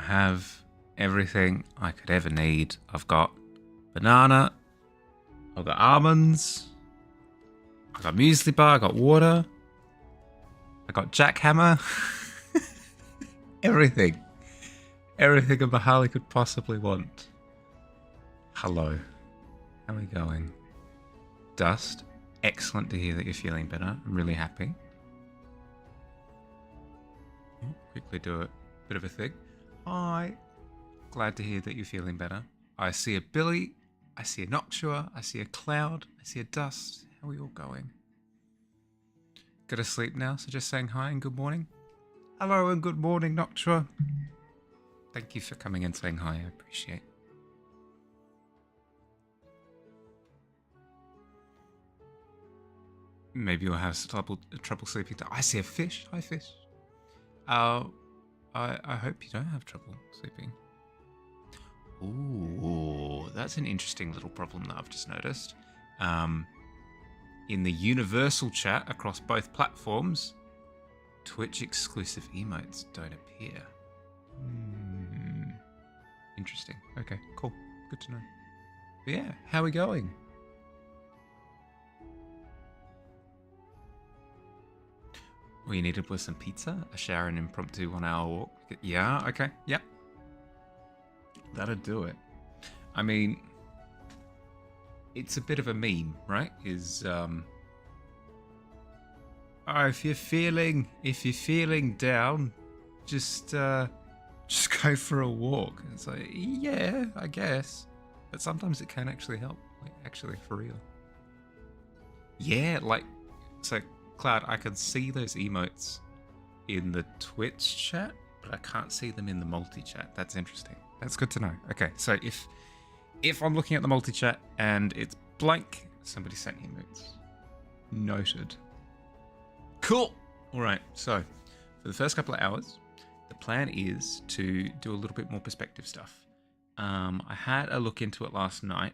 have everything I could ever need. I've got banana, I've got almonds, I got muesli bar, I got water, I got jackhammer. Everything. Everything a Bahali could possibly want. Hello. How are we going? Dust. Excellent to hear that you're feeling better. I'm really happy. Quickly do a bit of a thing. Hi. Glad to hear that you're feeling better. I see a Billy. I see a Noctua. I see a Cloud. I see a Dust. How are we all going? Go to sleep now, so just saying hi and good morning. Hello and good morning, Noctua. Thank you for coming and saying hi. I appreciate it. Maybe you'll have trouble sleeping. I see a fish. Hi, fish. I hope you don't have trouble sleeping. Ooh, that's an interesting little problem that I've just noticed. In the universal chat across both platforms, Twitch exclusive emotes don't appear. Interesting. Okay, cool. Good to know. But yeah, how are we going? All you needed was some pizza, a shower, and impromptu 1 hour walk. Yeah, okay, yep. That'll do it. I mean, it's a bit of a meme, right? If you're feeling down, just go for a walk. It's like, yeah, I guess. But sometimes it can actually help. Like, actually, for real. Yeah, like, so, Cloud, I can see those emotes in the Twitch chat, but I can't see them in the multi-chat. That's interesting. That's good to know. Okay, so if I'm looking at the multi-chat and it's blank, somebody sent emotes. Noted. Cool. All right, so for the first couple of hours, the plan is to do a little bit more perspective stuff. I had a look into it last night,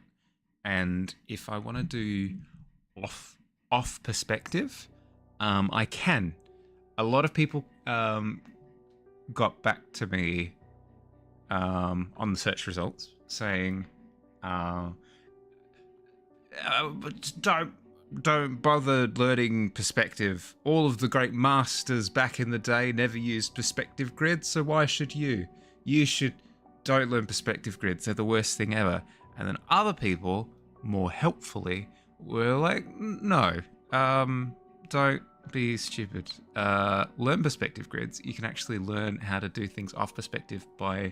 and if I want to do off perspective, I can. A lot of people got back to me on the search results saying, don't bother learning perspective. All of the great masters back in the day never used perspective grids, so why should you? Don't learn perspective grids. They're the worst thing ever. And then other people, more helpfully, were like, no, don't be stupid. Learn perspective grids. You can actually learn how to do things off perspective by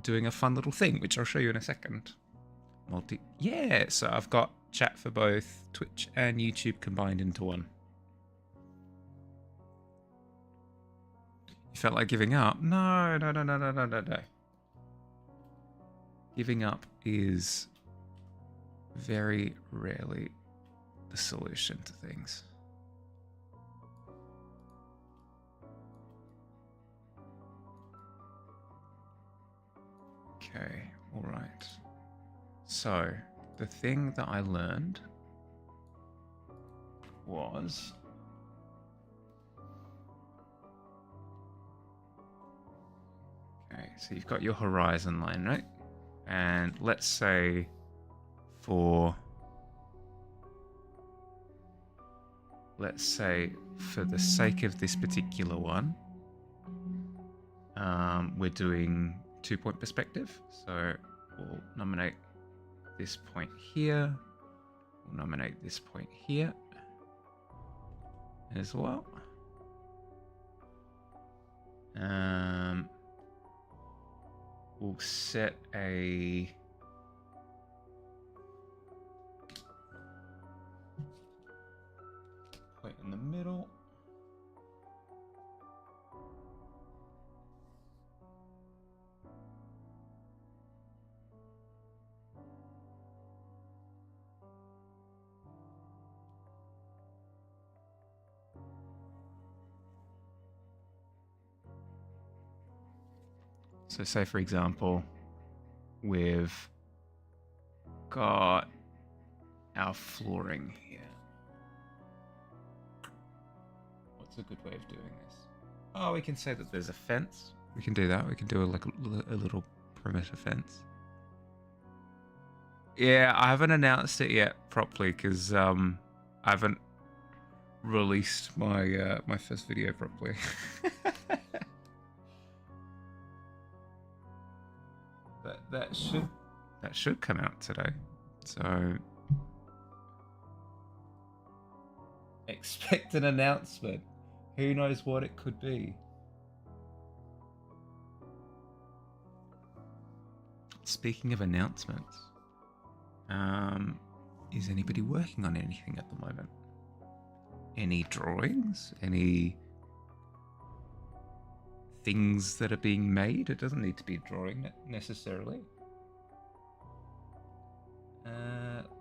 doing a fun little thing, which I'll show you in a second. Yeah, so I've got chat for both Twitch and YouTube combined into one. You felt like giving up? No. Giving up is very rarely the solution to things. Okay, all right. So, the thing that I learned was okay, so you've got your horizon line, right? And let's say for the sake of this particular one, we're doing 2-point perspective. So we'll nominate this point here. We'll nominate this point here as well. We'll set a point in the middle. So say, for example, we've got our flooring here. What's a good way of doing this? Oh, we can say that there's a fence We can do that. We can do a little perimeter fence. Yeah, I haven't announced it yet properly because I haven't released my my first video properly. that should come out today. So expect an announcement. Who knows what it could be? Speaking of announcements, is anybody working on anything at the moment? Any drawings? Any things that are being made? It doesn't need to be a drawing necessarily.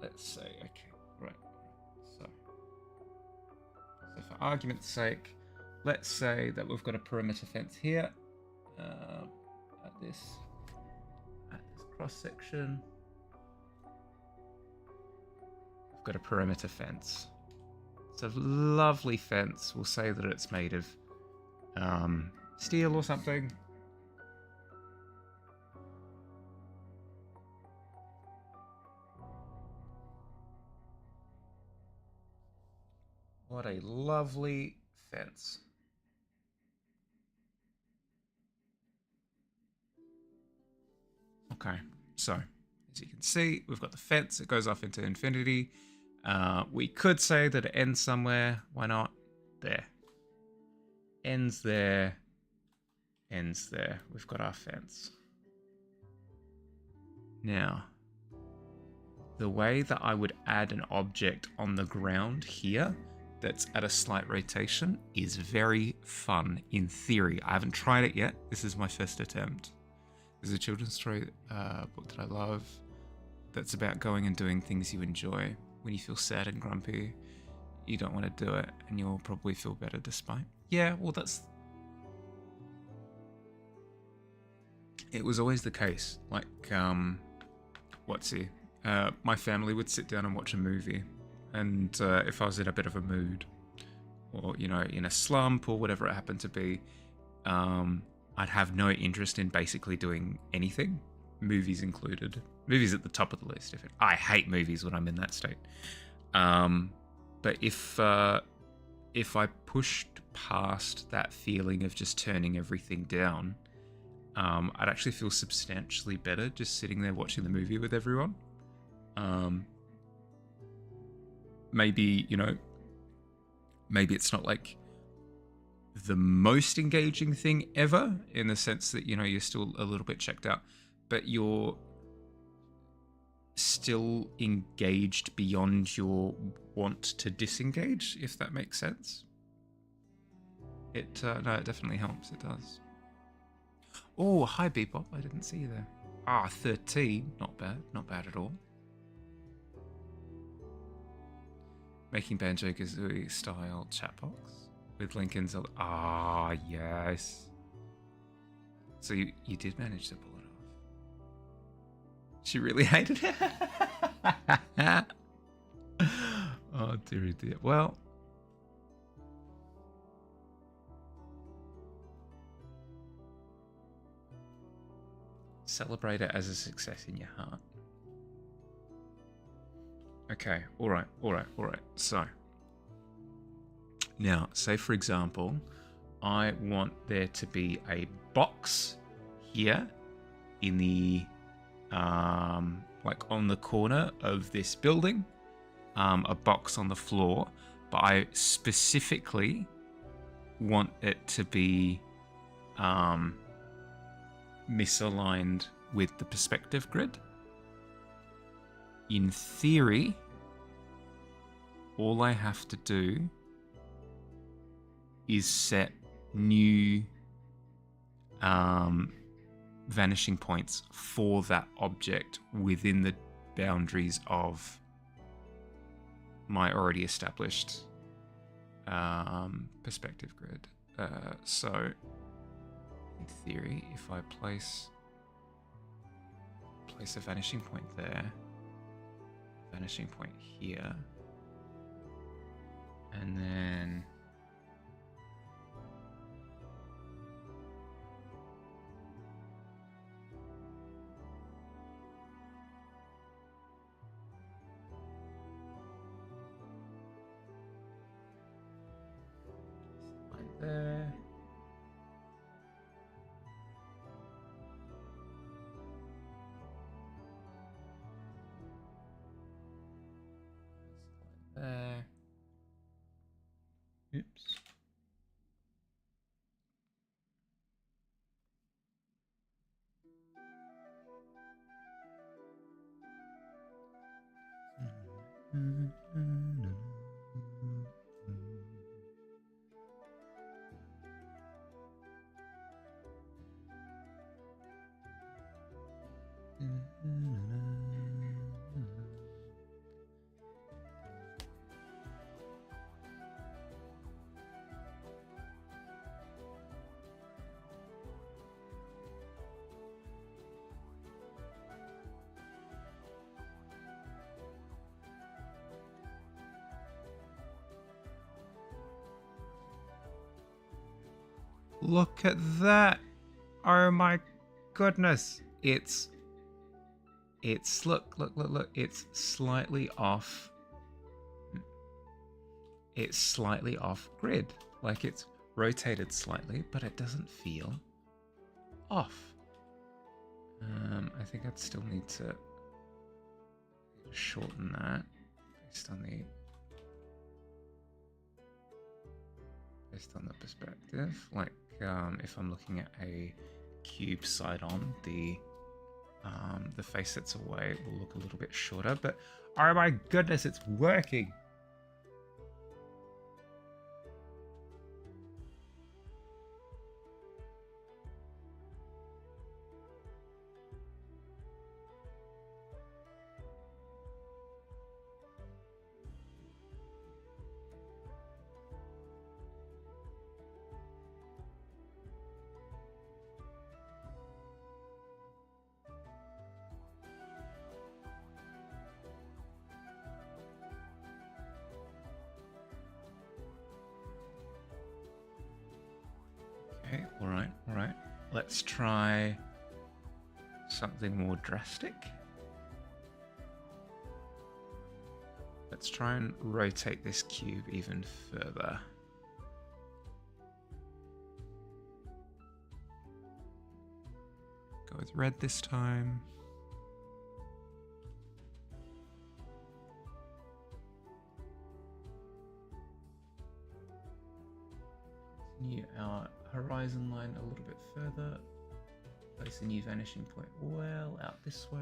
Let's say, okay, right. So for argument's sake, let's say that we've got a perimeter fence here at this cross section. We've got a perimeter fence. It's a lovely fence. We'll say that it's made of steel or something. What a lovely fence. Okay, so as you can see, we've got the fence. It goes off into infinity. We could say that it ends somewhere. Why not? There. Ends there. Ends there. We've got our fence. Now, the way that I would add an object on the ground here that's at a slight rotation is very fun in theory. I haven't tried it yet. This is my first attempt. There's a children's story book that I love that's about going and doing things you enjoy. When you feel sad and grumpy, you don't want to do it, and you'll probably feel better despite. Yeah, well, it was always the case. Like, my family would sit down and watch a movie, and if I was in a bit of a mood, or, you know, in a slump or whatever it happened to be, I'd have no interest in basically doing anything, movies included. Movies at the top of the list. I hate movies when I'm in that state. But if I pushed past that feeling of just turning everything down, I'd actually feel substantially better just sitting there watching the movie with everyone. Maybe, you know, maybe it's not like the most engaging thing ever, in the sense that, you know, you're still a little bit checked out, but you're still engaged beyond your want to disengage, if that makes sense. No, it definitely helps. It does. Oh, hi Bebop, I didn't see you there. 13, not bad at all. Making Banjo-Kazooie style chat box with Lincoln's. Yes. So you did manage to pull it off. She really hated it. Oh dear. Well, celebrate it as a success in your heart. Okay, all right. So, now, say for example, I want there to be a box here in the, like on the corner of this building, a box on the floor, but I specifically want it to be misaligned with the perspective grid. In theory, all I have to do is set new vanishing points for that object within the boundaries of my already established perspective grid. So, in theory, if I place a vanishing point there, vanishing point here, and then Look at that. Oh my goodness. It's look. It's slightly off. It's slightly off grid. Like it's rotated slightly, but it doesn't feel off. I think I'd still need to shorten that based on the perspective. Like if I'm looking at a cube side on, the face that's away will look a little bit shorter, but oh my goodness, it's working. Okay, all right. Let's try something more drastic. Let's try and rotate this cube even further. Go with red this time. Continue our horizon line a little bit further. Place a new vanishing point well out this way.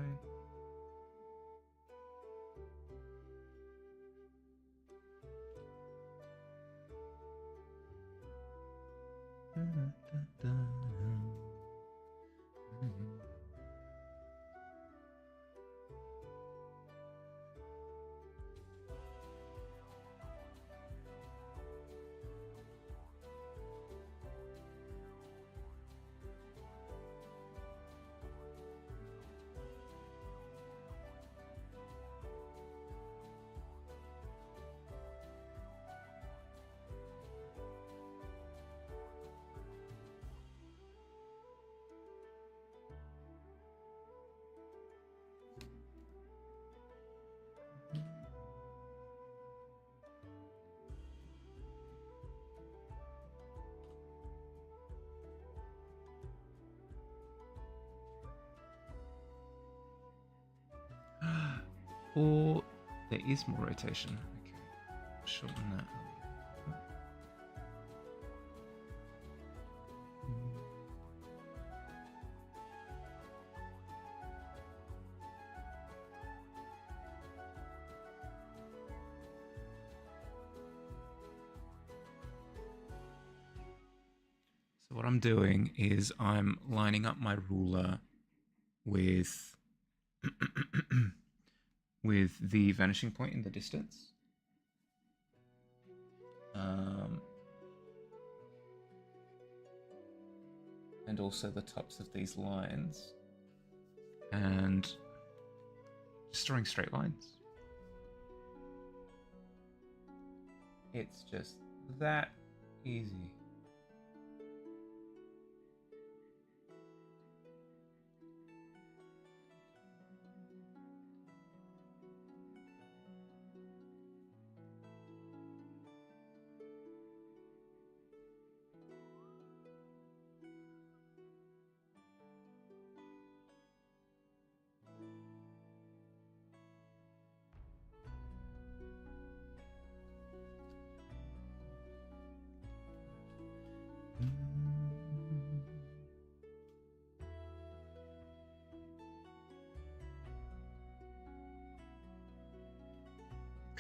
Or there is more rotation. Okay, shorten that. So what I'm doing is I'm lining up my ruler with with the vanishing point in the distance. And also the tops of these lines. And just drawing straight lines. It's just that easy.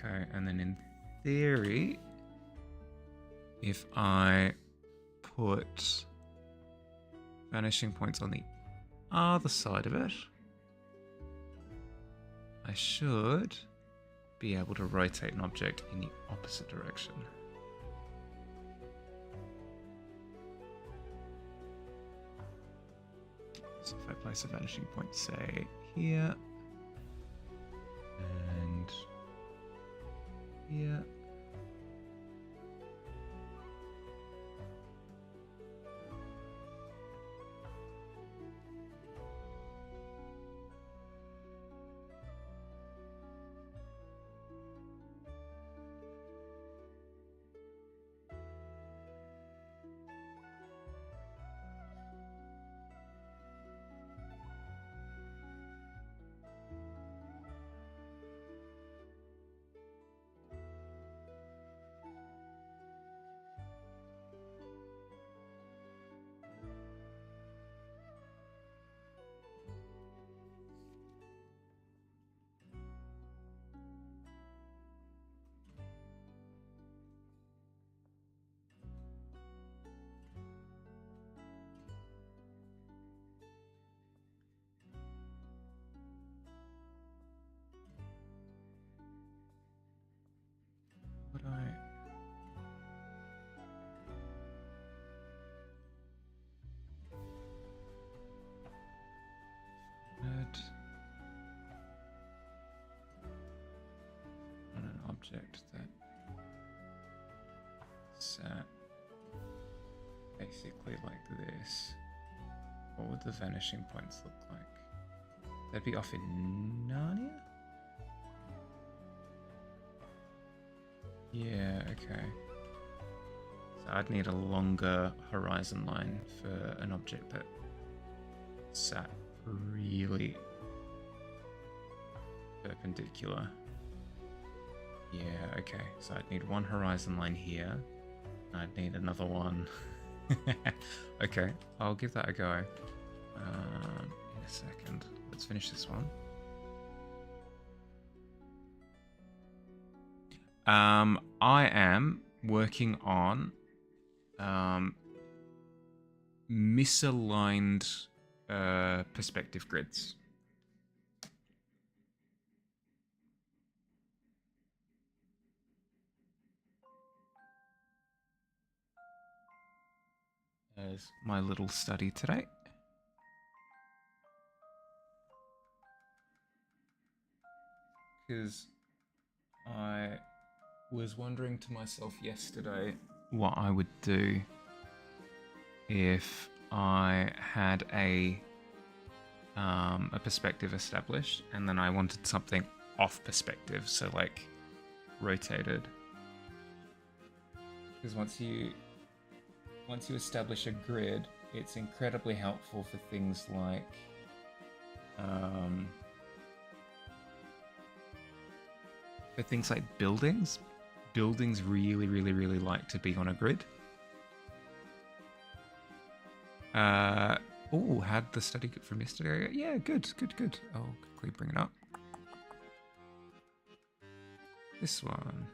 Okay, and then in theory, if I put vanishing points on the other side of it, I should be able to rotate an object in the opposite direction. So if I place a vanishing point, say, here, and here. Would I? On an object that sat basically like this, what would the vanishing points look like? They'd be off in Narnia? Yeah, okay. So I'd need a longer horizon line for an object that sat really perpendicular. Yeah, okay. So I'd need one horizon line here. I'd need another one. Okay, I'll give that a go. In a second. Let's finish this one. I am working on misaligned perspective grids. As my little study today. Because I was wondering to myself yesterday what I would do if I had a perspective established and then I wanted something off perspective, so like rotated. Because once you establish a grid, it's incredibly helpful for things like buildings. Buildings really, really, really like to be on a grid. Oh, had the study from yesterday. Yeah, good. I'll quickly bring it up. This one.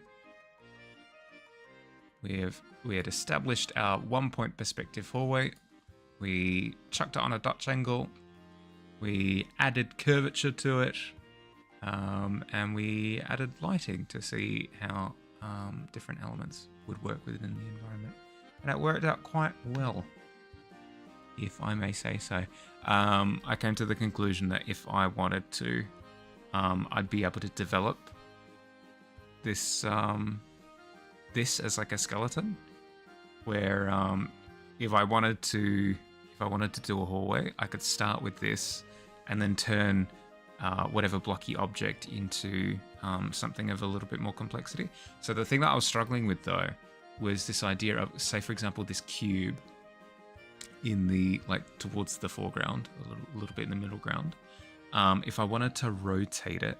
We had established our 1-point perspective hallway. We chucked it on a Dutch angle. We added curvature to it. And we added lighting to see how different elements would work within the environment. And it worked out quite well, if I may say so. I came to the conclusion that if I wanted to, I'd be able to develop this as like a skeleton, where if I wanted to do a hallway, I could start with this and then turn whatever blocky object into something of a little bit more complexity. So the thing that I was struggling with though was this idea of, say for example, this cube in the towards the foreground, a little bit in the middle ground. If I wanted to rotate it,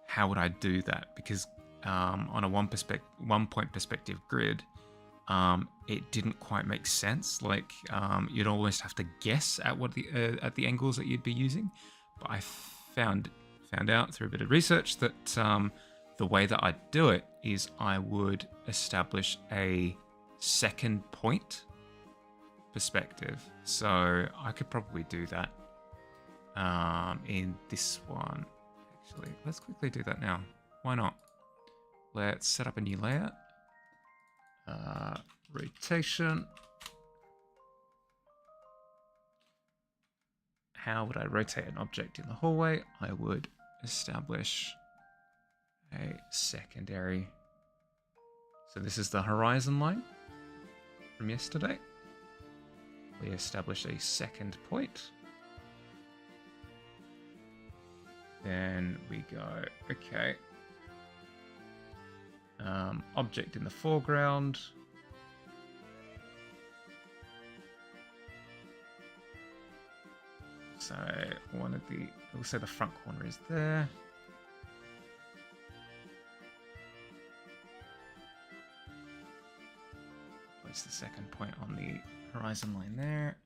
how would I do that? Because on a 1-point perspective grid, it didn't quite make sense. You'd almost have to guess at what the angles that you'd be using. But I found out through a bit of research that the way that I'd do it is I would establish a second point perspective. So I could probably do that in this one. Actually, let's quickly do that now. Why not? Let's set up a new layer. Rotation. How would I rotate an object in the hallway? I would establish a secondary. So this is the horizon line from yesterday. We establish a second point. Then we go, okay. Object in the foreground. So we'll say the front corner is there. Place the second point on the horizon line there.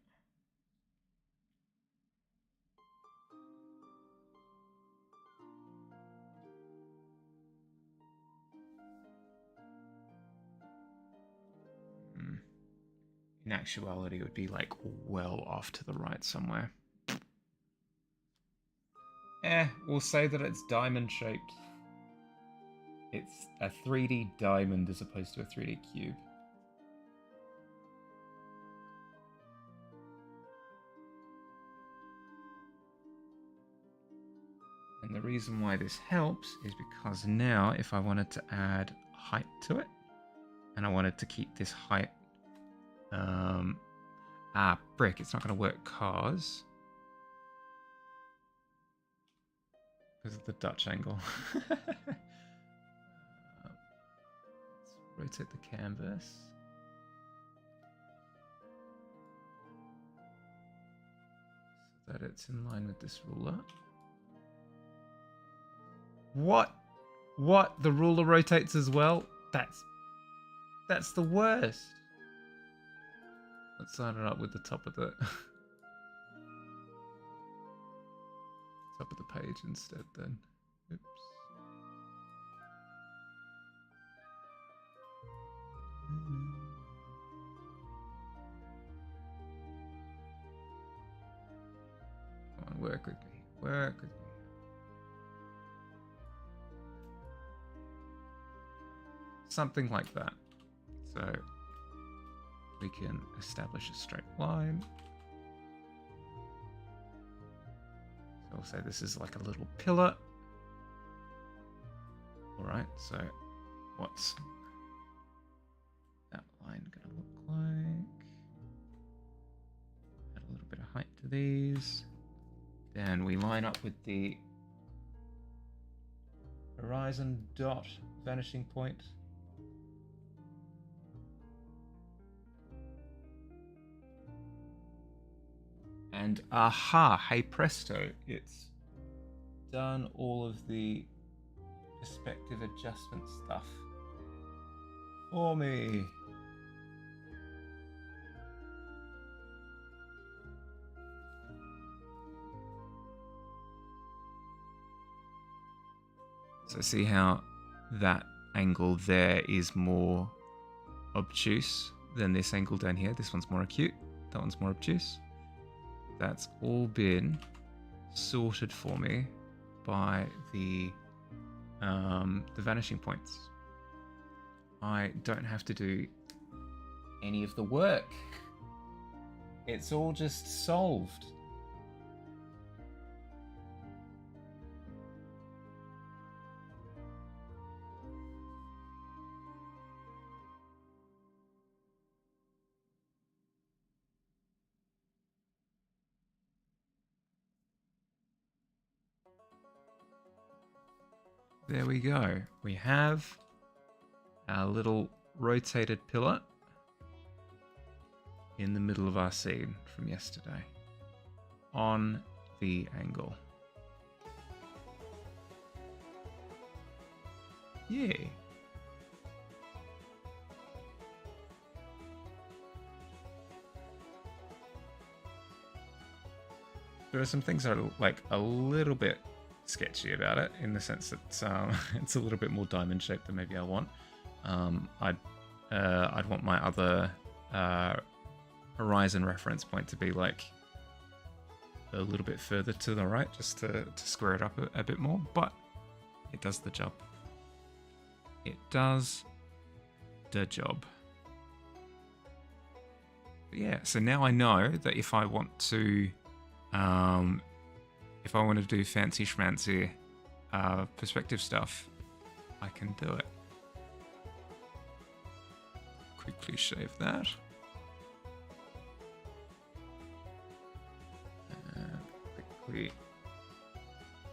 In actuality, it would be like well off to the right somewhere. We'll say that it's diamond shaped. It's a 3D diamond as opposed to a 3D cube. And the reason why this helps is because now if I wanted to add height to it, and I wanted to keep this height, brick, it's not going to work because of the Dutch angle. Let's rotate the canvas. So that it's in line with this ruler. What? The ruler rotates as well? That's the worst. Let's line it up with the top of the top of the page instead then. Oops. Come on, work with me. Work with me. Something like that. So we can establish a straight line. So we'll say this is like a little pillar. Alright, so what's that line gonna look like? Add a little bit of height to these. Then we line up with the horizon dot vanishing point. And aha, hey presto, it's done all of the perspective adjustment stuff for me. So see how that angle there is more obtuse than this angle down here. This one's more acute, that one's more obtuse. That's all been sorted for me by the vanishing points. I don't have to do any of the work. It's all just solved. There we go. We have our little rotated pillar in the middle of our scene from yesterday on the angle. Yeah. There are some things that are like a little bit sketchy about it, in the sense that it's a little bit more diamond shaped than maybe I want. I'd want my other horizon reference point to be like a little bit further to the right just to square it up a bit more, but it does the job. It does the job. But yeah, so now I know that if I want to do fancy schmancy perspective stuff, I can do it. Quickly shave that. Quickly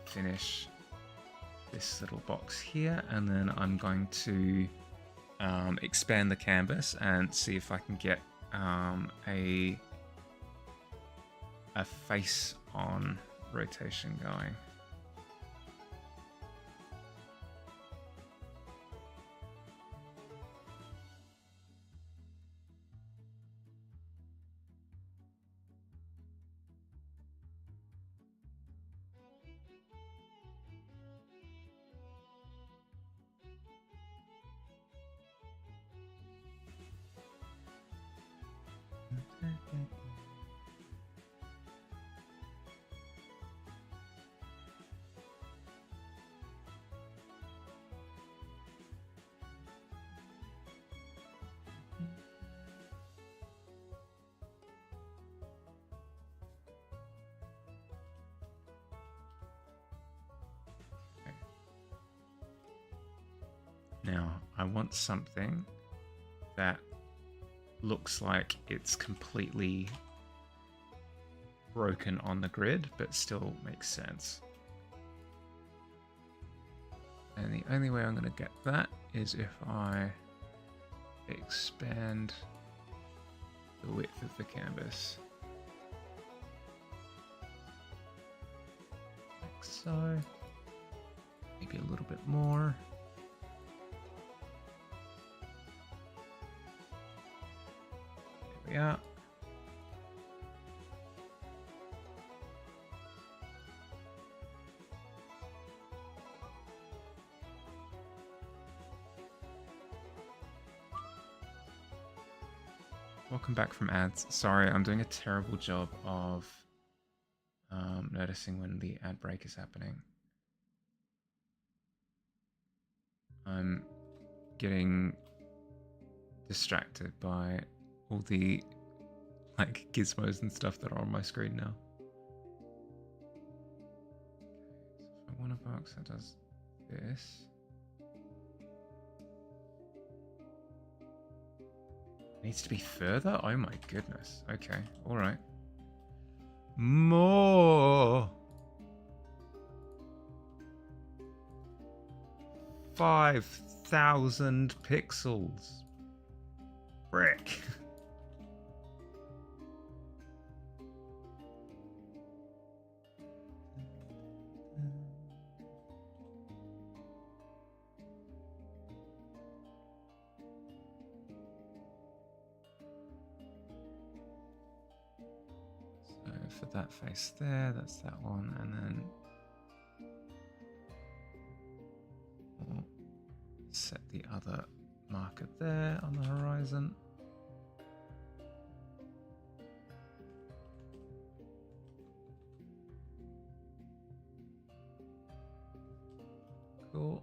finish this little box here, and then I'm going to expand the canvas and see if I can get a face on rotation going. Now, I want something that looks like it's completely broken on the grid, but still makes sense. And the only way I'm going to get that is if I expand the width of the canvas. Like so. Maybe a little bit more. Yeah. Welcome back from ads. Sorry, I'm doing a terrible job of noticing when the ad break is happening. I'm getting distracted by all the like gizmos and stuff that are on my screen now. So if I want a box that does this. Needs to be further? Oh my goodness. Okay, alright. More! 5,000 pixels. Frick. For that face there, that's that one, and then we'll set the other marker there on the horizon. Cool.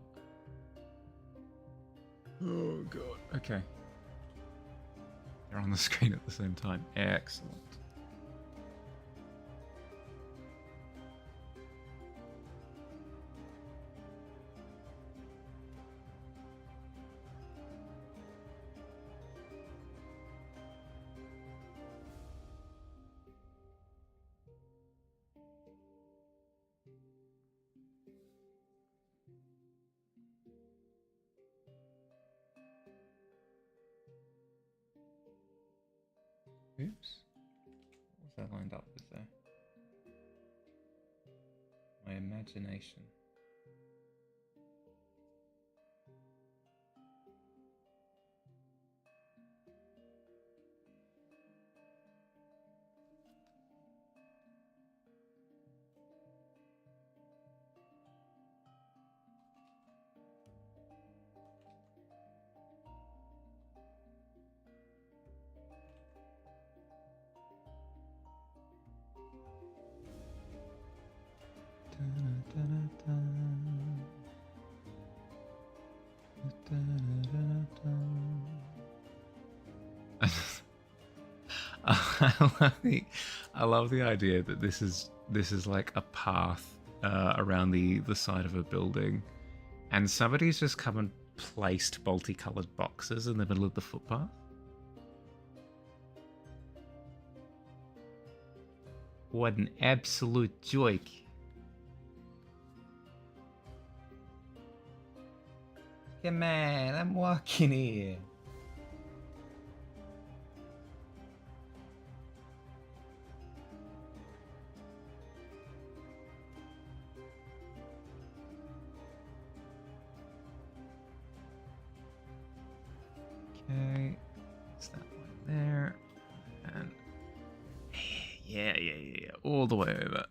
Oh god. Okay. They're on the screen at the same time. Excellent. Oops. What was that lined up with there? My imagination. I love the idea that this is like a path around the side of a building, and somebody's just come and placed multicolored boxes in the middle of the footpath. What an absolute joke! Come on, I'm walking here. Okay, it's that one there, and yeah, all the way over.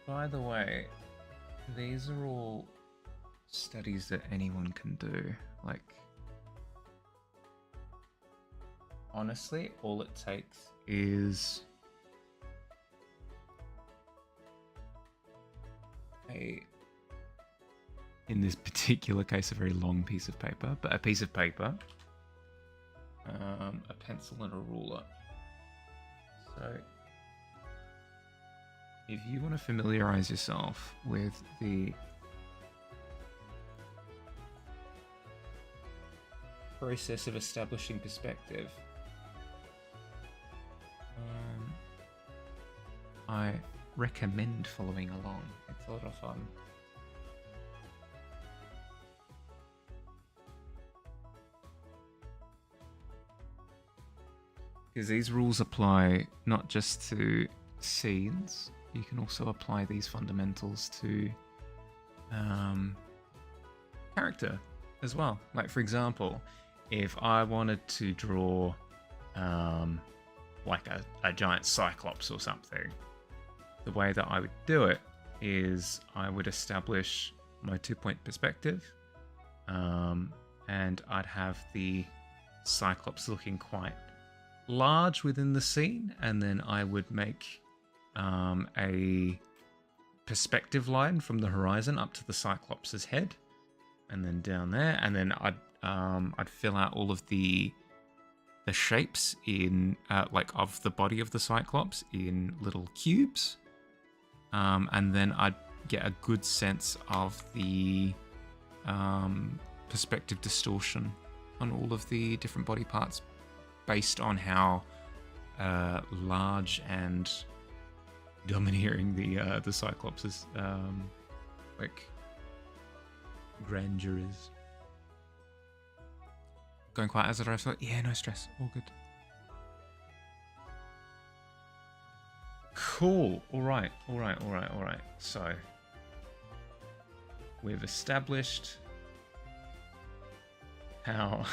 By the way, these are all studies that anyone can do. Like, honestly, all it takes is in this particular case, a very long piece of paper, but a piece of paper, a pencil and a ruler. So if you want to familiarize yourself with the process of establishing perspective, I recommend following along. It's a lot of fun. Because these rules apply not just to scenes, you can also apply these fundamentals to character as well. Like, for example, if I wanted to draw like a giant cyclops or something, the way that I would do it is I would establish my 2-point perspective, and I'd have the cyclops looking quite large within the scene, and then I would make a perspective line from the horizon up to the Cyclops' head, and then down there, and then I'd fill out all of the shapes in like of the body of the Cyclops in little cubes, and then I'd get a good sense of the perspective distortion on all of the different body parts based on how large and domineering the Cyclops' like grandeur is. Going quite as I thought. Yeah, no stress, all good. Cool. All right. So we've established how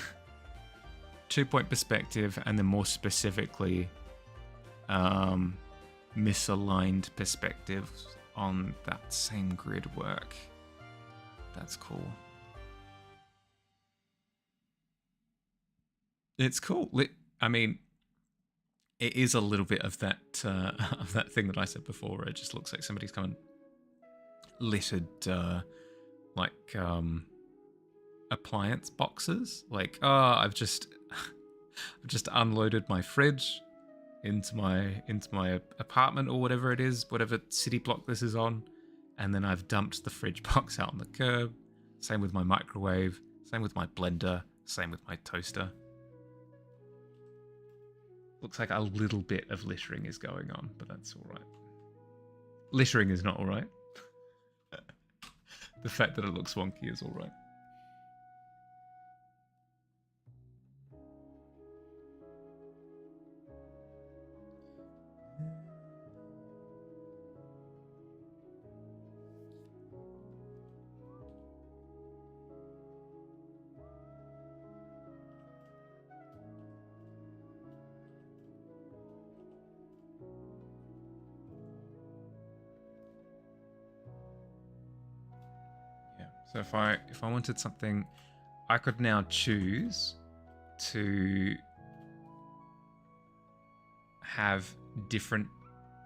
2-point perspective, and then more specifically misaligned perspectives on that same grid work. That's cool. It's cool. I mean, it is a little bit of that thing that I said before, where it just looks like somebody's come and littered like appliance boxes. Like, I've just unloaded my fridge into my apartment or whatever it is, whatever city block this is on, and then I've dumped the fridge box out on the curb. Same with my microwave, same with my blender, same with my toaster. Looks like a little bit of littering is going on, but that's all right. Littering is not all right. The fact that it looks wonky is all right. So if I wanted something, I could now choose to have different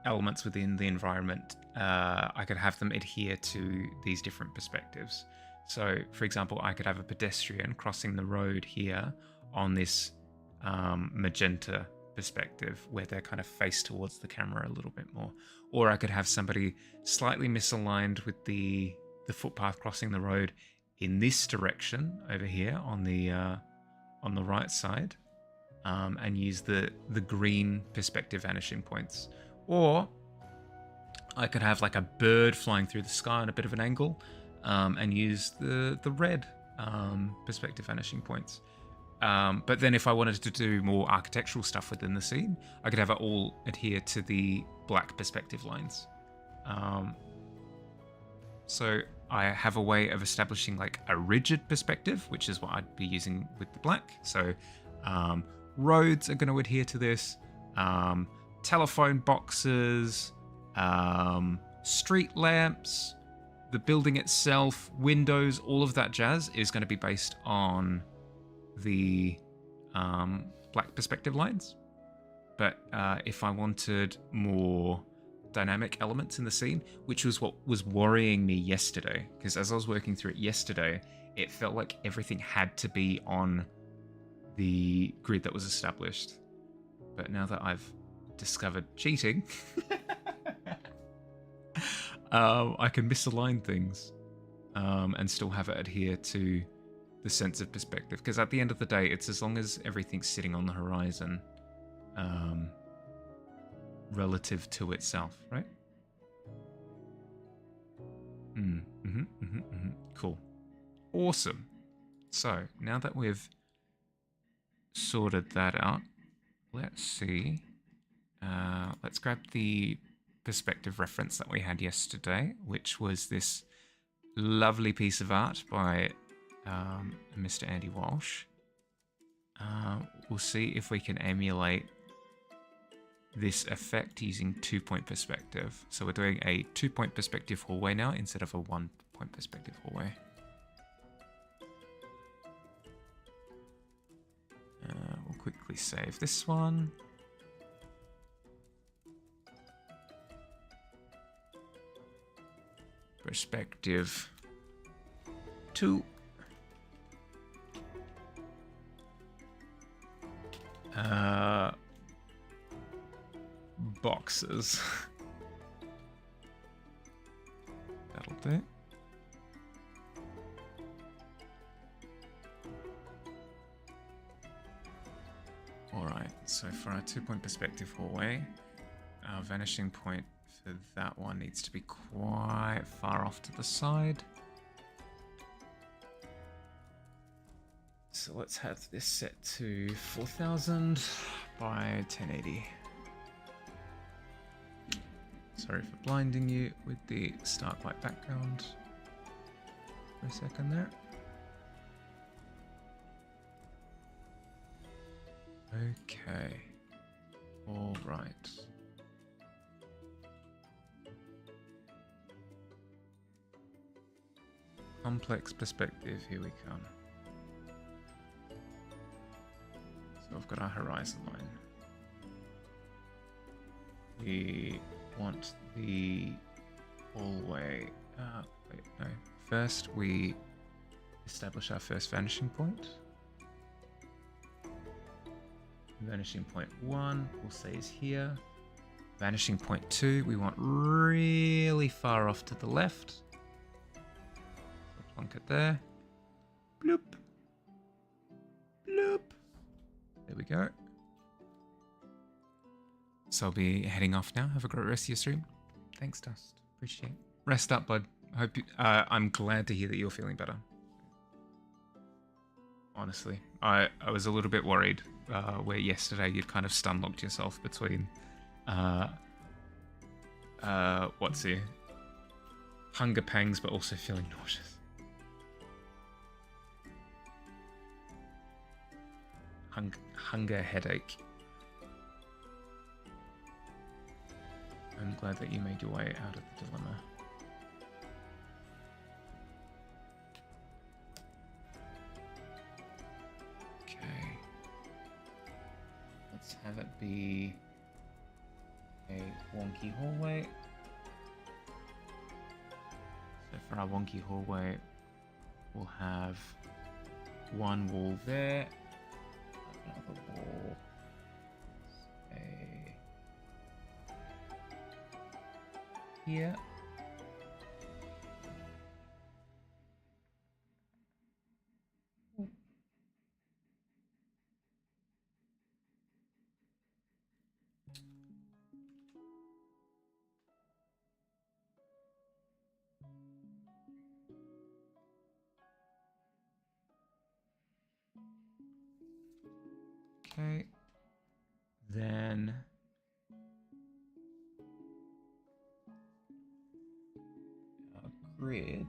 elements within the environment. I could have them adhere to these different perspectives. So, for example, I could have a pedestrian crossing the road here on this magenta perspective where they're kind of faced towards the camera a little bit more. Or I could have somebody slightly misaligned with the footpath crossing the road in this direction over here on the right side, and use the green perspective vanishing points. Or I could have like a bird flying through the sky on a bit of an angle, and use the red perspective vanishing points. But then if I wanted to do more architectural stuff within the scene, I could have it all adhere to the black perspective lines. So I have a way of establishing like a rigid perspective, which is what I'd be using with the black. So roads are going to adhere to this. Telephone boxes, street lamps, the building itself, windows, all of that jazz is going to be based on the black perspective lines. But if I wanted more dynamic elements in the scene, which was what was worrying me yesterday, because as I was working through it yesterday, it felt like everything had to be on the grid that was established. But now that I've discovered cheating, I can misalign things and still have it adhere to the sense of perspective. Because at the end of the day, it's as long as everything's sitting on the horizon relative to itself, right? Cool. Awesome. So now that we've sorted that out, let's see. Let's grab the perspective reference that we had yesterday, which was this lovely piece of art by Mr. Andy Walsh. We'll see if we can emulate this effect using 2-point perspective. So we're doing a 2-point perspective hallway now instead of a 1-point perspective hallway. We'll quickly save this one. Perspective 2. Boxes. That'll do. Alright, so for our 2-point perspective hallway, our vanishing point for that one needs to be quite far off to the side. So let's have this set to 4000 by 1080. Sorry for blinding you with the stark white background for a second there. Okay. All right. Complex perspective, here we come. So I've got our horizon line. We want the hallway. Wait, no. First, we establish our first vanishing point. Vanishing point 1, we'll say is here. Vanishing point 2, we want really far off to the left. So plonk it there. Bloop. Bloop. There we go. So I'll be heading off now. Have a great rest of your stream. Thanks, Dust. Appreciate it. Rest up, bud. Hope you, I'm glad to hear that you're feeling better. Honestly, I was a little bit worried where yesterday you'd kind of stun-locked yourself between what's it? Hunger pangs, but also feeling nauseous. Hunger headache. I'm glad that you made your way out of the dilemma. have it be a wonky hallway. So for our wonky hallway, we'll have one wall there, another wall, say here. Okay, then our grid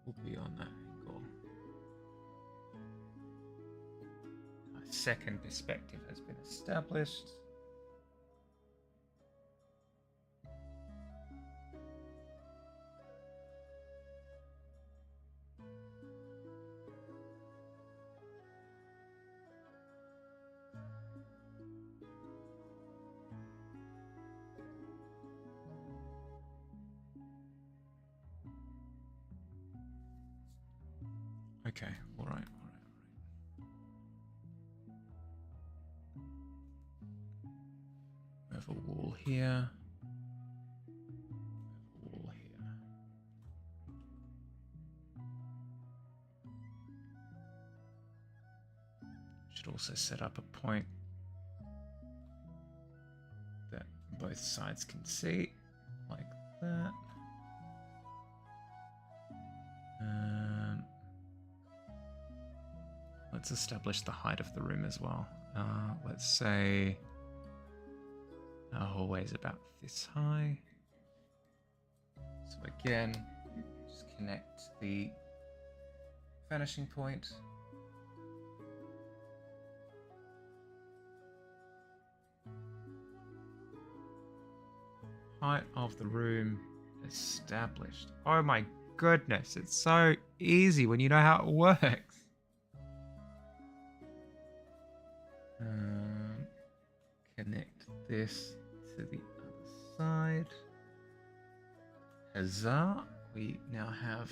will be on that angle. Our second perspective has been established. Okay, all right. We have a wall here. A wall here. Should also set up a point that both sides can see, like that. Let's establish the height of the room as well. Let's say our hallway is about this high. So again, just connect the vanishing point. Height of the room established. Oh my goodness, it's so easy when you know how it works. Connect this to the other side. Huzzah! We now have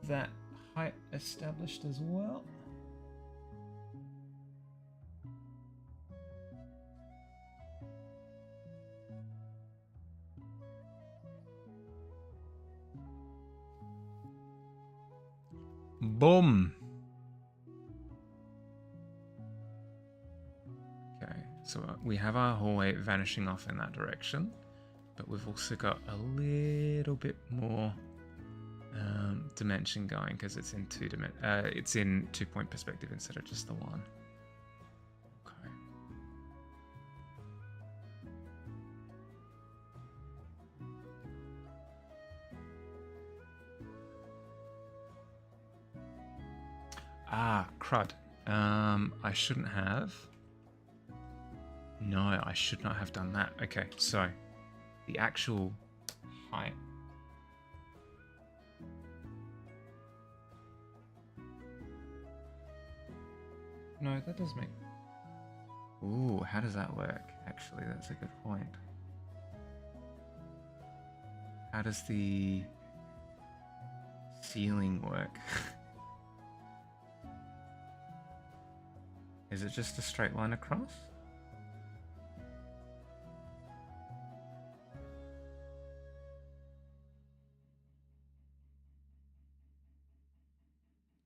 that height established as well. Boom! So we have our hallway vanishing off in that direction, but we've also got a little bit more dimension going because it's in it's in 2-point perspective instead of just the one. Okay. Ah, crud. I shouldn't have. No, I should not have done that. Okay, so the actual height. No, that does make... Ooh, how does that work? Actually, that's a good point. How does the ceiling work? Is it just a straight line across?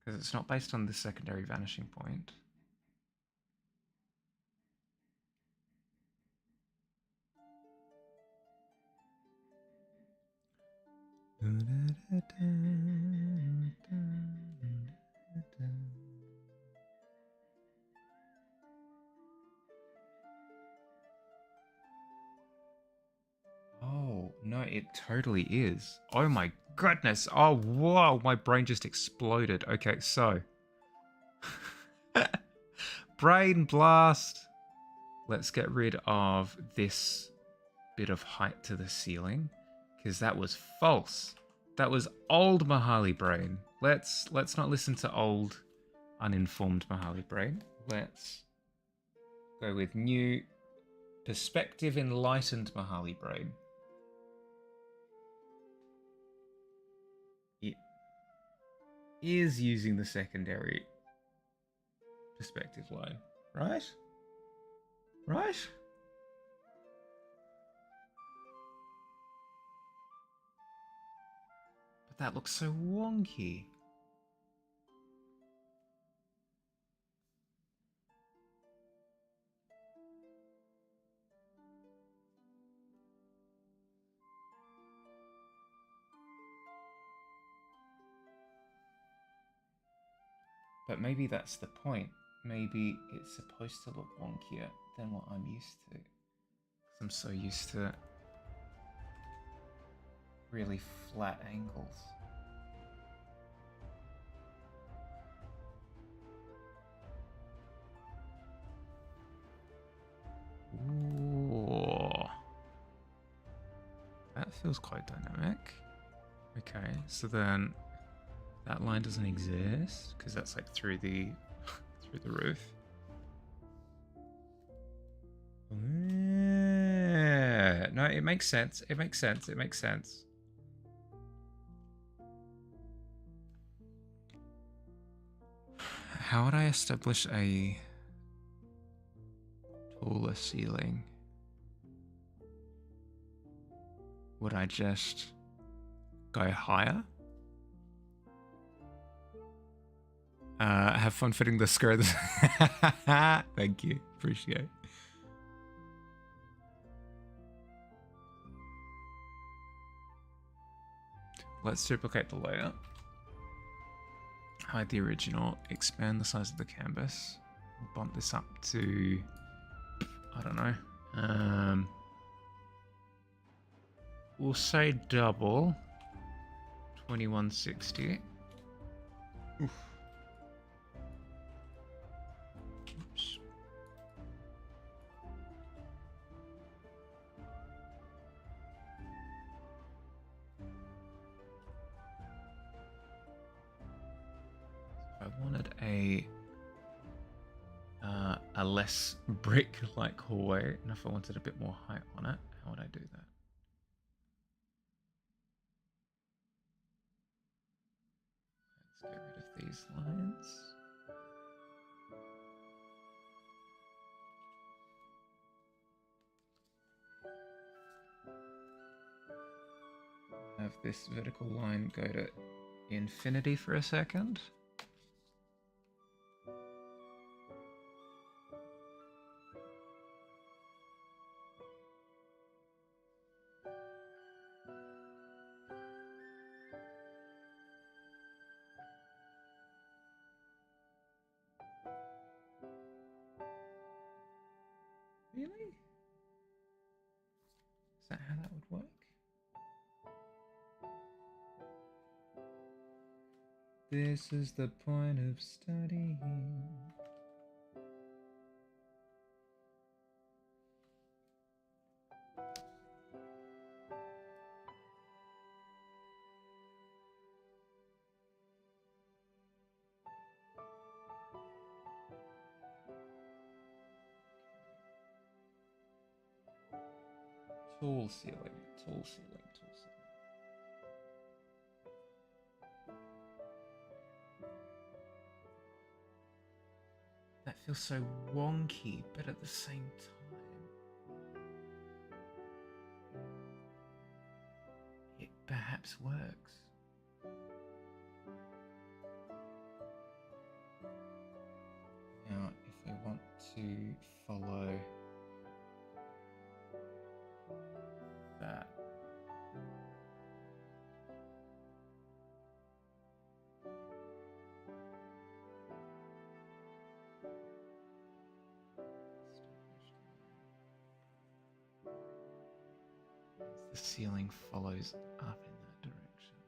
Because it's not based on the secondary vanishing point. Oh, no, it totally is. Oh my goodness. Oh, whoa, my brain just exploded. Okay, so. Brain blast. Let's get rid of this bit of height to the ceiling, because that was false. That was old Mahali brain. Let's not listen to old, uninformed Mahali brain. Let's go with new, perspective enlightened Mahali brain. It is using the secondary perspective line, right? Right? But that looks so wonky. But maybe that's the point. Maybe it's supposed to look wonkier than what I'm used to. 'Cause I'm so used to really flat angles. Ooh. That feels quite dynamic. Okay, so then that line doesn't exist because that's like through the through the roof. Yeah. No, it makes sense. It makes sense. It makes sense. How would I establish a taller ceiling? Would I just go higher? Have fun fitting the skirt. Thank you. Appreciate. Let's duplicate the layer. Hide the original. Expand the size of the canvas. Bump this up to, I don't know. We'll say double. 2160. Oof. Oops. I wanted a less brick-like hallway, and if I wanted a bit more height on it, how would I do that? Let's get rid of these lines. Have this vertical line go to infinity for a second. Really? Is that how that would work? This is the point of studying. Tall ceiling, tall ceiling, tall ceiling. That feels so wonky, but at the same time, it perhaps works. Now, if I want to follow that, the ceiling follows up in that direction.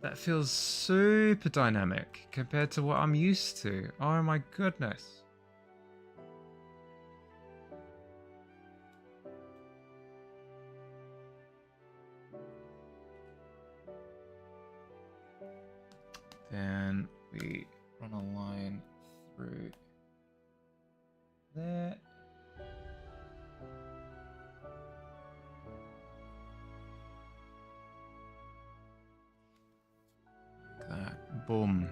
That feels super dynamic compared to what I'm used to. Oh my goodness. Then we run a line through there. Like that. Boom.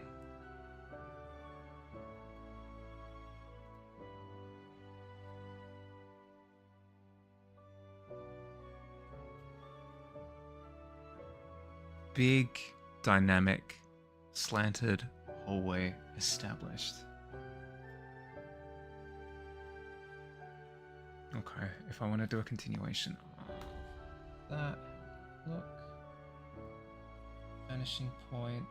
Big, dynamic, slanted hallway established. Okay, if I want to do a continuation of that, look, vanishing point.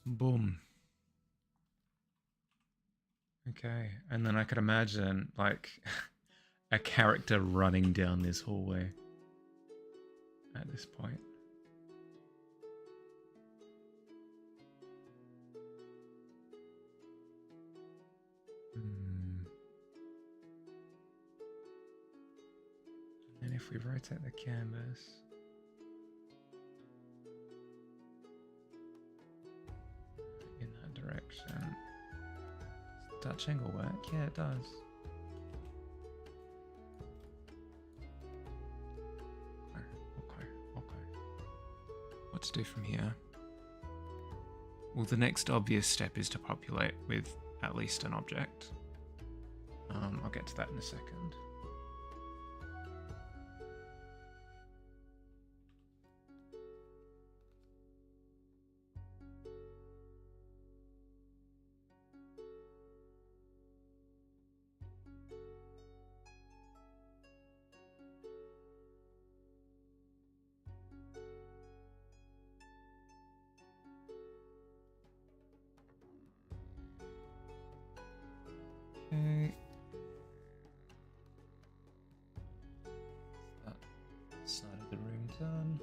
Boom. Okay, and then I could imagine, like, a character running down this hallway at this point. And if we rotate the canvas, in that direction, does the Dutch angle work? Yeah, it does. Okay. What to do from here? Well, the next obvious step is to populate with at least an object. I'll get to that in a second. Okay. That side of the room done.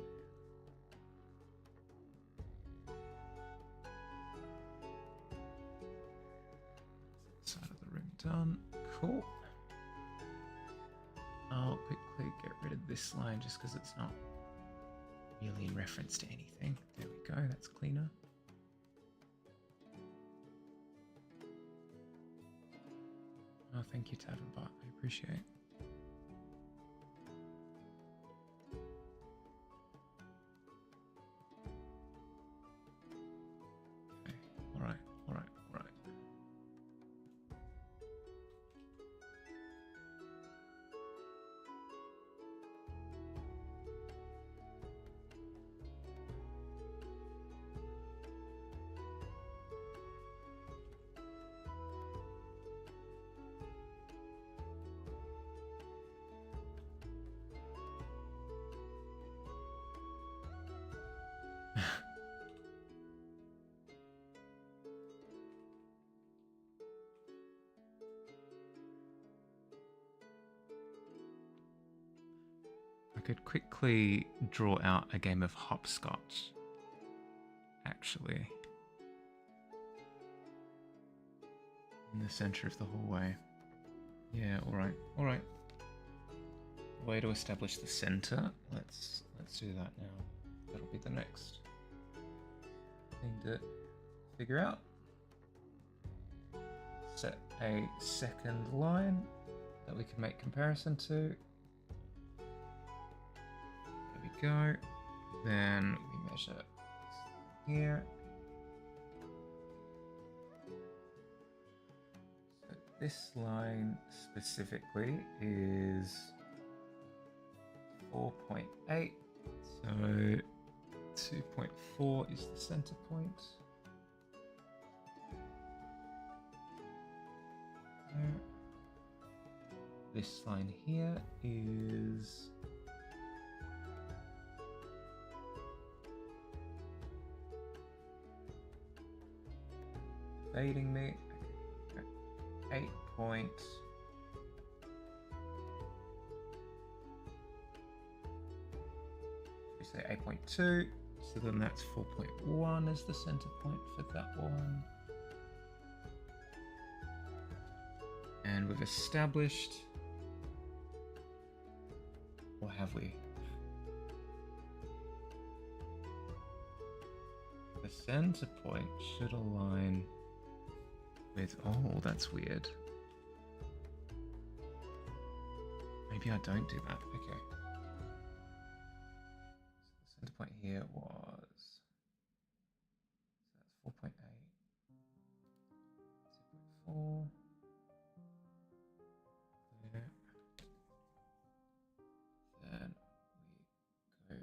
Side of the room done. Cool. I'll quickly get rid of this line just because it's not really in reference to anything. There we go, that's cleaner. Oh, thank you, Tavern Bot. I appreciate it. Okay, alright. I could quickly draw out a game of hopscotch, actually, in the center of the hallway. Yeah, alright. Way to establish the center. Let's do that now. That'll be the next thing to figure out. Set a second line that we can make comparison to. There we go. Then we measure here. this line specifically is 4.8, so 2.4 is the center point. This line here is evading me. 8 point. We say 8.2, so then that's 4.1 as the center point for that one. And we've established, or have we? The center point should align with, oh, that's weird. Maybe I don't do that. Okay. So the center point here was, so that's 4.8, 2.4. There. Then we go.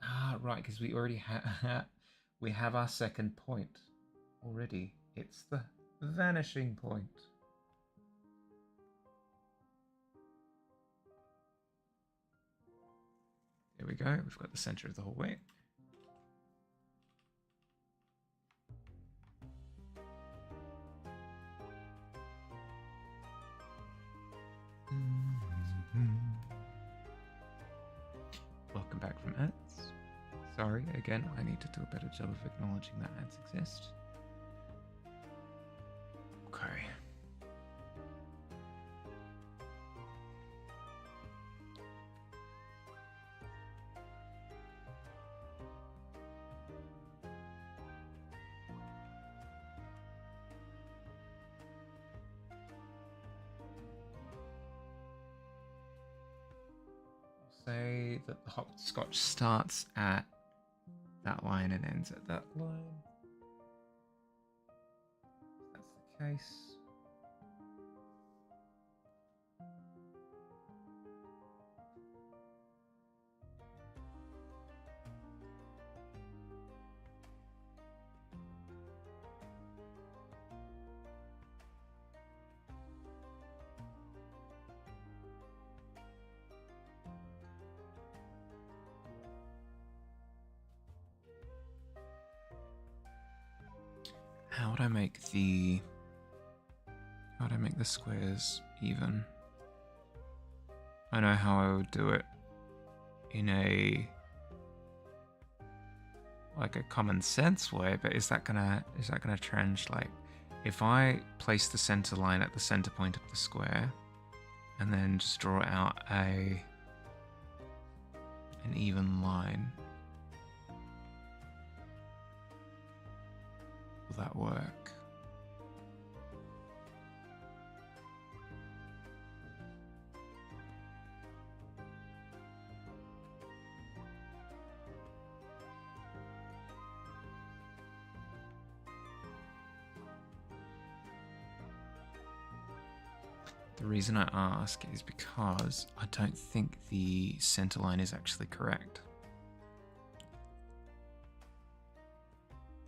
Ah, right, because we already we have our second point already. It's the vanishing point. There we go. We've got the center of the hallway. Welcome back from ads. Sorry, again, I need to do a better job of acknowledging that ads exist. Okay. Say that the hopscotch starts at that line and ends at that line. If that's the case. How would I make the squares even? I know how I would do it in a common sense way, but is that gonna trench? Like, if I place the center line at the center point of the square and then just draw out an even line, will that work? The reason I ask is because I don't think the center line is actually correct.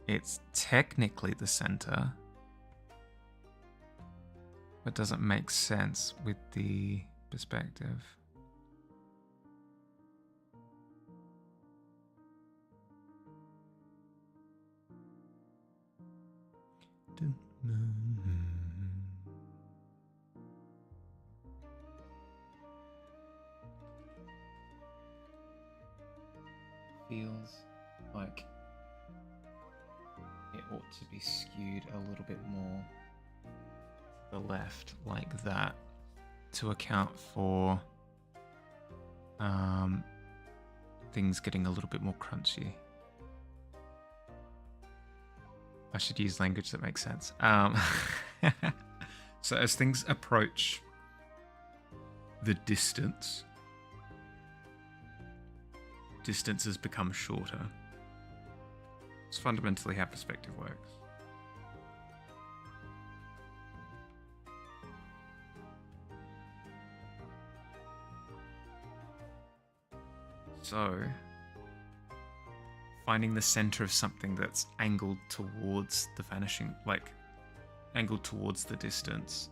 It's technically the center, but doesn't make sense with the perspective. Feels like it ought to be skewed a little bit more to the left, like that, to account for things getting a little bit more crunchy. I should use language that makes sense. So as things approach the distance, distances become shorter. It's fundamentally how perspective works. So, finding the center of something that's angled towards the vanishing, like angled towards the distance,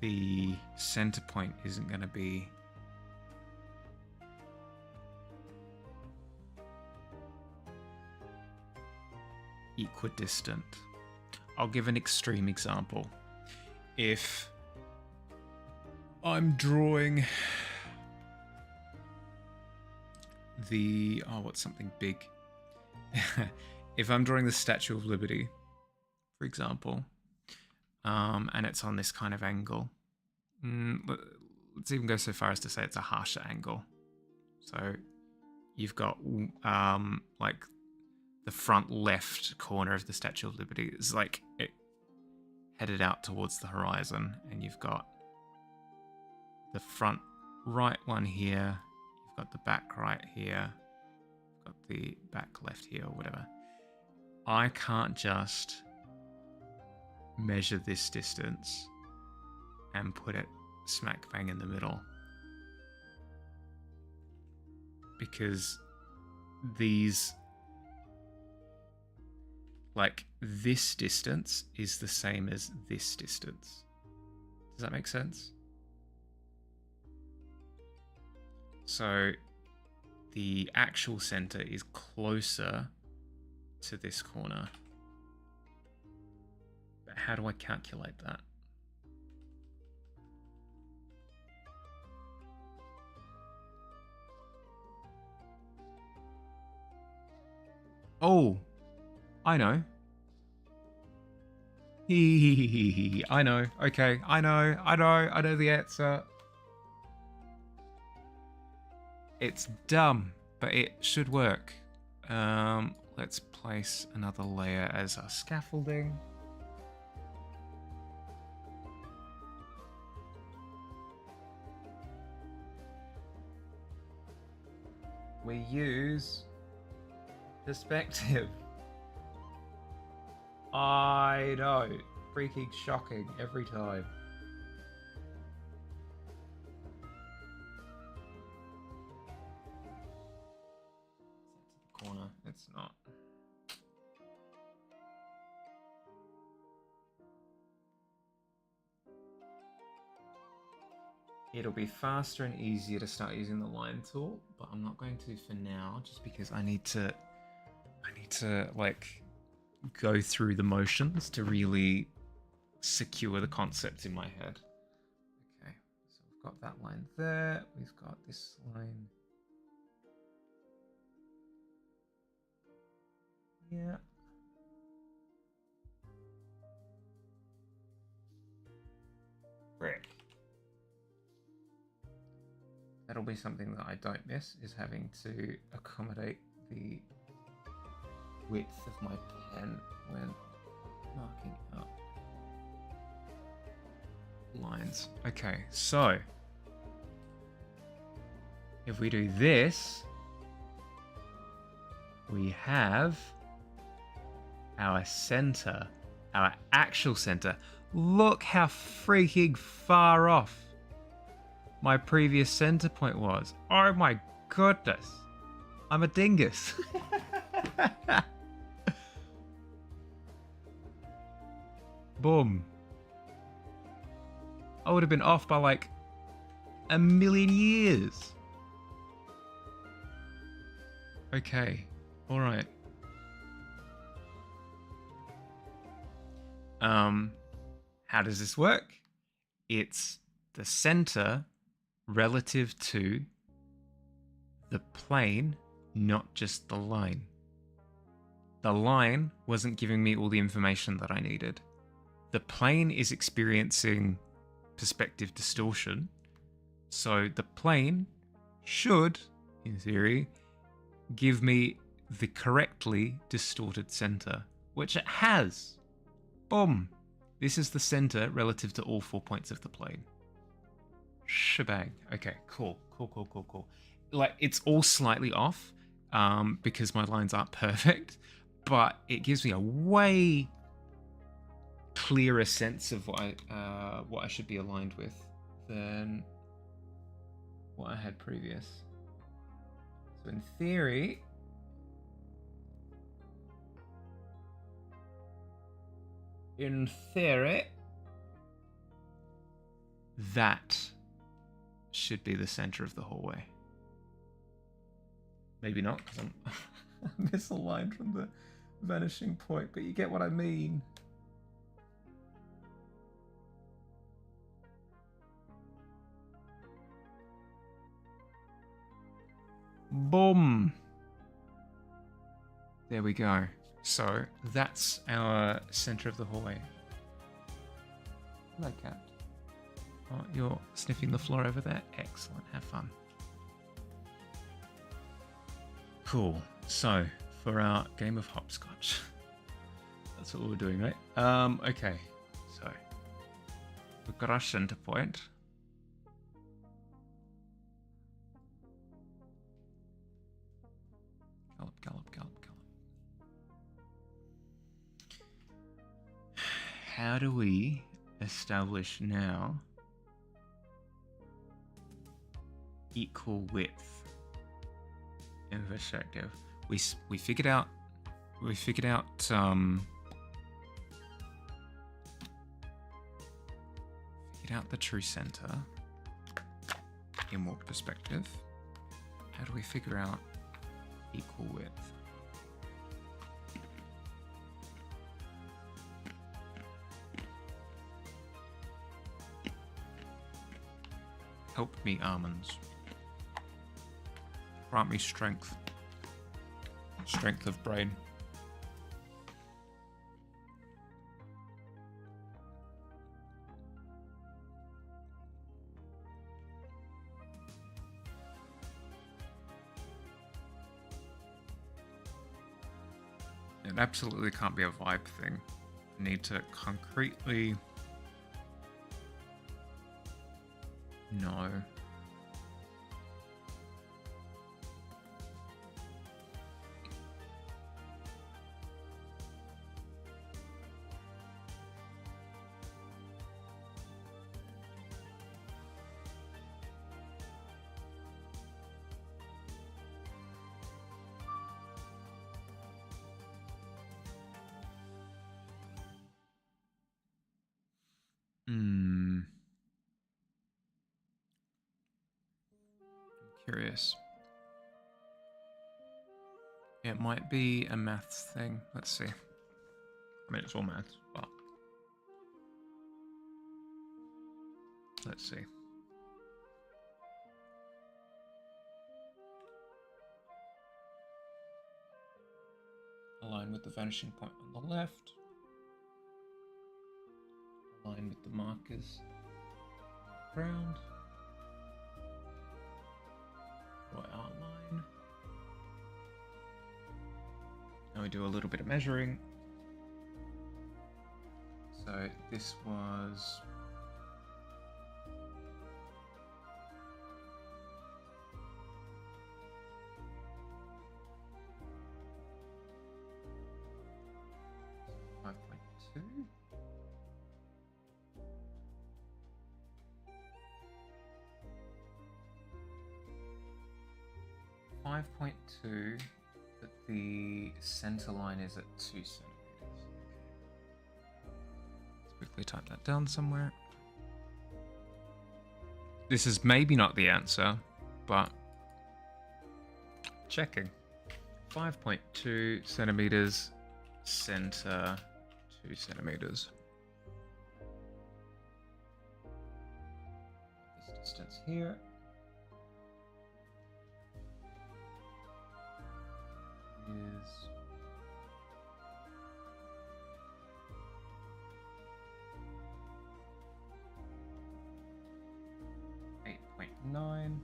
the center point isn't going to be equidistant. I'll give an extreme example. If I'm drawing what's something big? If I'm drawing the Statue of Liberty, for example, and it's on this kind of angle, let's even go so far as to say it's a harsher angle. So you've got like the front left corner of the Statue of Liberty is like it headed out towards the horizon, and you've got the front right one here, you've got the back right here, you've got the back left here, or whatever. I can't just measure this distance and put it smack bang in the middle, because these, like, this distance is the same as this distance. Does that make sense? So the actual center is closer to this corner. But how do I calculate that? Oh, I know. I know. Okay, I know the answer. It's dumb, but it should work. Let's place another layer as our scaffolding. We use perspective. I know. Freaking shocking every time. Corner. It's not. It'll be faster and easier to start using the line tool, but I'm not going to for now, just because I need to like go through the motions to really secure the concepts in my head. Okay, so we've got that line there. We've got this line. Yeah. Brick. That'll be something that I don't miss, is having to accommodate the width of my pen when marking up lines. Okay, so if we do this, we have our center, our actual center. Look how freaking far off my previous center point was. Oh my goodness. I'm a dingus. Boom. I would have been off by like a million years. Okay. All right. How does this work? It's the center relative to the plane, not just the line. The line wasn't giving me all the information that I needed. The plane is experiencing perspective distortion, so the plane should, in theory, give me the correctly distorted center, which it has. Boom! This is the center relative to all 4 points of the plane. Shebang. Okay, cool. Like, it's all slightly off, because my lines aren't perfect, but it gives me a way clearer sense of what I should be aligned with than what I had previous. So in theory, that should be the center of the hallway. Maybe not, because I'm misaligned from the vanishing point, but you get what I mean. Boom. There we go. So that's our center of the hallway. Hello, cat. Oh, you're sniffing the floor over there? Excellent. Have fun. Cool. So, for our game of hopscotch. That's what we're doing, right? Okay. So, we've got our center point. Gallop, gallop, gallop, gallop. How do we establish now equal width in perspective? We figured out the true center in warp perspective. How do we figure out equal width? Help me, almonds. Grant me strength. Strength of brain. It absolutely can't be a vibe thing. I need to concretely know. Curious. It might be a maths thing. Let's see. I mean, it's all maths, but let's see. Align with the vanishing point on the left. Align with the markers on the ground. Outline. Now we do a little bit of measuring. So this was .2. 5.2, but the center line is at 2 centimeters. Let's quickly type that down somewhere. This is maybe not the answer, but checking. 5.2 centimeters, center 2 centimeters. This distance here. Is 8.9, and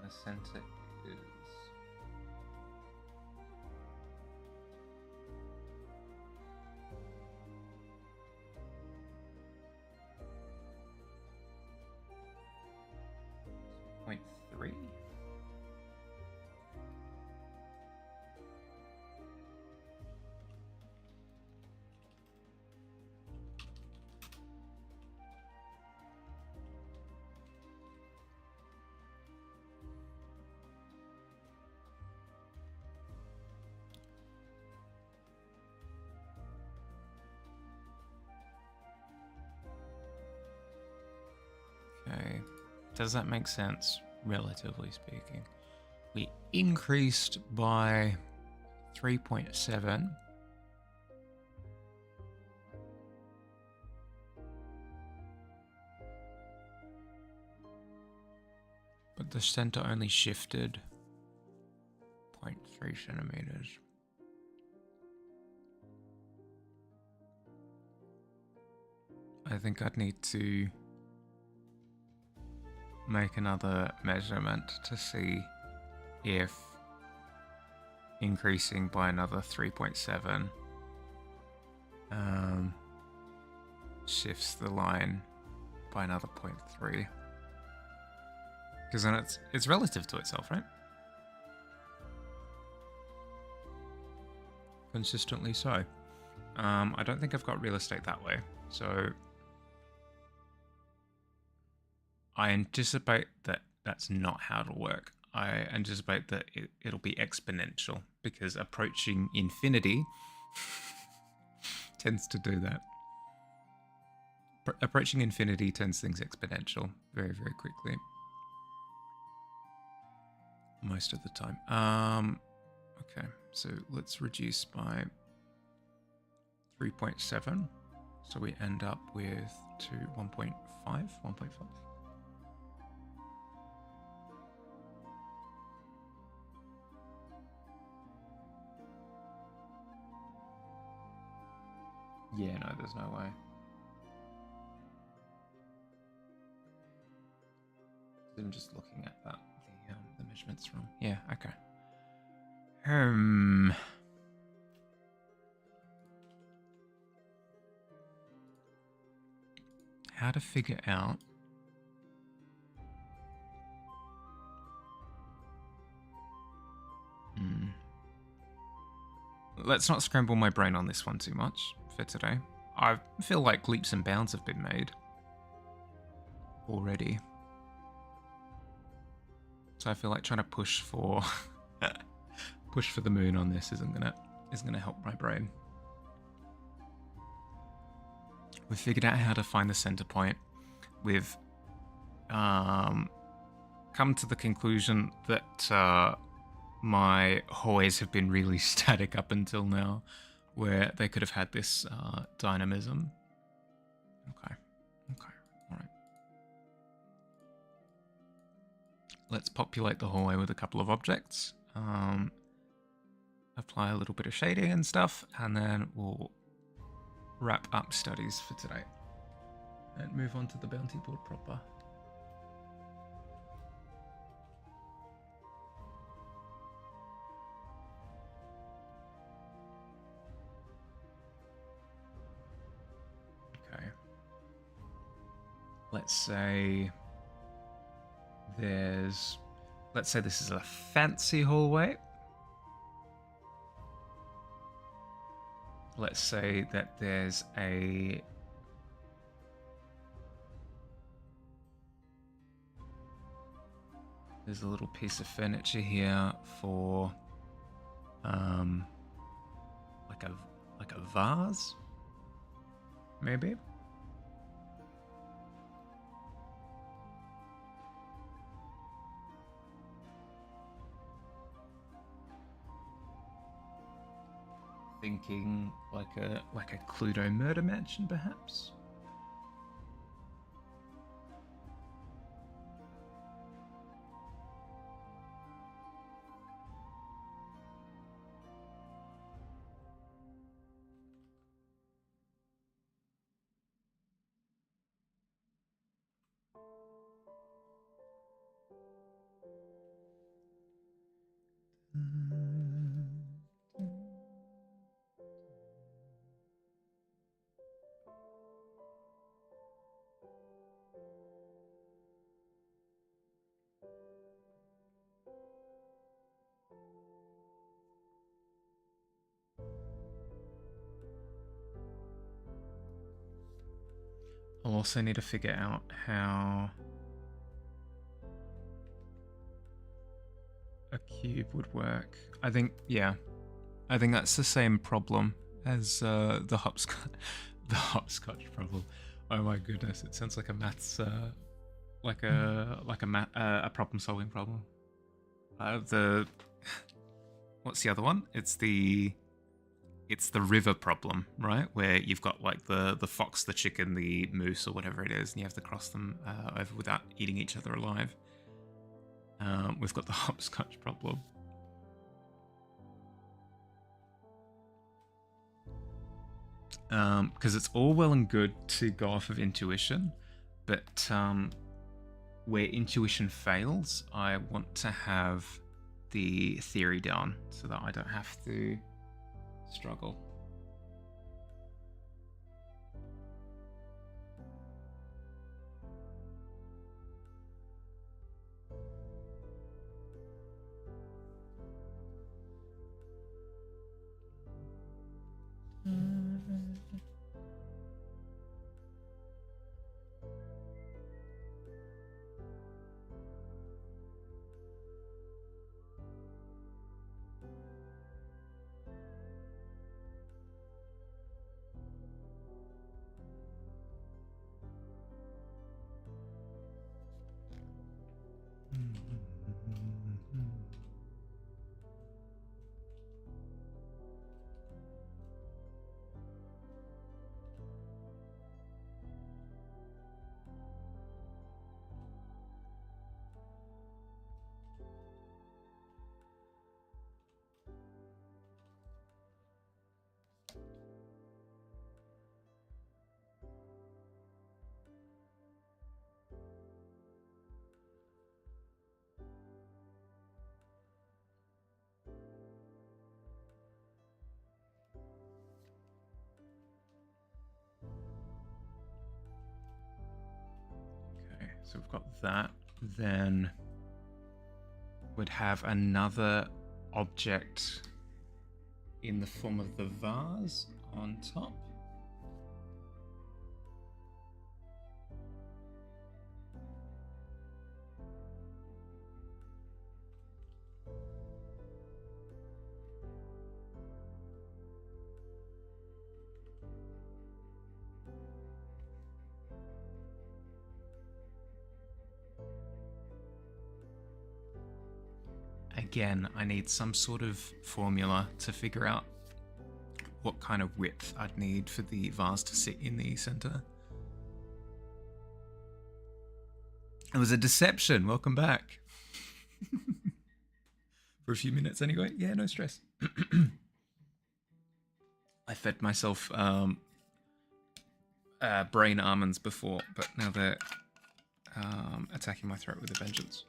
the center is 0.3. Does that make sense, relatively speaking? We increased by 3.7. But the center only shifted 0.3 centimeters. I think I'd need to make another measurement to see if increasing by another 3.7 shifts the line by another 0.3. Because then it's relative to itself, right? Consistently so. I don't think I've got real estate that way, so I anticipate that that's not how it'll work. I anticipate that it'll be exponential, because approaching infinity tends to do that. Approaching infinity turns things exponential very, very quickly. Most of the time. Okay, so let's reduce by 3.7. So we end up with 1.5. Yeah, no, there's no way. I'm just looking at that. The measurement's wrong. Yeah, okay. How to figure out Let's not scramble my brain on this one too much for today. I feel like leaps and bounds have been made already. So I feel like trying to push for the moon on this isn't gonna help my brain. We've figured out how to find the center point. We've come to the conclusion that my hallways have been really static up until now, where they could have had this dynamism. Okay, all right. Let's populate the hallway with a couple of objects. Apply a little bit of shading and stuff, and then we'll wrap up studies for today and move on to the bounty board proper. Okay. Let's say this is a fancy hallway. Let's say that there's a little piece of furniture here for like a vase, maybe. Thinking like a Cluedo murder mansion, perhaps. I'll also need to figure out how a cube would work. I think that's the same problem as the hopscotch problem. Oh my goodness, it sounds like a maths a problem solving problem. The what's the other one? It's the river problem, right? Where you've got like the fox, the chicken, the moose, or whatever it is, and you have to cross them over without eating each other alive. We've got the hopscotch problem. Because it's all well and good to go off of intuition, but where intuition fails, I want to have the theory down so that I don't have to struggle. So we've got that. Then we'd have another object in the form of the vase on top. Again, I need some sort of formula to figure out what kind of width I'd need for the vase to sit in the center. It was a deception. Welcome back. For a few minutes anyway. Yeah, no stress. I fed myself brain almonds before, but now they're attacking my throat with a vengeance.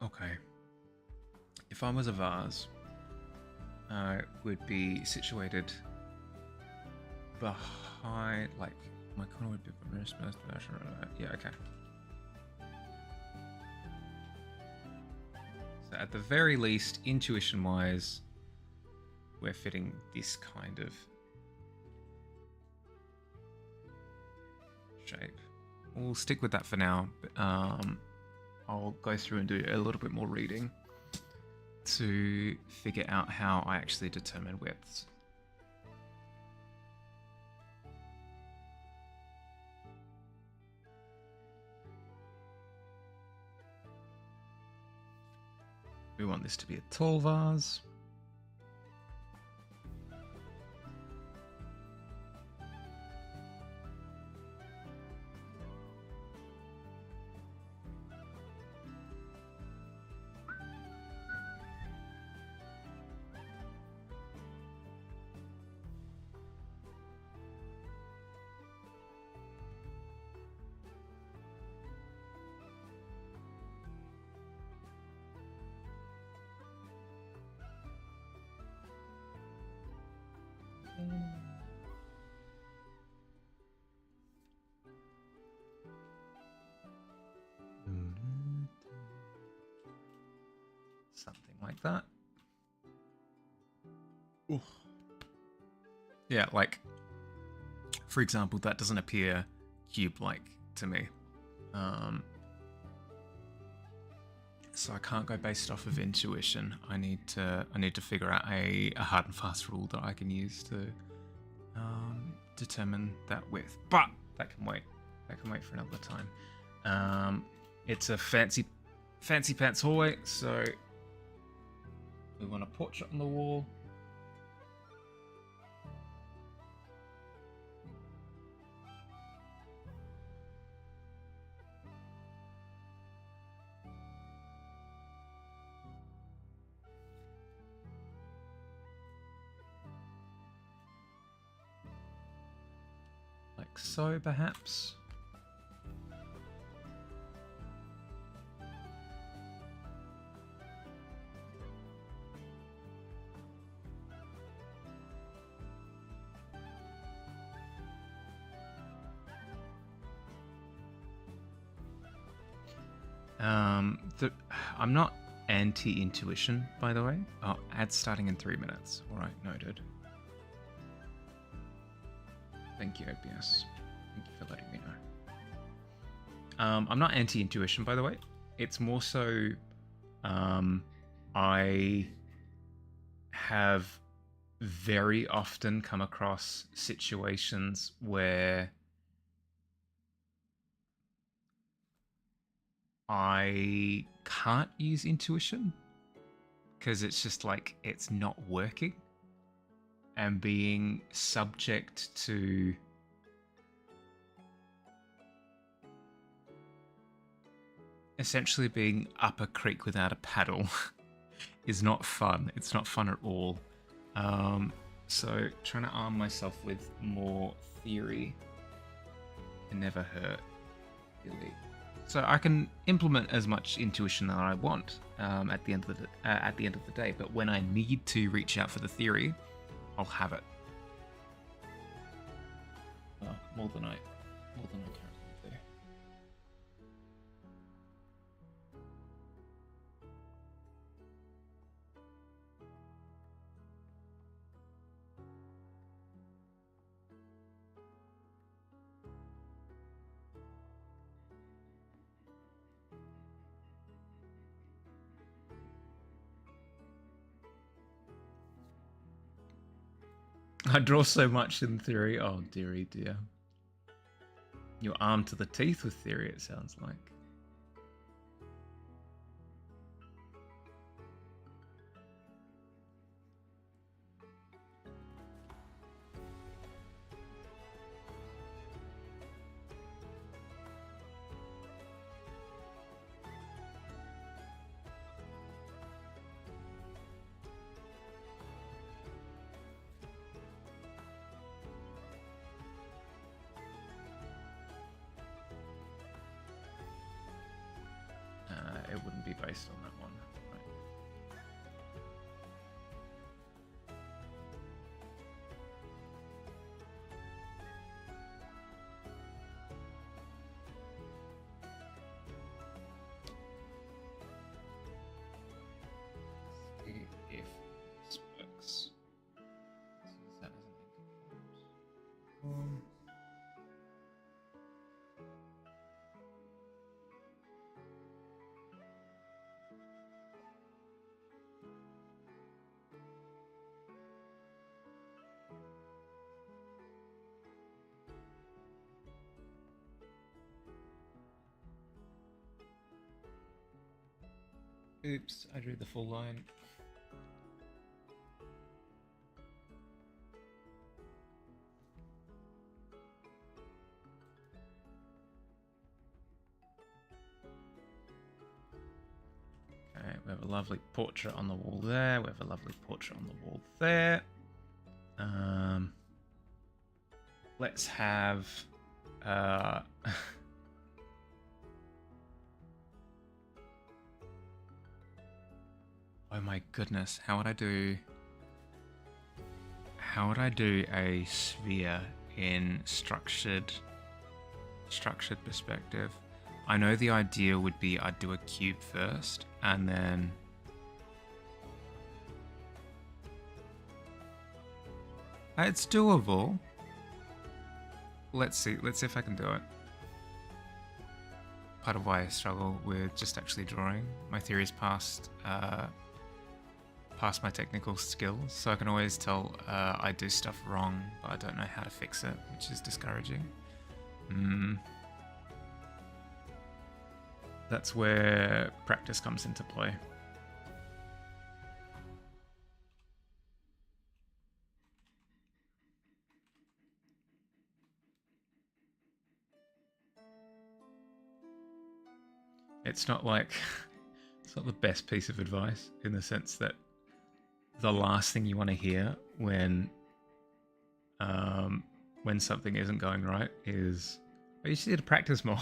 Okay. If I was a vase, I would be situated behind, like, my corner would be... Yeah, okay. So at the very least, intuition-wise, we're fitting this kind of shape. We'll stick with that for now, but I'll go through and do a little bit more reading to figure out how I actually determine widths. We want this to be a tall vase. Something like that. Ooh. Yeah, like, for example, that doesn't appear cube-like to me. So I can't go based off of intuition. I need to figure out a hard and fast rule that I can use to determine that width. But that can wait. That can wait for another time. It's a fancy pants hallway, so we want a portrait on the wall. Like so, perhaps. I'm not anti-intuition, by the way. Oh, ads starting in 3 minutes. All right, noted. Thank you, OBS. Thank you for letting me know. I'm not anti-intuition, by the way. It's more so I have very often come across situations where I can't use intuition because it's just like it's not working, and being subject to essentially being up a creek without a paddle is not fun. It's not fun at all. So trying to arm myself with more theory can never hurt, really. So I can implement as much intuition that I want at the end of the day. But when I need to reach out for the theory, I'll have it. Well, more than I currently do. I draw so much in theory. Oh, dearie dear. You're armed to the teeth with theory, it sounds like. It wouldn't be based on that one. Right. See if this works. Use that as an input. Oops, I drew the full line. Okay, we have a lovely portrait on the wall there. We have a lovely portrait on the wall there. Let's have oh my goodness, how would I do a sphere in structured perspective? I know the idea would be I'd do a cube first and then it's doable. Let's see if I can do it. part of why I struggle with just actually drawing. My theory is past my technical skills, so I can always tell I do stuff wrong, but I don't know how to fix it, which is discouraging. That's where practice comes into play. It's not like it's not the best piece of advice in the sense that the last thing you want to hear when something isn't going right is, "Oh, you just need to practice more."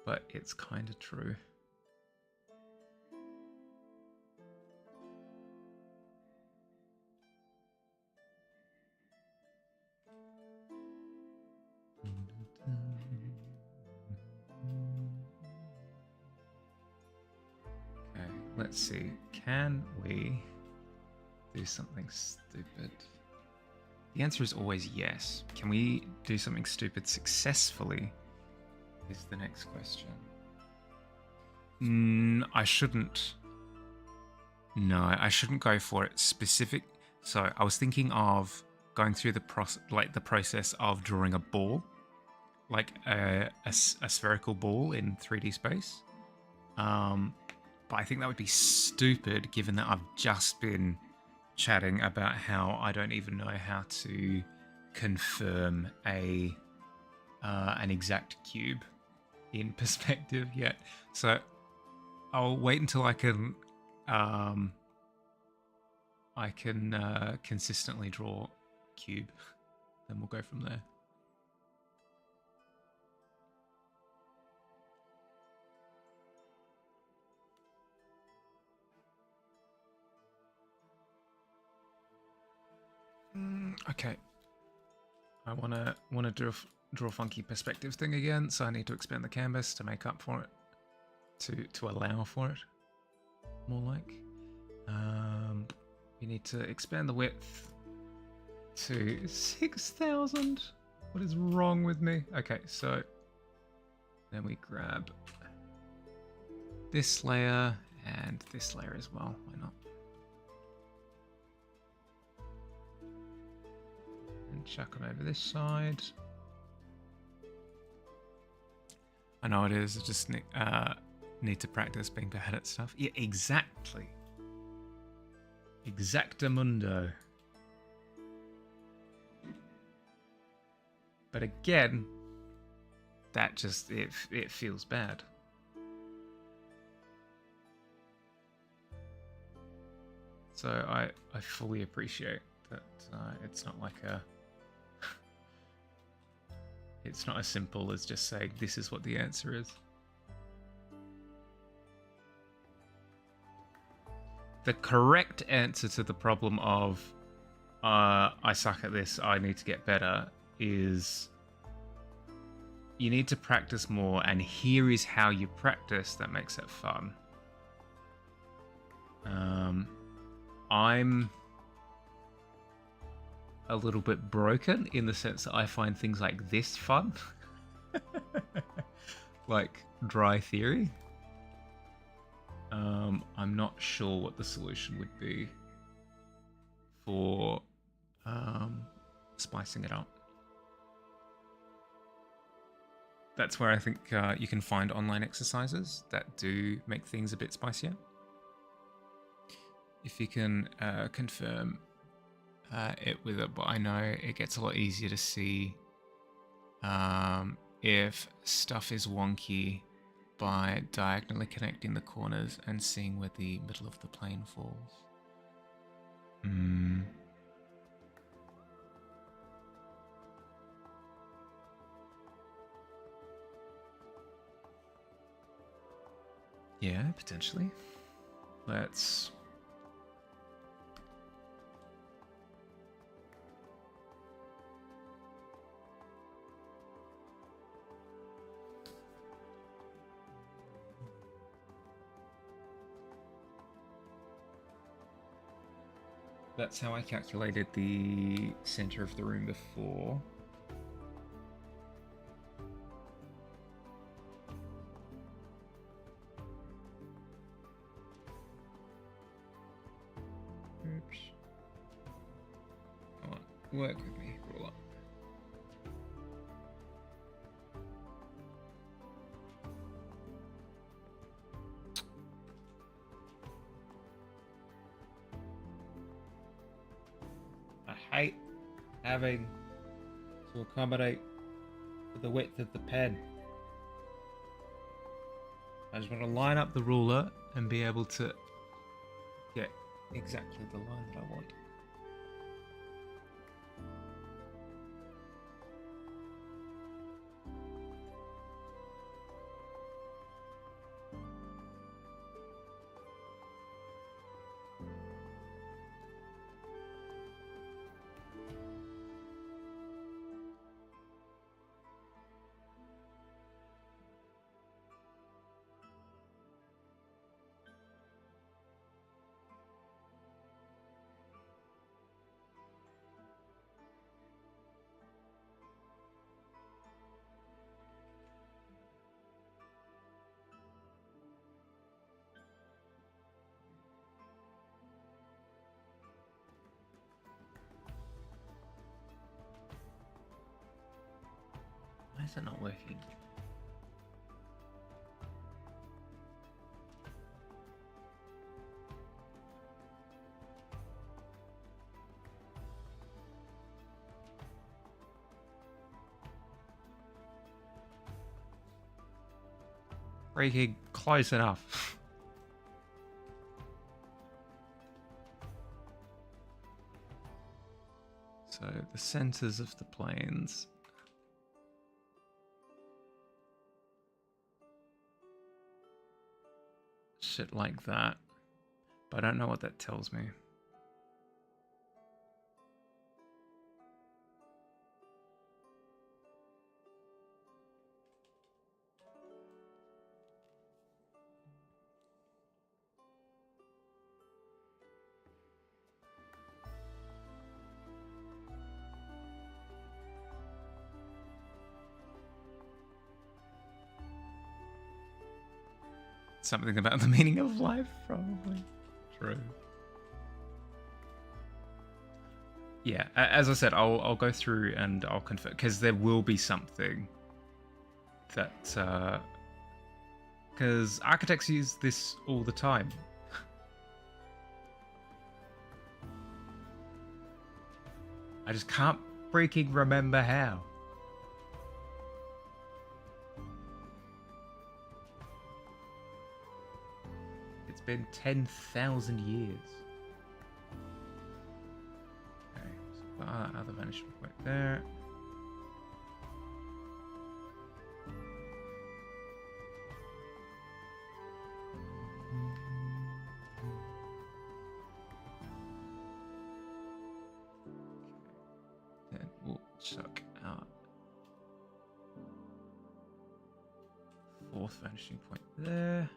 But it's kind of true. Okay, let's see. Can we do something stupid? The answer is always yes. Can we do something stupid successfully? Is the next question. I shouldn't. No, I shouldn't go for it specific. So I was thinking of going through the process of drawing a ball, like a spherical ball in 3D space. But I think that would be stupid, given that I've just been chatting about how I don't even know how to confirm an exact cube in perspective yet. So I'll wait until I can consistently draw cube, then we'll go from there. Okay. I wanna draw a funky perspective thing again, so I need to expand the canvas to make up for it, to allow for it. More like. We need to expand the width to 6,000. What is wrong with me? Okay, so then we grab this layer and this layer as well. Why not? And chuck them over this side. I know it is. I just need to practice being bad at stuff. Yeah, exactly. Exactamundo. But again, that just it feels bad. So I fully appreciate that it's not like it's not as simple as just saying this is what the answer is. The correct answer to the problem of I suck at this, I need to get better, is you need to practice more, and here is how you practice that makes it fun. I'm a little bit broken in the sense that I find things like this fun. Like dry theory. I'm not sure what the solution would be for spicing it up. That's where I think you can find online exercises that do make things a bit spicier. If you can confirm it with it, but I know it gets a lot easier to see if stuff is wonky by diagonally connecting the corners and seeing where the middle of the plane falls. Yeah, potentially. Let's... That's how I calculated the center of the room before. Oops. Come on, work with me, ruler. I hate having to accommodate for the width of the pen. I just want to line up the ruler and be able to get exactly the line that I want. Why is it not working? Freaking close enough. So the centers of the planes. Shit like that. But I don't know what that tells me. Something about the meaning of life, probably. True. Yeah, as I said, I'll go through and I'll confirm, because there will be something that because architects use this all the time. I just can't freaking remember how. It's been 10,000 years. Okay, so other vanishing point there. Then we'll chuck out fourth vanishing point there.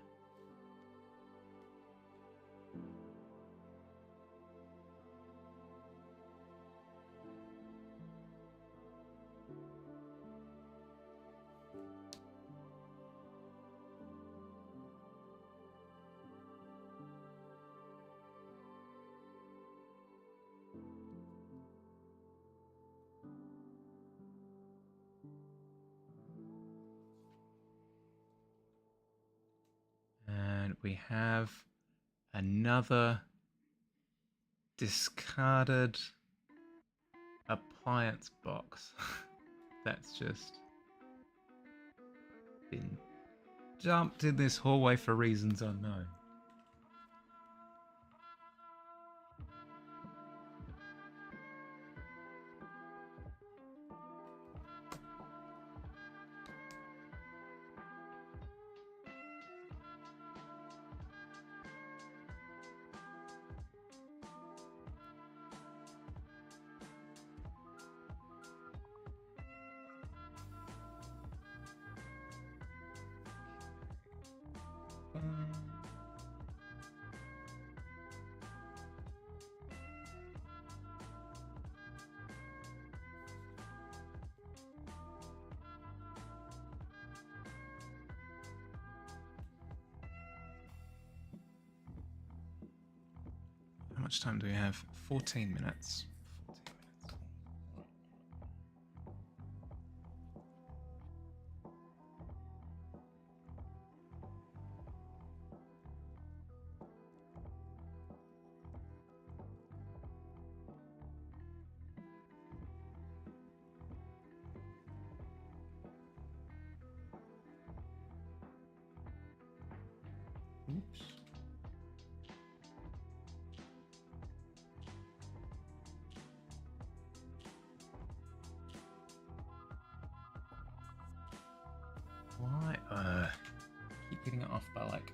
And we have another discarded appliance box that's just been dumped in this hallway for reasons unknown. much time do we have? 14 minutes. 14 minutes. Oops. Why? Keep getting it off by like.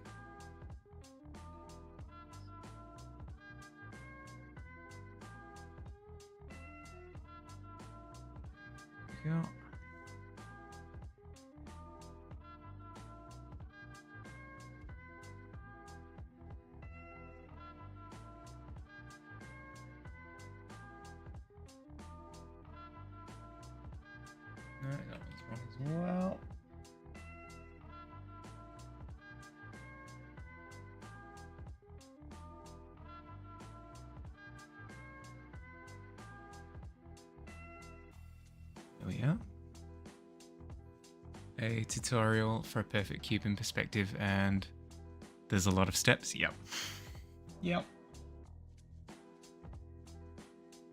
Yeah. No, that one's wrong as well. There we are. A tutorial for a perfect cube in perspective, and there's a lot of steps. Yep. Yep.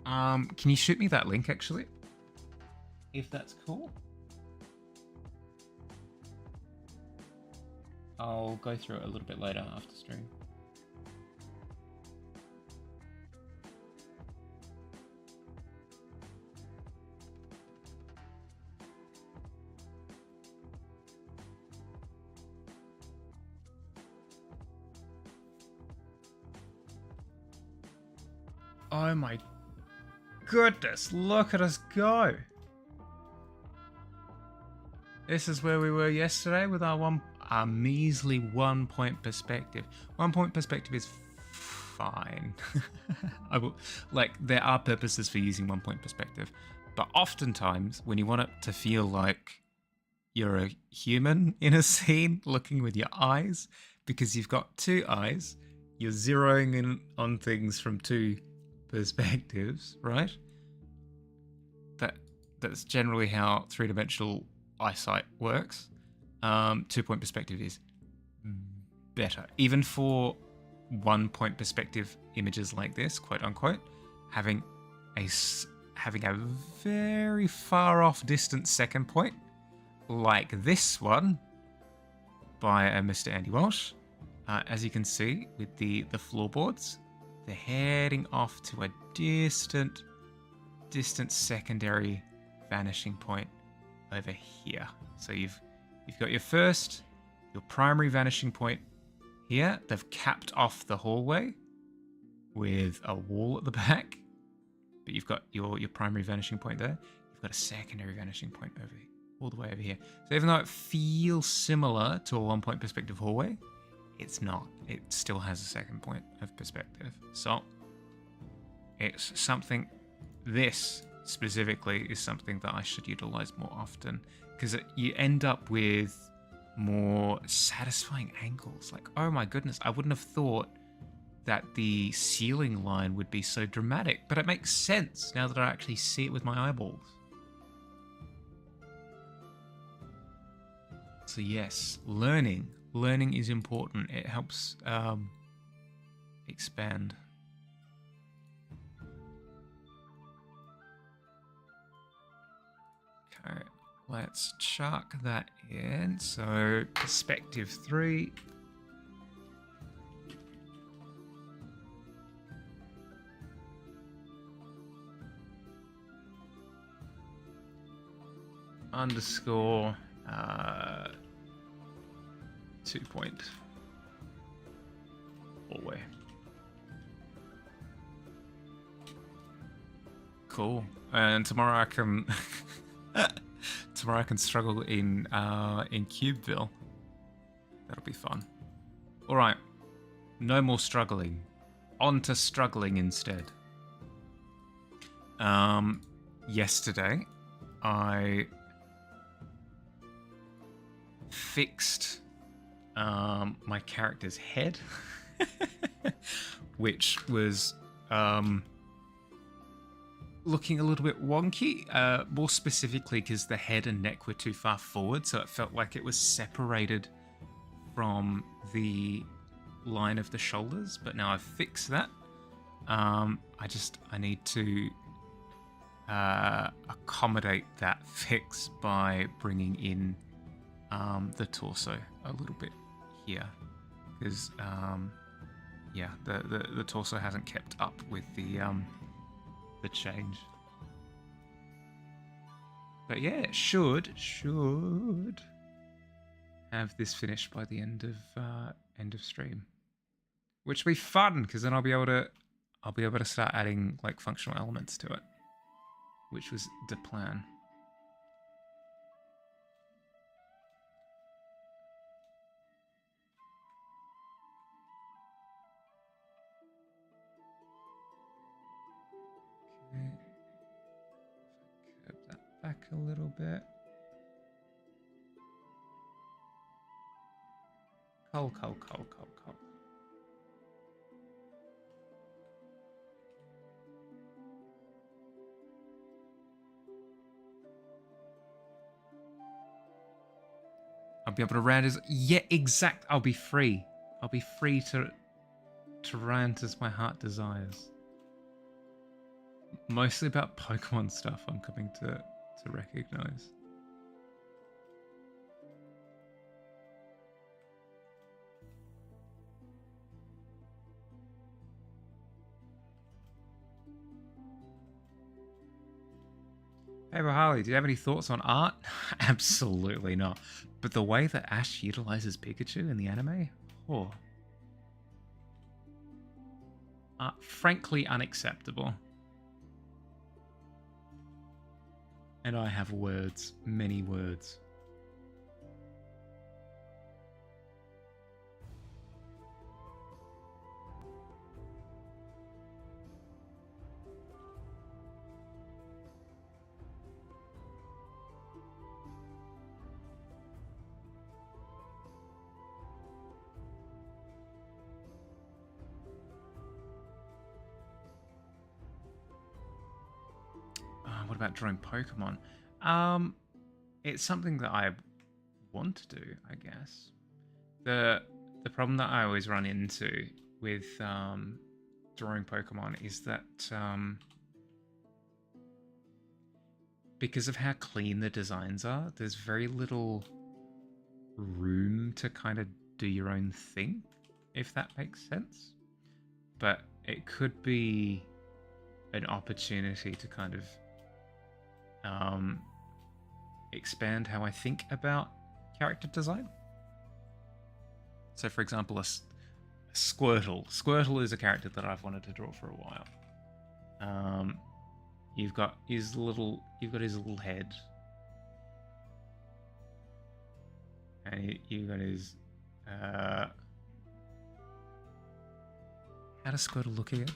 Can you shoot me that link actually? If that's cool. I'll go through it a little bit later after stream. Oh my goodness, look at us go. This is where we were yesterday with our measly 1 point perspective. 1 point perspective is fine. There are purposes for using 1 point perspective, but oftentimes when you want it to feel like you're a human in a scene looking with your eyes, because you've got 2 eyes, you're zeroing in on things from 2 perspectives, right? That's generally how 3-dimensional eyesight works. 2 point perspective is better. Even for 1 point perspective images like this, quote unquote, having a very far off distant second point, like this one by Mr. Andy Walsh, as you can see with the floorboards, they're heading off to a distant secondary vanishing point over here. So you've got your primary vanishing point here. They've capped off the hallway with a wall at the back, but you've got your primary vanishing point there. You've got a secondary vanishing point all the way over here. So even though it feels similar to a 1 point perspective hallway, it's not. It still has a second point of perspective. So it's something, this specifically is something that I should utilize more often, because you end up with more satisfying angles. Like, oh my goodness, I wouldn't have thought that the ceiling line would be so dramatic, but it makes sense now that I actually see it with my eyeballs. So yes, learning is important. It helps expand. Okay, let's chuck that in. So perspective 3. Underscore 2 point hallway. Cool. And tomorrow I can struggle in Cubeville. That'll be fun. All right. No more struggling. On to struggling instead. Yesterday I fixed my character's head, which was looking a little bit wonky, more specifically because the head and neck were too far forward, so it felt like it was separated from the line of the shoulders, but now I've fixed that. I need to accommodate that fix by bringing in the torso a little bit here, because yeah, the torso hasn't kept up with the change. But yeah, should have this finished by the end of stream, which will be fun because then I'll be able to start adding like functional elements to it, which was the plan. Okay. Curve that back a little bit. Cull. I'll be able to round as I'll be free. I'll be free to rant as my heart desires. Mostly about Pokemon stuff I'm coming to recognize. Hey, Harley, do you have any thoughts on art? Absolutely not. But the way that Ash utilizes Pikachu in the anime, frankly unacceptable. And I have words, many words. What about drawing Pokemon? It's something that I want to do, I guess. The problem that I always run into with drawing Pokemon is that because of how clean the designs are, there's very little room to kind of do your own thing, if that makes sense. But it could be an opportunity to kind of expand how I think about character design. So, for example, a Squirtle. Squirtle is a character that I've wanted to draw for a while. You've got his little head, and you've got his. How does Squirtle look again?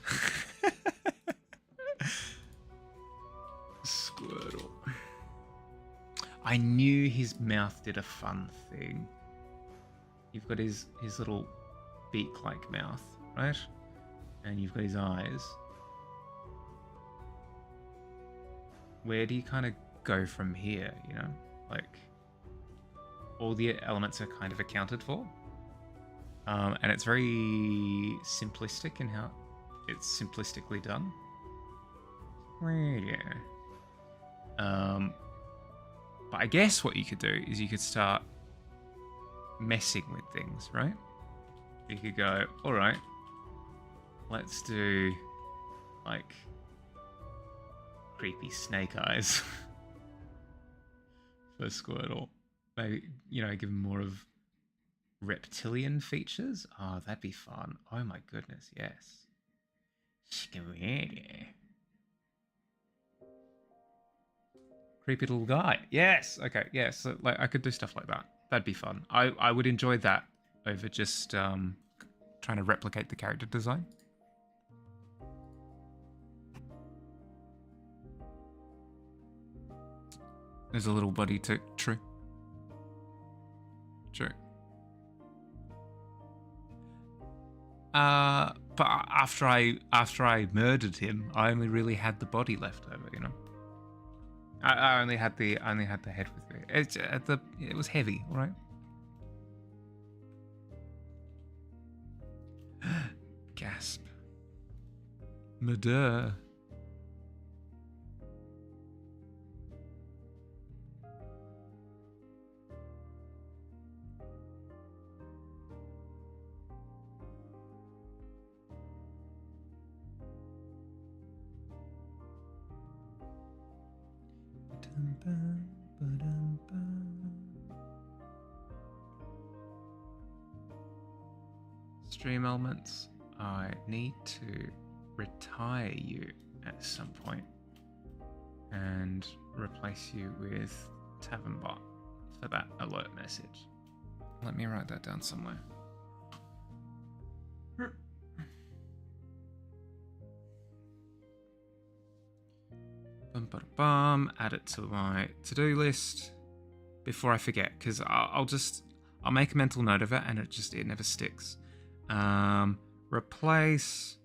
Squirtle. I knew his mouth did a fun thing. You've got his little beak-like mouth, right? And you've got his eyes. Where do you kind of go from here, you know? Like, all the elements are kind of accounted for. And it's very simplistic in how it's simplistically done. Yeah. But I guess what you could do is you could start messing with things, right? You could go, all right, let's do like creepy snake eyes for Squirtle. Maybe, you know, give him more of reptilian features. Oh, that'd be fun. Oh my goodness, yes. Creepy little guy. Yes. Okay. Yes. So, like, I could do stuff like that. That'd be fun. I would enjoy that over just trying to replicate the character design. There's a little buddy too. True. True. But after I murdered him, I only really had the body left over. You know, I only had the head with me. It was heavy, right? Gasp. Murder. Stream elements. I need to retire you at some point and replace you with Tavern bot for that alert message. Let me write that down somewhere. Add it to my to-do list before I forget, because I'll make a mental note of it and it never sticks. Replace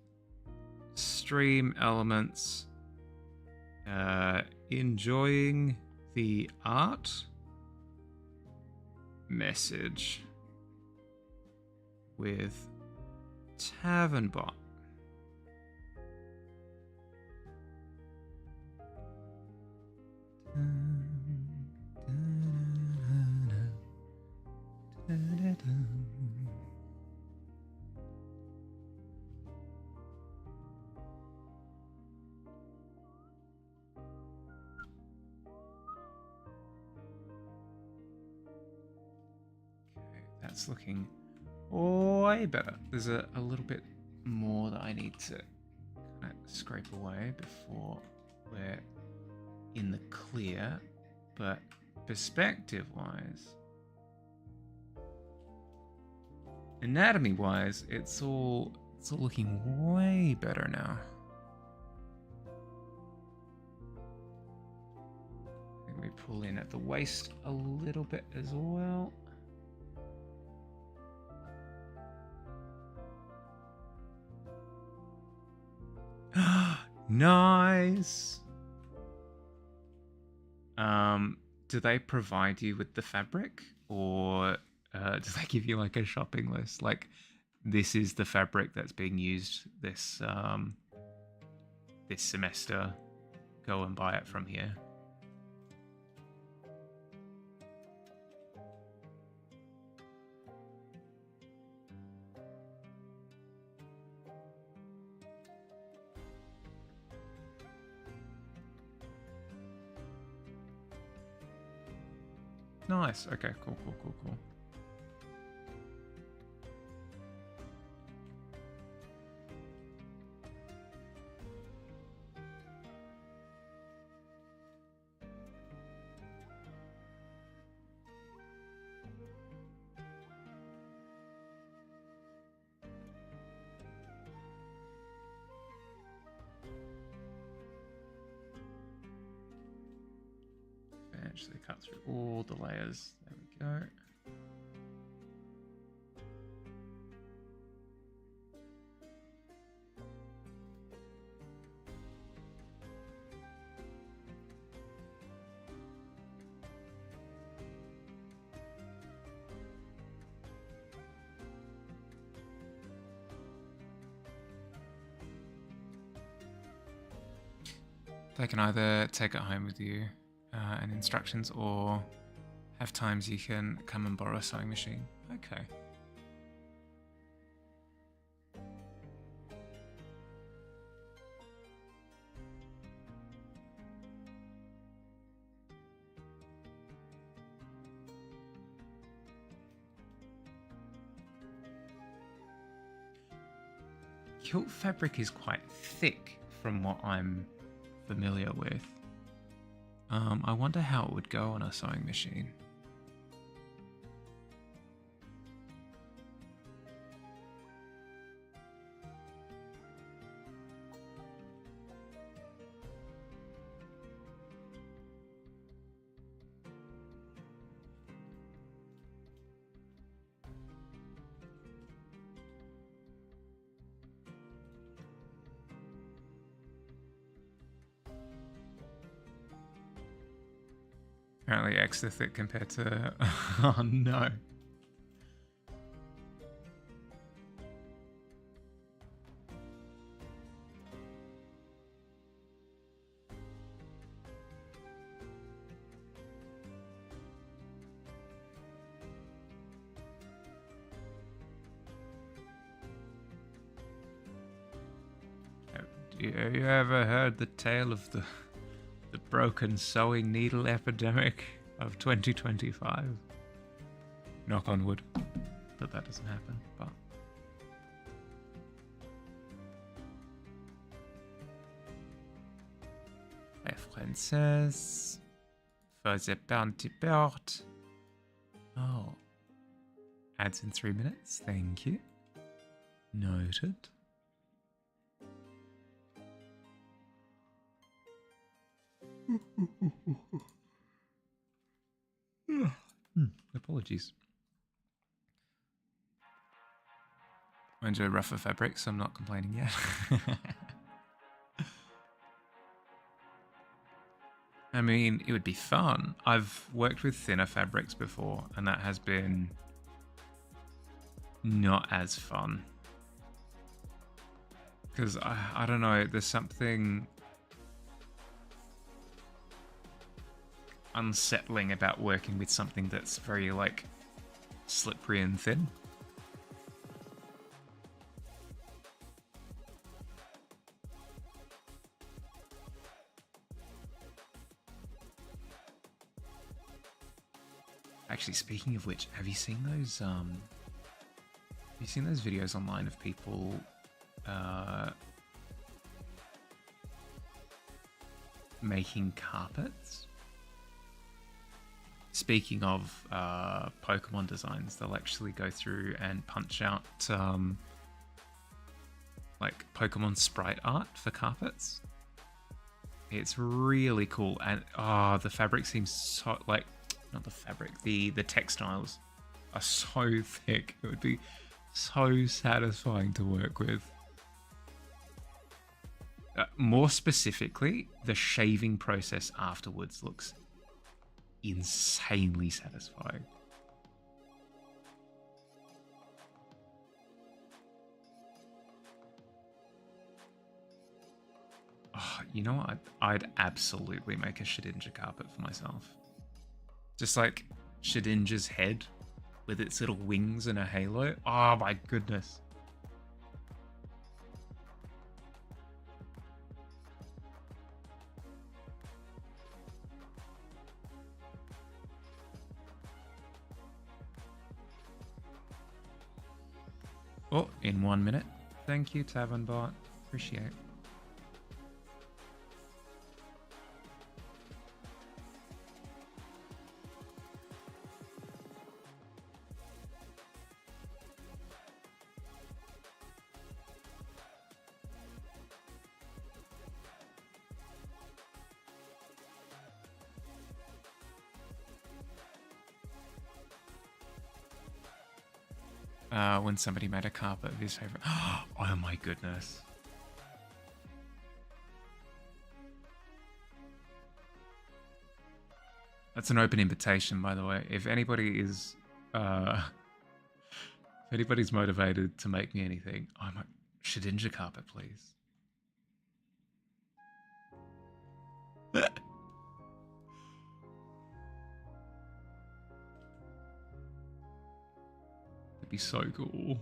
stream elements. Enjoying the art message with Tavern bot. That's looking way better. There's a little bit more that I need to kind of scrape away before we're in the clear, but perspective-wise, anatomy-wise, it's all looking way better now. And we pull in at the waist a little bit as well. Nice. Do they provide you with the fabric, or do they give you like a shopping list? Like, this is the fabric that's being used this this semester. Go and buy it from here. Nice. Okay, cool. Eventually cut through all the layers. There we go. They can either take it home with you and instructions, or have times you can come and borrow a sewing machine. Okay. Kilt fabric is quite thick from what I'm familiar with. I wonder how it would go on a sewing machine. Apparently extra thick compared to... Oh no. Have you ever heard the tale of the broken sewing needle epidemic of 2025? Knock on wood that doesn't happen, but... La Française faisait bounty bird. Oh. Ads in 3 minutes, thank you. Noted. Apologies. I enjoy rougher fabrics, so I'm not complaining yet. I mean, it would be fun. I've worked with thinner fabrics before, and that has been not as fun. Because, I don't know, there's something unsettling about working with something that's very, like, slippery and thin. Actually, speaking of which, have you seen those videos online of people making carpets? Speaking of Pokemon designs, they'll actually go through and punch out like Pokemon sprite art for carpets. It's really cool, and the fabric seems so, like, not the fabric, the textiles are so thick. It would be so satisfying to work with. More specifically, the shaving process afterwards looks insanely satisfying. Oh, you know what? I'd absolutely make a Shedinja carpet for myself. Just like Shedinja's head with its little wings and a halo. Oh my goodness. Oh, in 1 minute. Thank you, Tavern bot. Appreciate it. When somebody made a carpet of his favorite. Oh my goodness. That's an open invitation, by the way. If anybody is, if anybody's motivated to make me anything, I'm like, Shedinja carpet, please. It'd be so cool.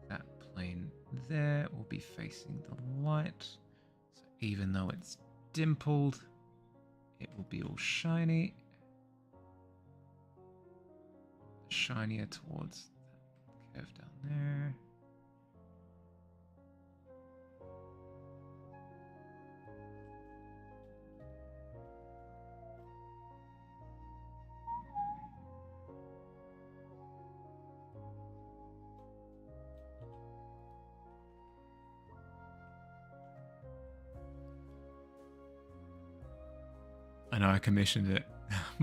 That plane there will be facing the light. So even though it's dimpled, it will be all shiny. Shinier towards that curve down there. know I commissioned it.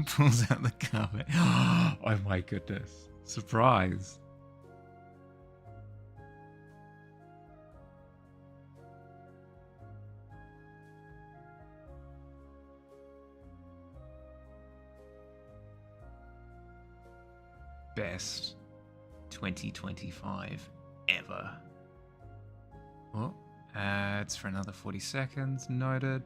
Pulls out the carpet. Oh my goodness. Surprise. Best 2025 ever. Oh, ads for another 40 seconds. Noted.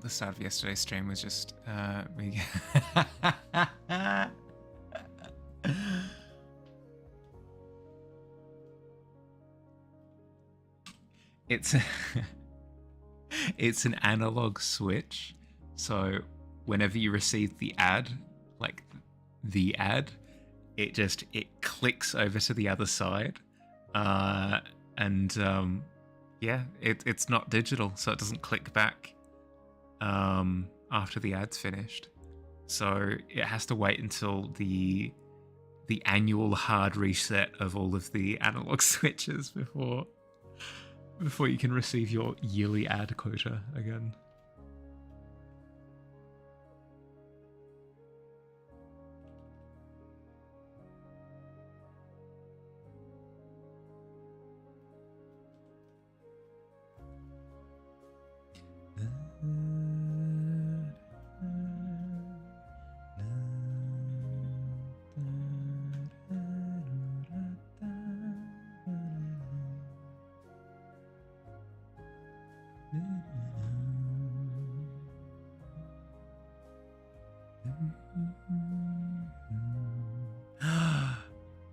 The start of yesterday's stream was just me. It's it's an analog switch, so whenever you receive the ad, like the ad, it clicks over to the other side, and yeah, it's not digital, so it doesn't click back after the ad's finished. So it has to wait until the annual hard reset of all of the analog switches before you can receive your yearly ad quota again.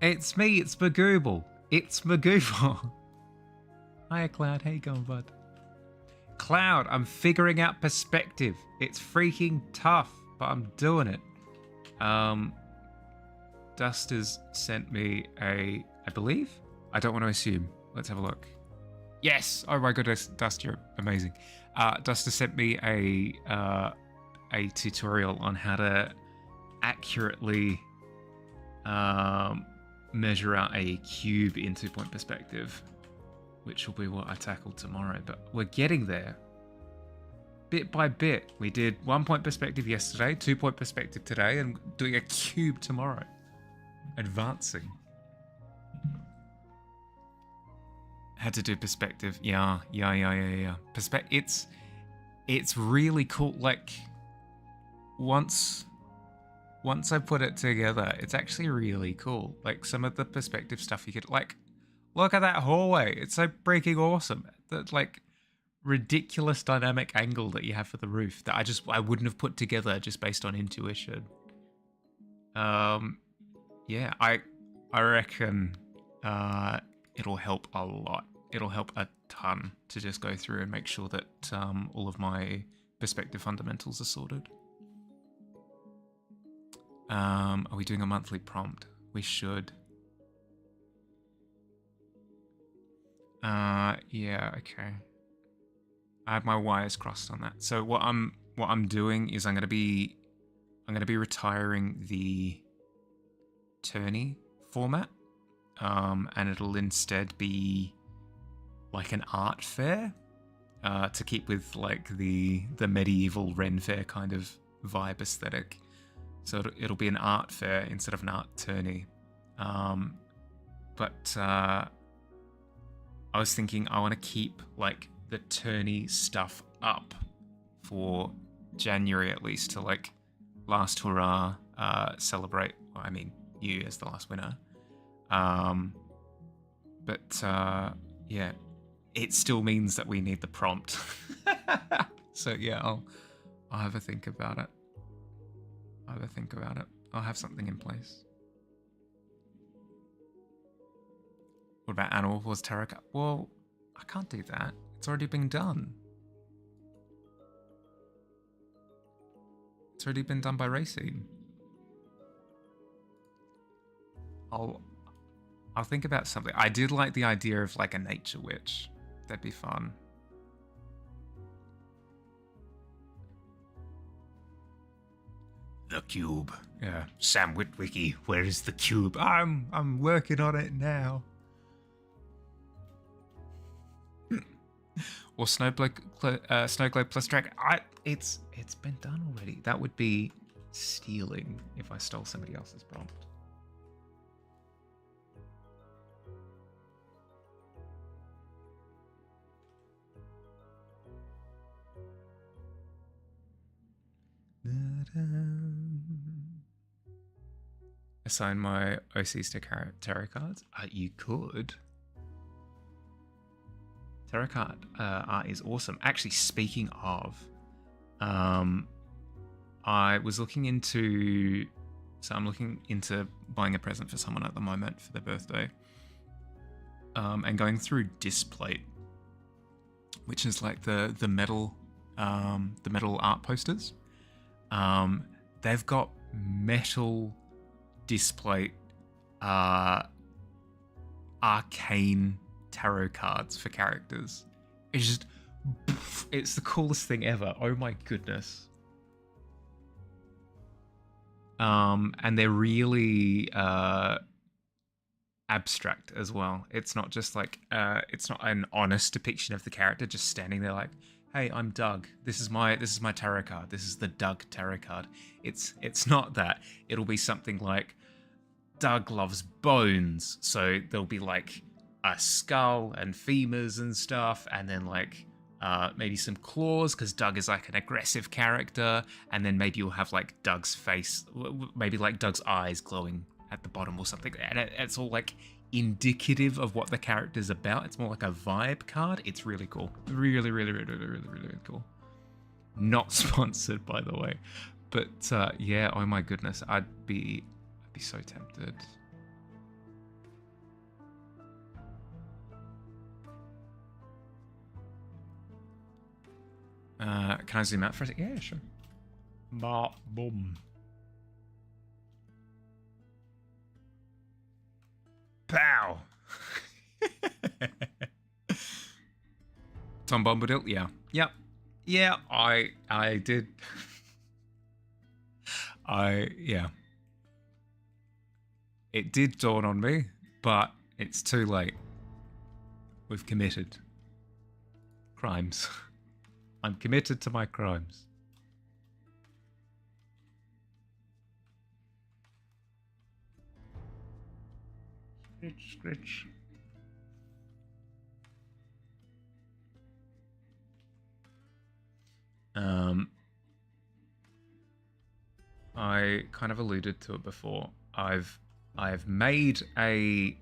It's me, it's Magooble. It's Magooble. Hiya, Cloud. How you going, bud? Cloud, I'm figuring out perspective. It's freaking tough, but I'm doing it. Duster's sent me I believe? I don't want to assume. Let's have a look. Yes! Oh my goodness, Dust, you're amazing. Duster sent me a tutorial on how to accurately measure out a cube in 2-point perspective, which will be what I tackle tomorrow. But we're getting there, bit by bit. We did 1-point perspective yesterday, 2-point perspective today, and doing a cube tomorrow. Advancing. Had to do perspective. Yeah. It's really cool. Like, once I put it together, it's actually really cool. Like, some of the perspective stuff you could, like, look at that hallway. It's so freaking awesome. That, like, ridiculous dynamic angle that you have for the roof that I wouldn't have put together just based on intuition. Yeah, I reckon it'll help a lot. It'll help a ton to just go through and make sure that all of my perspective fundamentals are sorted. Are we doing a monthly prompt? We should. Yeah, okay. I have my wires crossed on that. So what I'm doing is I'm gonna be retiring the tourney format, and it'll instead be like an art fair, to keep with like the medieval Ren Fair kind of vibe aesthetic. So it'll be an art fair instead of an art tourney. But I was thinking I want to keep like the tourney stuff up for January at least, to like last hurrah, celebrate. Well, I mean, you as the last winner. But yeah, it still means that we need the prompt. So yeah, I'll have a think about it. I'll have something in place. What about Animal Wars Tarot Card? Well, I can't do that. It's already been done. It's already been done by Racine. I'll I'll think about something. I did like the idea of like a nature witch. That'd be fun. The cube. Yeah. Sam Witwicky, where is the cube? I'm working on it now. Or Snowglobe plus drag. It's been done already. That would be stealing if I stole somebody else's prompt. Assign my OCs to tarot cards? You could. Tarot card art is awesome. Actually, speaking of, I was looking into... So I'm looking into buying a present for someone at the moment for their birthday. And going through Displate, which is like the metal art posters. They've got metal Displate arcane tarot cards for characters. It's just, it's the coolest thing ever. Oh my goodness. And they're really abstract as well. It's not just like it's not an honest depiction of the character just standing there like, hey, I'm Doug. This is my tarot card. This is the Doug tarot card. It's not that. It'll be something like Doug loves bones, so there'll be like a skull and femurs and stuff, and then like maybe some claws because Doug is like an aggressive character, and then maybe you'll have like Doug's face, maybe like Doug's eyes glowing at the bottom or something, and it's all like indicative of what the character's about. It's more like a vibe card. It's really cool. Really, really, really, really, really, really cool. Not sponsored, by the way, but yeah. Oh my goodness, I'd be so tempted. Can I zoom out for a second? Yeah, sure. Boom. Pow! Tom Bombadil? Yeah. Yep. Yeah, I did. Yeah. It did dawn on me, but it's too late. We've committed crimes. I'm committed to my crimes. Scritch. I kind of alluded to it before. I've made a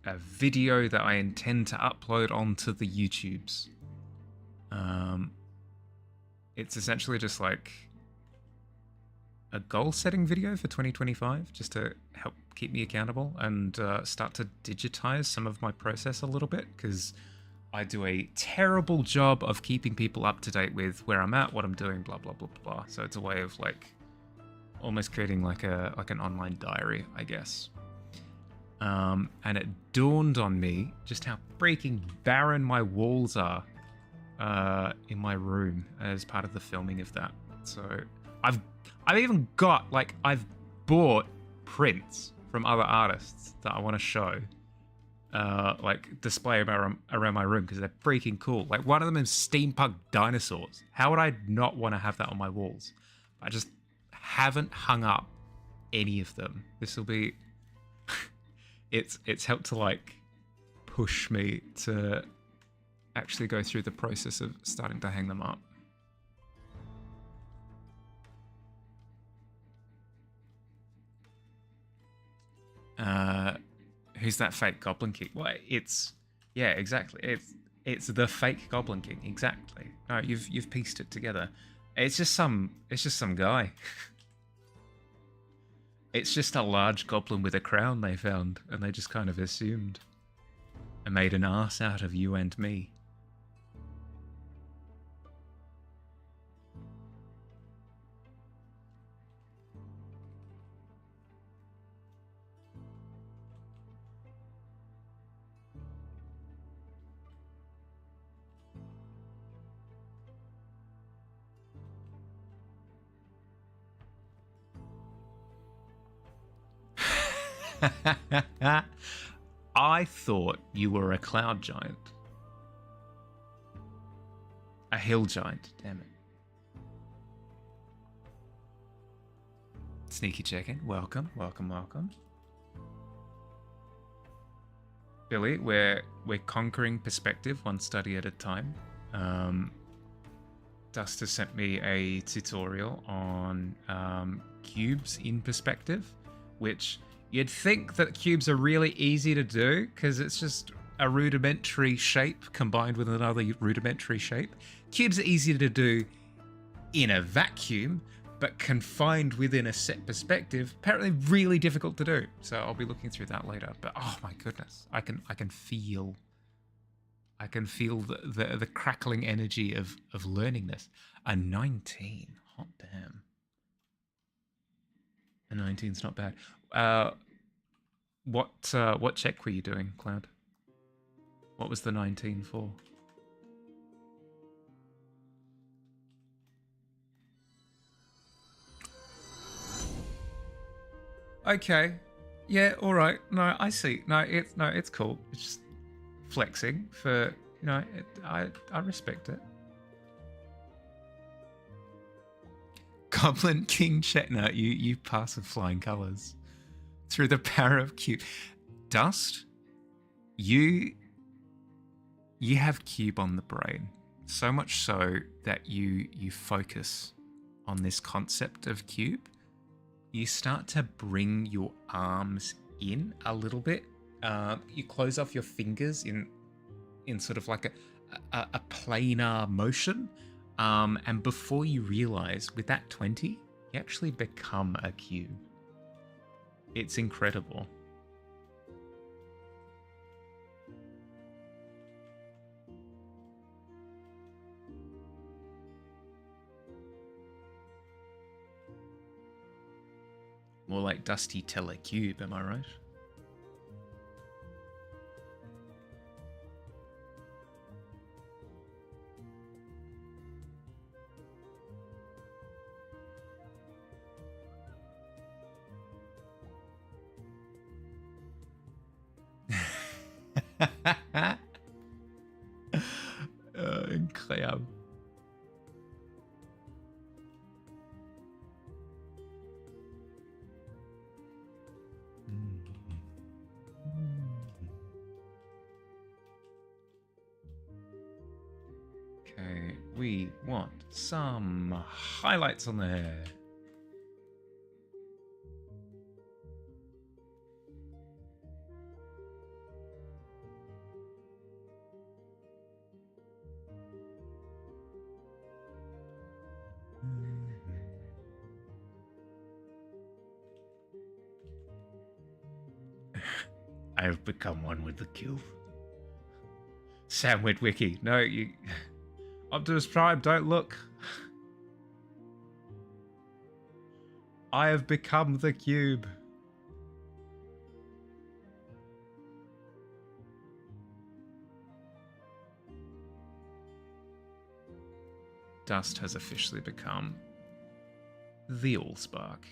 video that I intend to upload onto the YouTubes. It's essentially just like a goal-setting video for 2025, just to help keep me accountable and start to digitize some of my process a little bit, because I do a terrible job of keeping people up to date with where I'm at, what I'm doing, blah blah blah blah blah. So it's a way of like almost creating like an online diary, I guess. And it dawned on me just how freaking barren my walls are in my room as part of the filming of that. So I've even got, like, I've bought prints from other artists that I want to show, like display around my room because they're freaking cool. Like one of them is steampunk dinosaurs. How would I not want to have that on my walls? I just haven't hung up any of them. This will be it's helped to like push me to actually go through the process of starting to hang them up. Who's that fake Goblin King? Well, yeah, exactly. It's the fake Goblin King, exactly. No, you've pieced it together. It's just some guy. It's just a large goblin with a crown they found, and they just kind of assumed and made an ass out of you and me. I thought you were a cloud giant. A hill giant, damn it. Sneaky check-in. Welcome, welcome, welcome. Billy, we're conquering perspective one study at a time. Dust has sent me a tutorial on cubes in perspective, which you'd think that cubes are really easy to do because it's just a rudimentary shape combined with another rudimentary shape. Cubes are easy to do in a vacuum, but confined within a set perspective, apparently really difficult to do. So I'll be looking through that later. But oh my goodness, I can feel the crackling energy of learning this. A 19, hot damn. A 19's not bad. What check were you doing, Cloud? What was the 19 for? Okay. Yeah, all right. No, I see. No, it's cool. It's just flexing for, I respect it. Goblin King Chetna, you pass with flying colours. Through the power of cube. Dust, you have cube on the brain. So much so that you focus on this concept of cube. You start to bring your arms in a little bit. You close off your fingers in sort of like a planar motion. And before you realize, with that 20, you actually become a cube. It's incredible. More like Dusty Telecube, am I right? Incroyable. Okay, we want some highlights on there. I have become one with the cube. Sam Witwicky, no, you... Optimus Prime, don't look. I have become the cube. Dust has officially become the Allspark.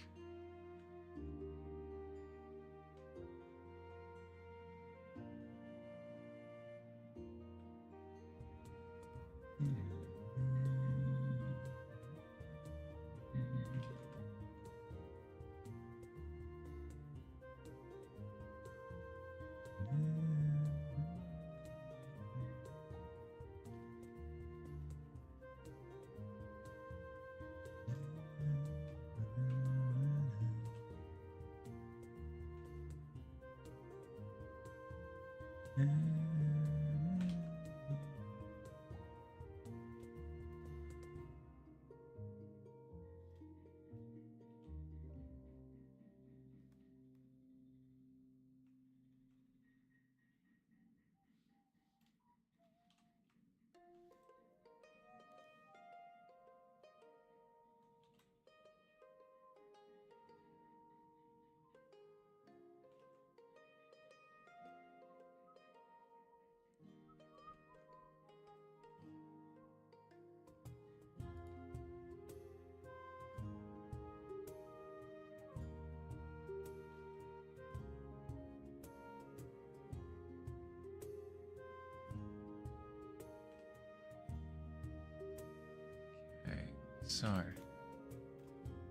So,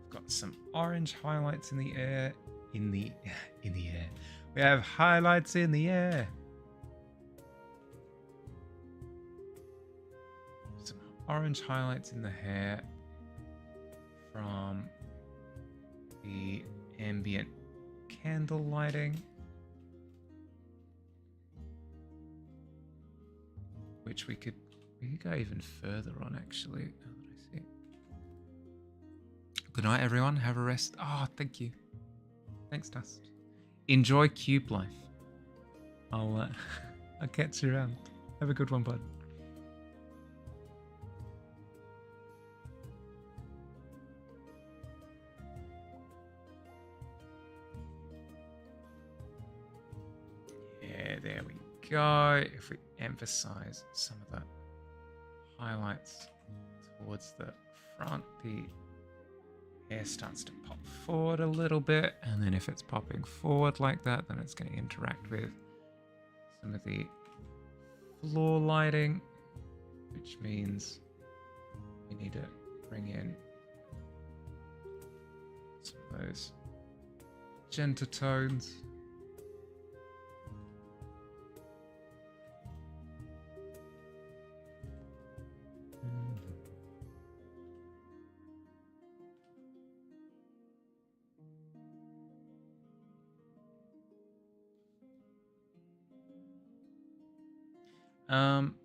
we've got some orange highlights in the air. In the air. We have highlights in the air. Some orange highlights in the hair from the ambient candle lighting, which we could go even further on actually. Now that I see it. Good night, everyone. Have a rest. Oh, thank you. Thanks, Dust. Enjoy cube life. I'll catch you around. Have a good one, bud. Yeah, there we go. If we emphasize some of the highlights towards the front, the hair starts to pop forward a little bit, and then if it's popping forward like that, then it's going to interact with some of the floor lighting, which means we need to bring in some of those magenta tones.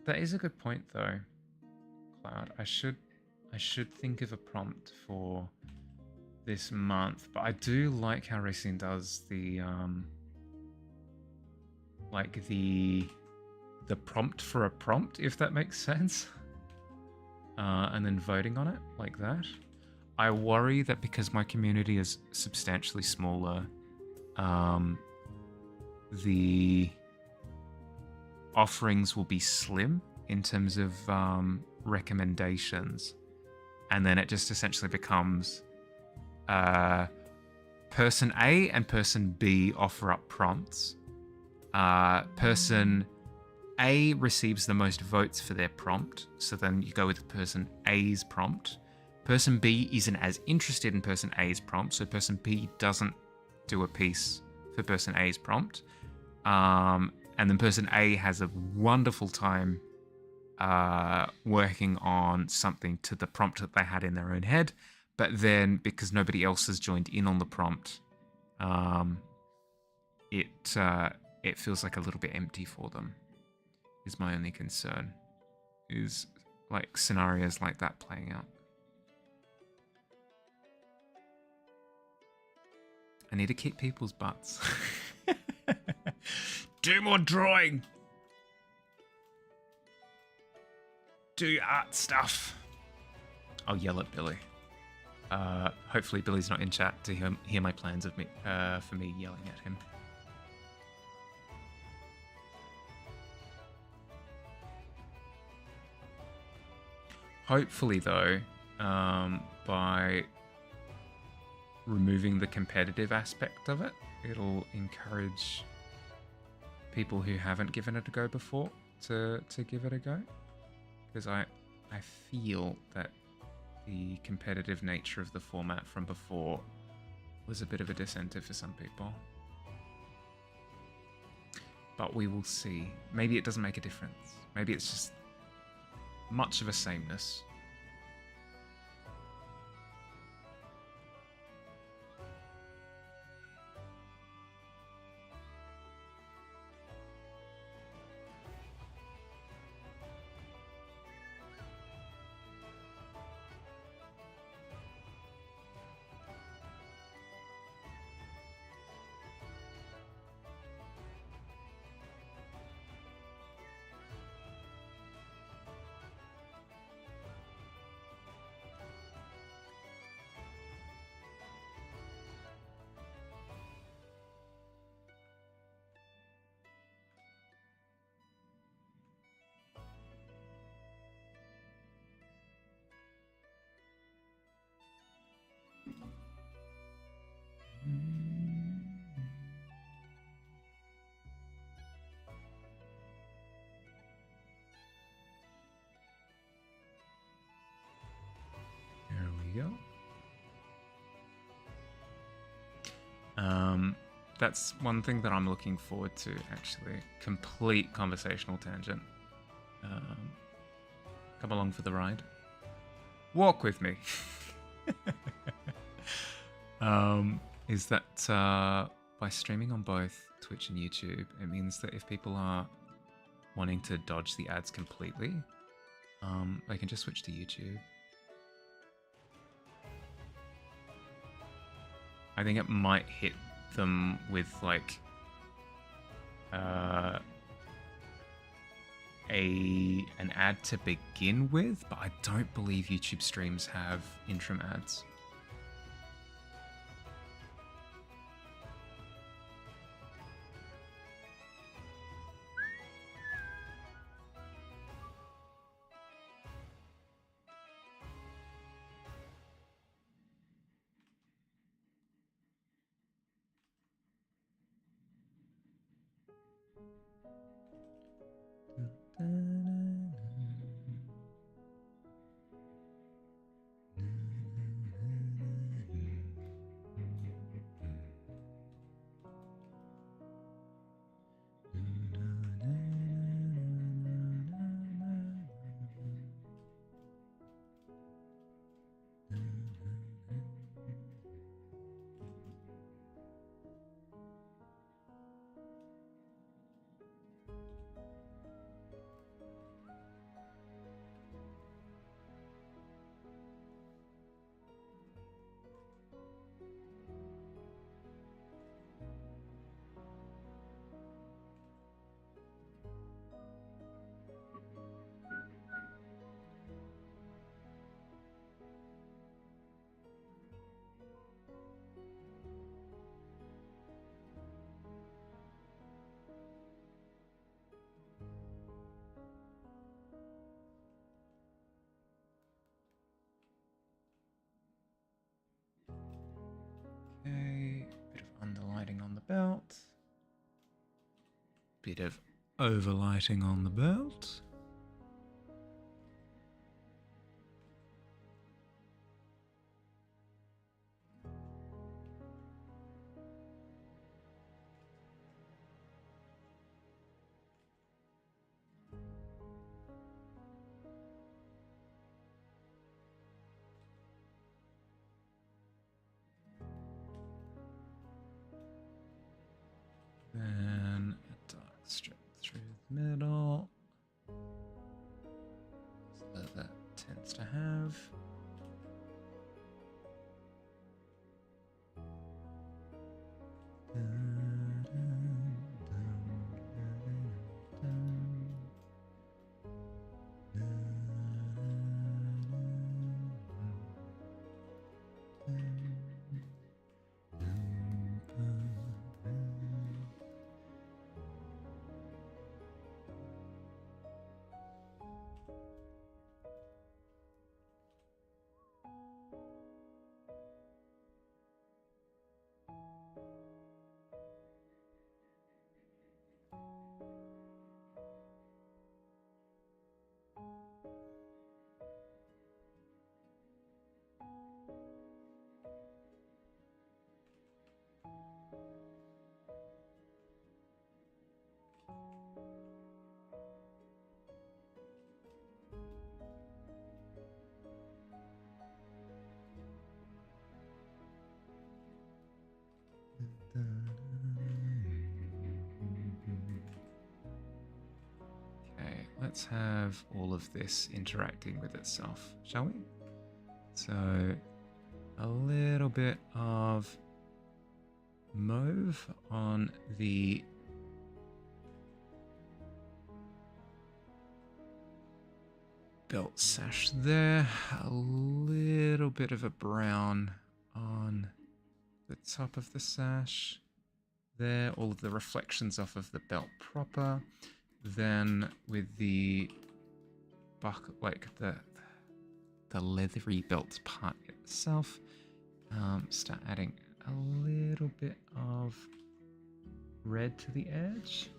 That is a good point though, Cloud. I should think of a prompt for this month, but I do like how Racing does the like the prompt for a prompt, if that makes sense. And then voting on it like that. I worry that because my community is substantially smaller, the offerings will be slim in terms of recommendations, and then it just essentially becomes person A and person B offer up prompts. Person A receives the most votes for their prompt, so then you go with person A's prompt. Person B isn't as interested in person A's prompt, so person B doesn't do a piece for person A's prompt. And then person A has a wonderful time working on something to the prompt that they had in their own head. But then, because nobody else has joined in on the prompt, it feels like a little bit empty for them, is my only concern. Is like scenarios like that playing out. I need to kick people's butts. Do more drawing. Do art stuff. I'll yell at Billy. Hopefully Billy's not in chat to hear my plans of me for me yelling at him. Hopefully though, by removing the competitive aspect of it, it'll encourage people who haven't given it a go before to give it a go, because I feel that the competitive nature of the format from before was a bit of a disincentive for some people. But we will see. Maybe it doesn't make a difference. Maybe it's just much of a sameness. we go. That's one thing that I'm looking forward to, actually. Complete conversational tangent. Come along for the ride. Walk with me. Is that by streaming on both Twitch and YouTube, it means that if people are wanting to dodge the ads completely, they can just switch to YouTube. I think it might hit them with like an ad to begin with, but I don't believe YouTube streams have interim ads. Okay, bit of underlighting on the belt. Bit of overlighting on the belt. Then a dark strip through the middle. So that tends to have. Okay, let's have all of this interacting with itself, shall we? So, a little bit of mauve on the belt sash there, a little bit of a brown on the top of the sash there, all of the reflections off of the belt proper. Then with the buckle, like the leathery belt part itself, start adding a little bit of red to the edge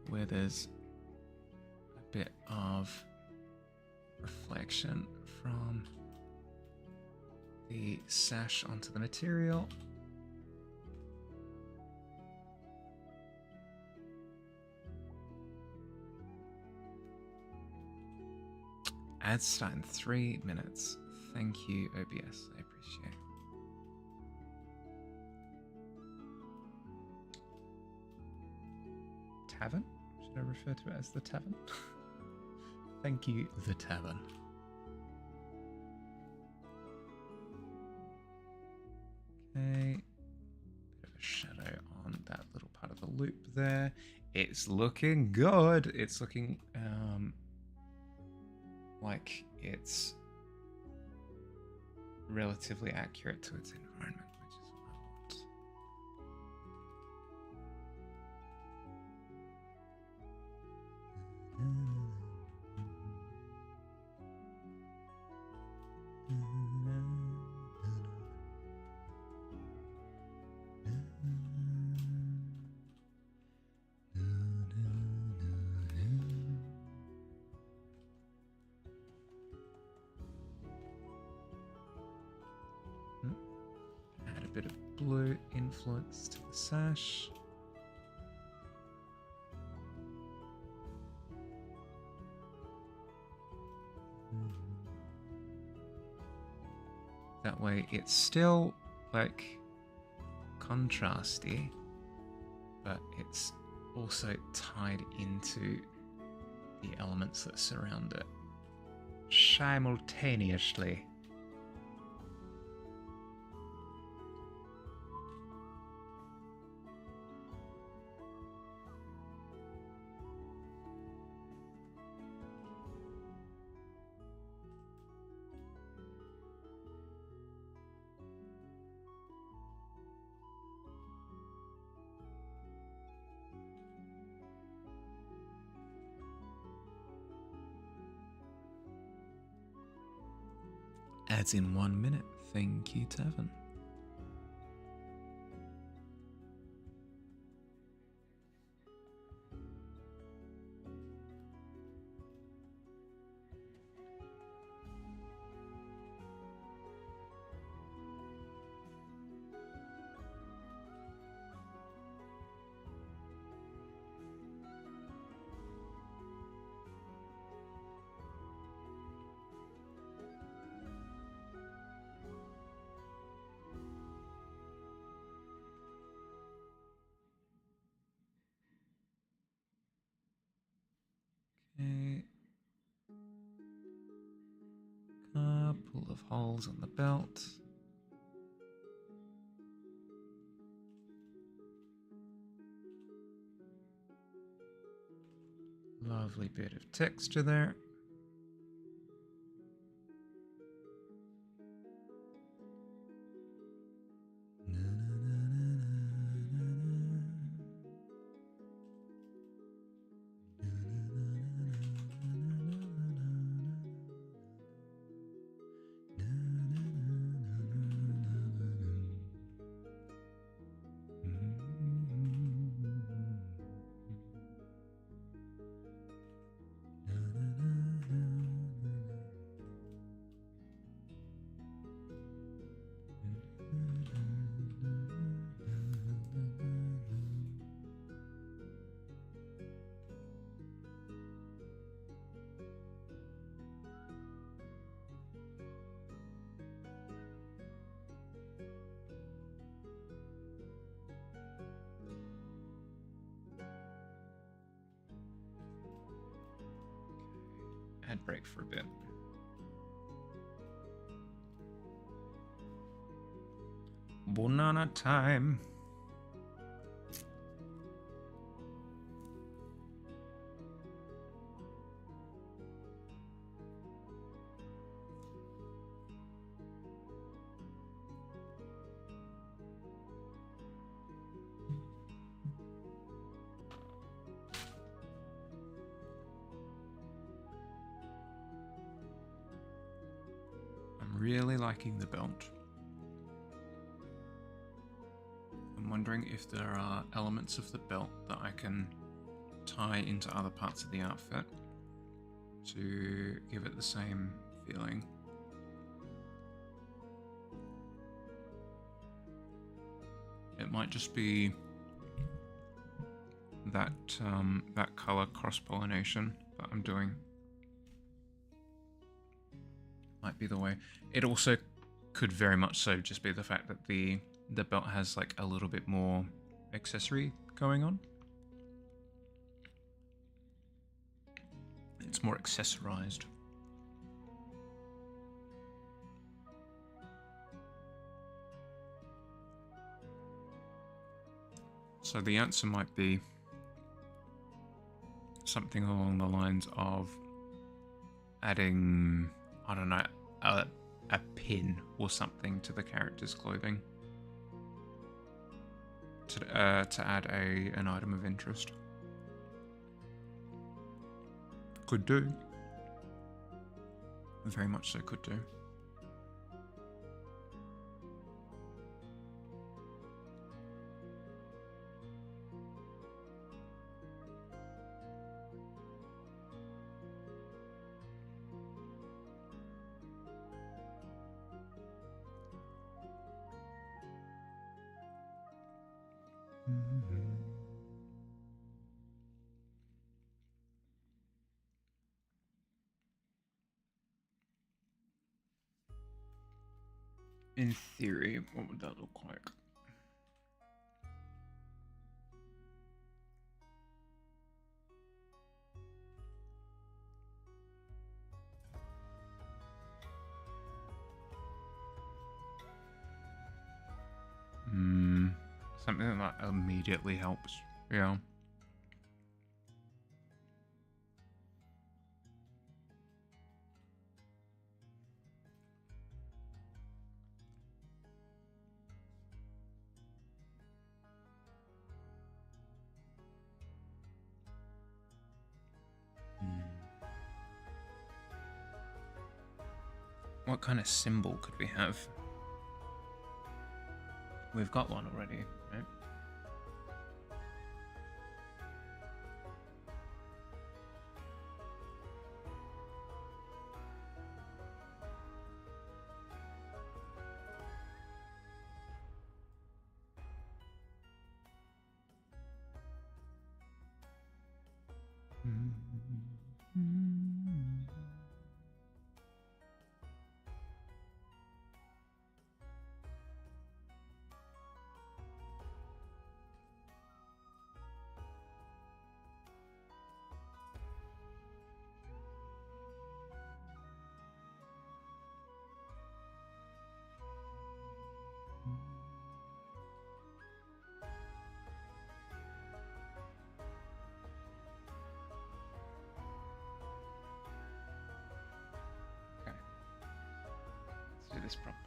where there's a bit of reflection from the sash onto the material. Ads start in 3 minutes. Thank you, OBS. I appreciate it. Tavern? Should I refer to it as the Tavern? Thank you, the Tavern. Okay. Bit of a shadow on that little part of the loop there. It's looking good. It's looking like it's relatively accurate to its environment, which is what I want. Add a bit of blue influence to the sash. That way it's still like contrasty, but it's also tied into the elements that surround it simultaneously. Ads in 1 minute. Thank you, Tavern. Okay. Couple of holes on the belt. Lovely bit of texture there. Ad break for a bit. Banana time. I'm really liking the belt. I'm wondering if there are elements of the belt that I can tie into other parts of the outfit. to give it the same feeling. It might just be that that color cross-pollination that I'm doing. Might be the way. It also could very much so just be the fact that the belt has like a little bit more accessory going on. It's more accessorized. So the answer might be something along the lines of adding, I don't know, a pin or something to the character's clothing to add an item of interest. Could do. Very much so could do. In theory, what would that look like? Something that immediately helps. Yeah. What kind of symbol could we have? We've got one already, right? Do this properly.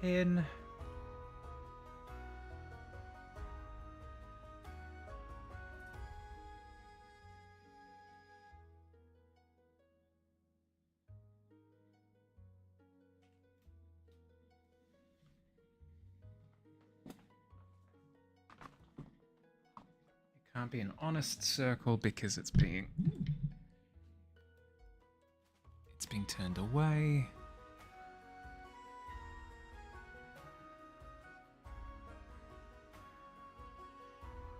Pin. It can't be an honest circle because it's being turned away.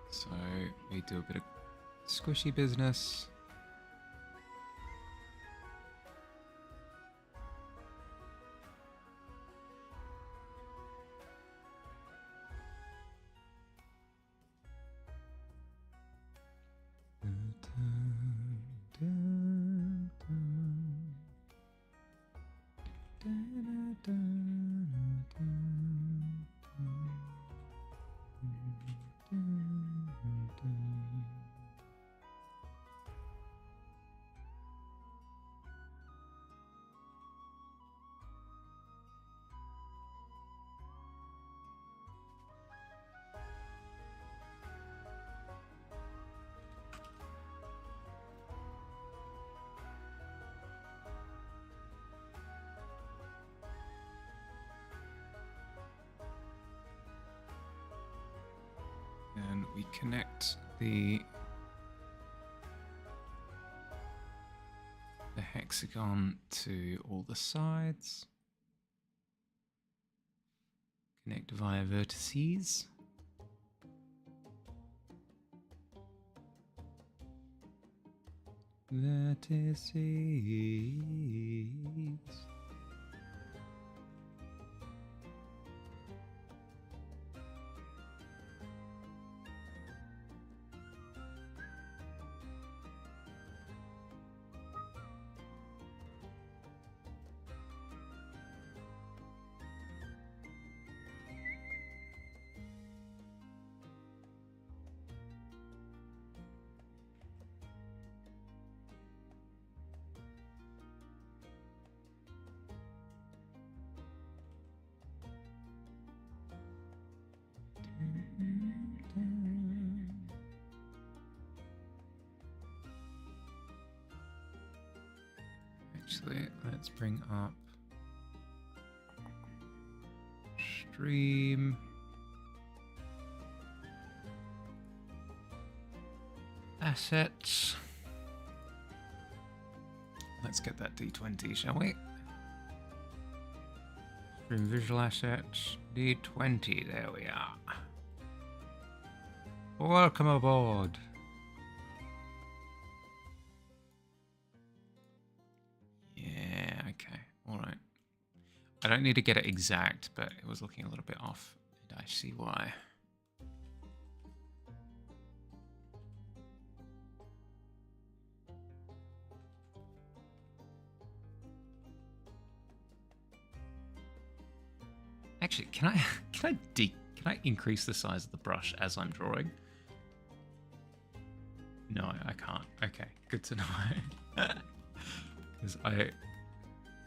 So we do a bit of squishy business. And we connect the the hexagon to all the sides. Connect via vertices. Vertices. Actually, let's bring up stream. Assets. Let's get that d20, shall we? Stream visual assets, d20, there we are. Welcome aboard. Yeah, okay, alright. I don't need to get it exact, but it was looking a little bit off, and I see why. Actually, can I increase the size of the brush as I'm drawing? No, I can't. Okay, good to know. Because I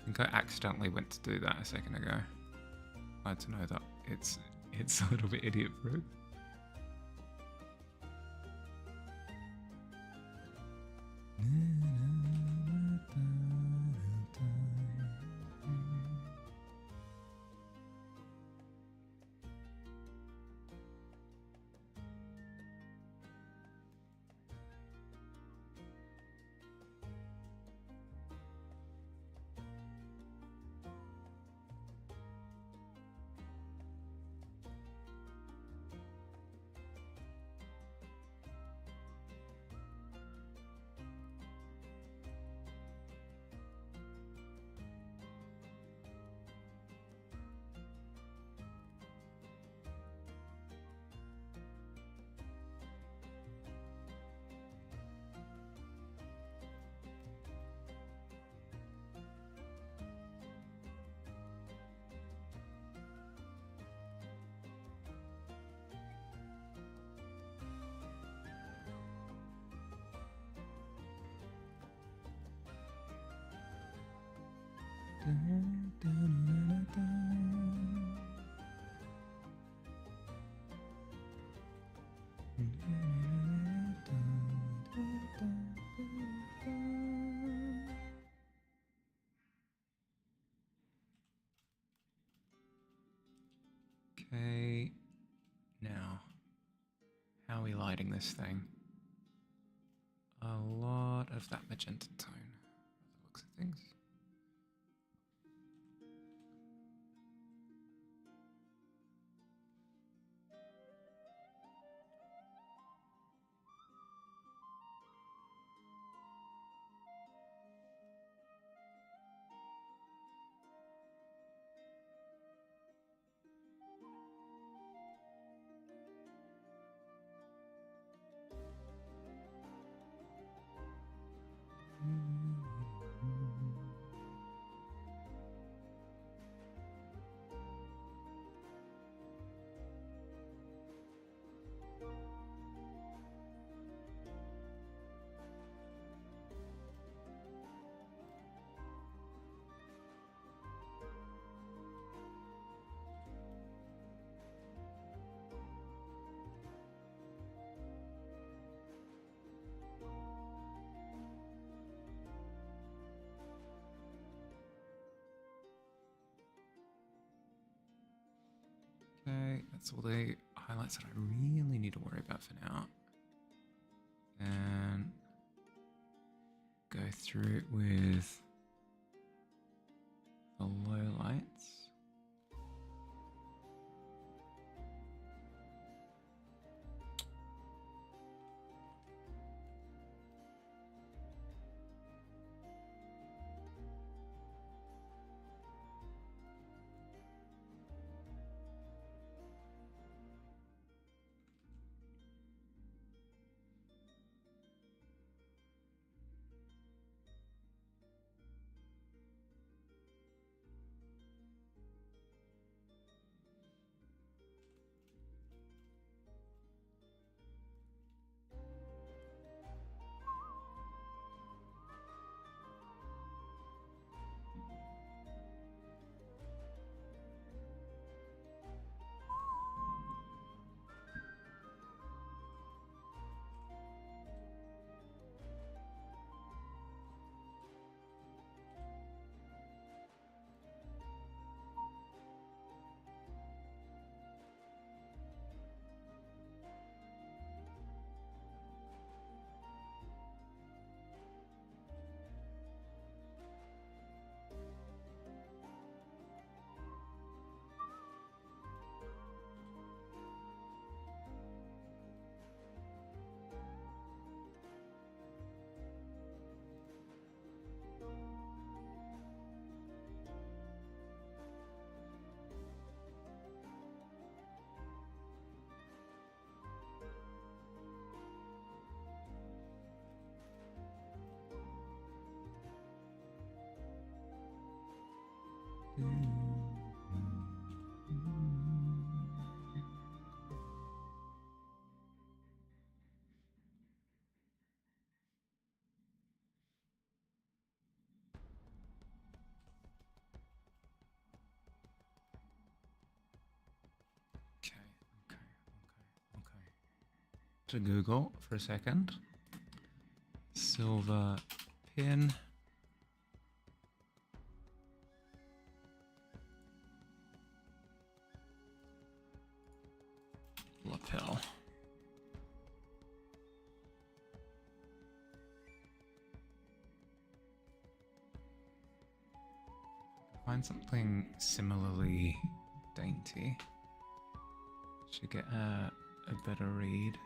think I accidentally went to do that a second ago. Glad to know that it's a little bit idiot-proof. Okay, now, how are we lighting this thing? A lot of that magenta tone, by the looks of things. Okay, that's all the highlights that I really need to worry about for now. And go through it with the low lights. Okay. To Google for a second. Silver pin. Lapel. Find something similarly dainty. Should get a better read.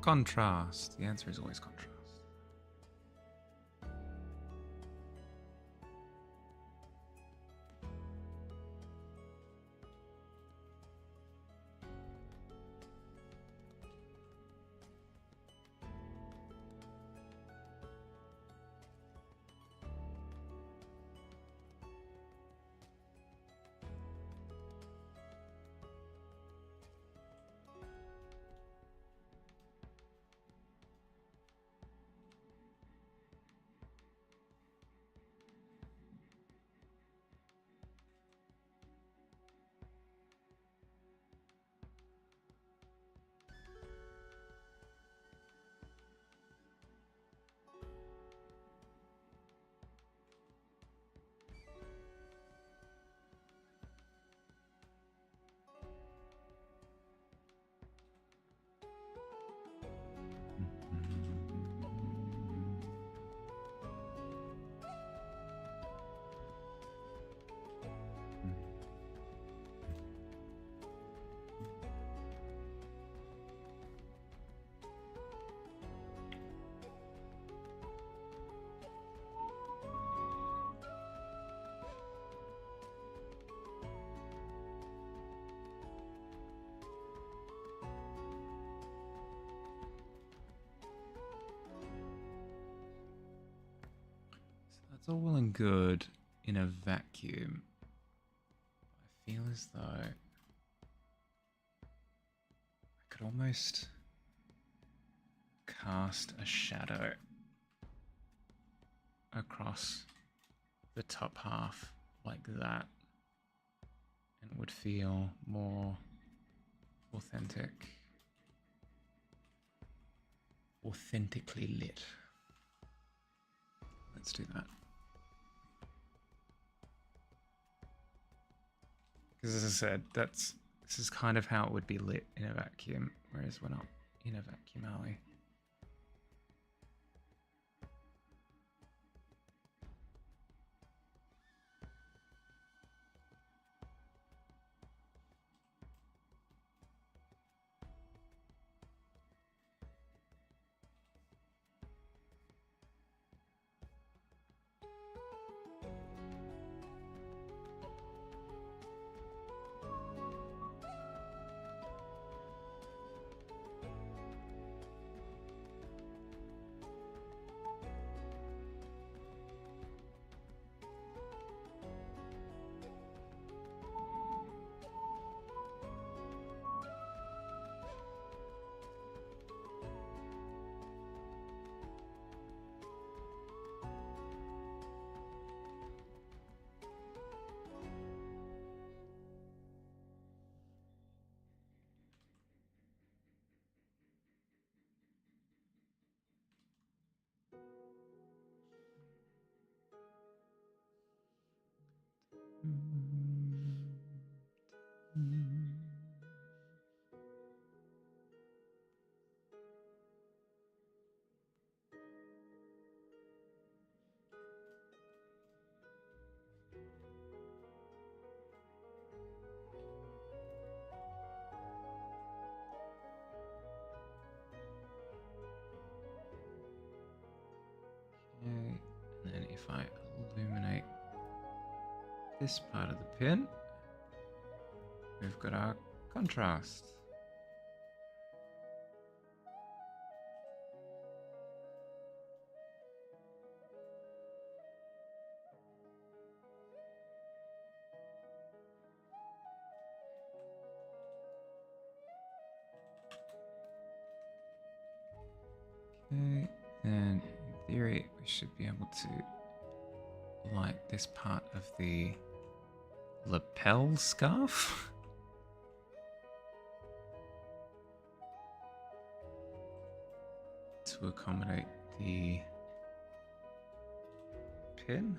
Contrast. The answer is always contrast. That's all well and good in a vacuum. I feel as though I could almost cast a shadow across the top half like that, and it would feel more authentically lit. Let's do that. Because as I said, this is kind of how it would be lit in a vacuum, whereas we're not in a vacuum, are we? Okay, and then if I illuminate this part of the pin, we've got our contrast. Okay, and in theory, we should be able to light this part of the lapel scarf. To accommodate the pin.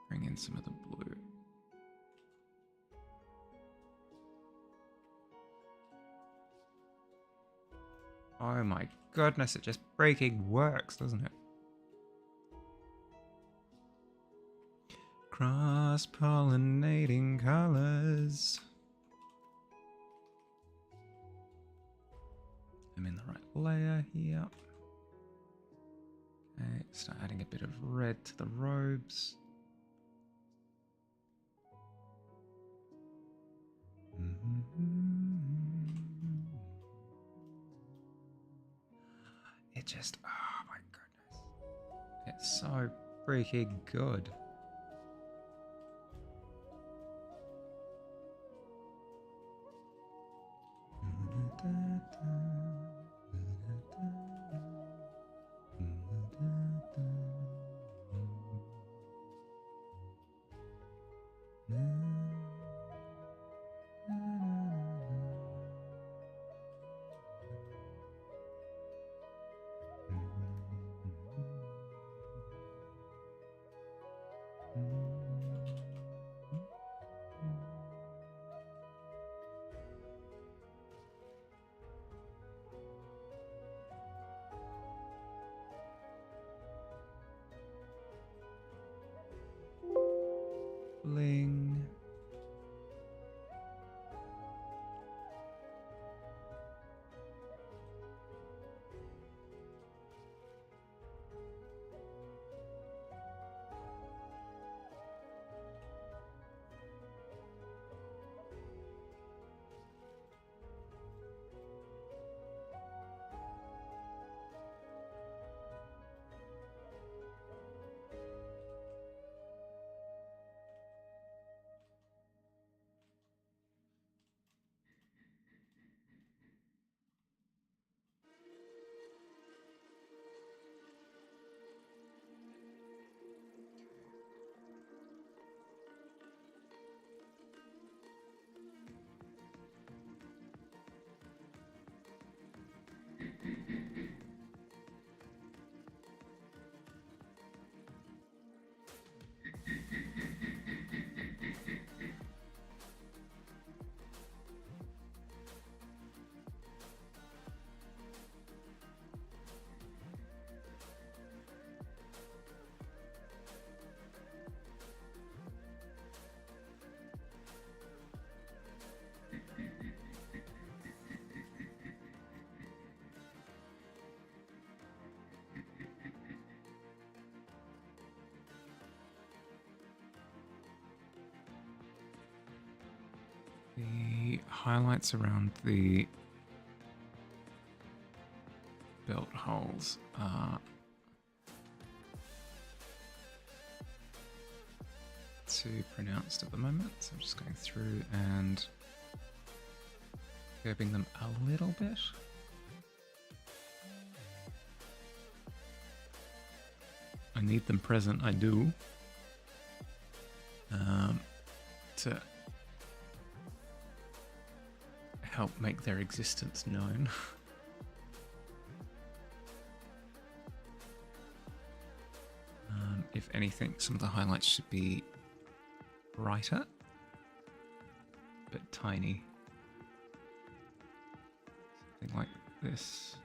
Bring in some of the blue. Oh my goodness, it just breaking works, doesn't it? Cross-pollinating colors. I'm in the right layer here. Okay, start adding a bit of red to the robes. It just, oh my goodness. It's so freaking good. highlights around the belt holes are too pronounced at the moment, so I'm just going through and curbing them a little bit. I need them present, I do, to help make their existence known. If anything, some of the highlights should be brighter, but tiny. Something like this.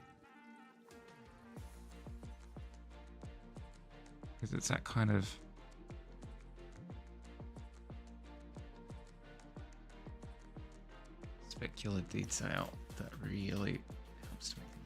Because it's that kind of specular detail that really helps to make things.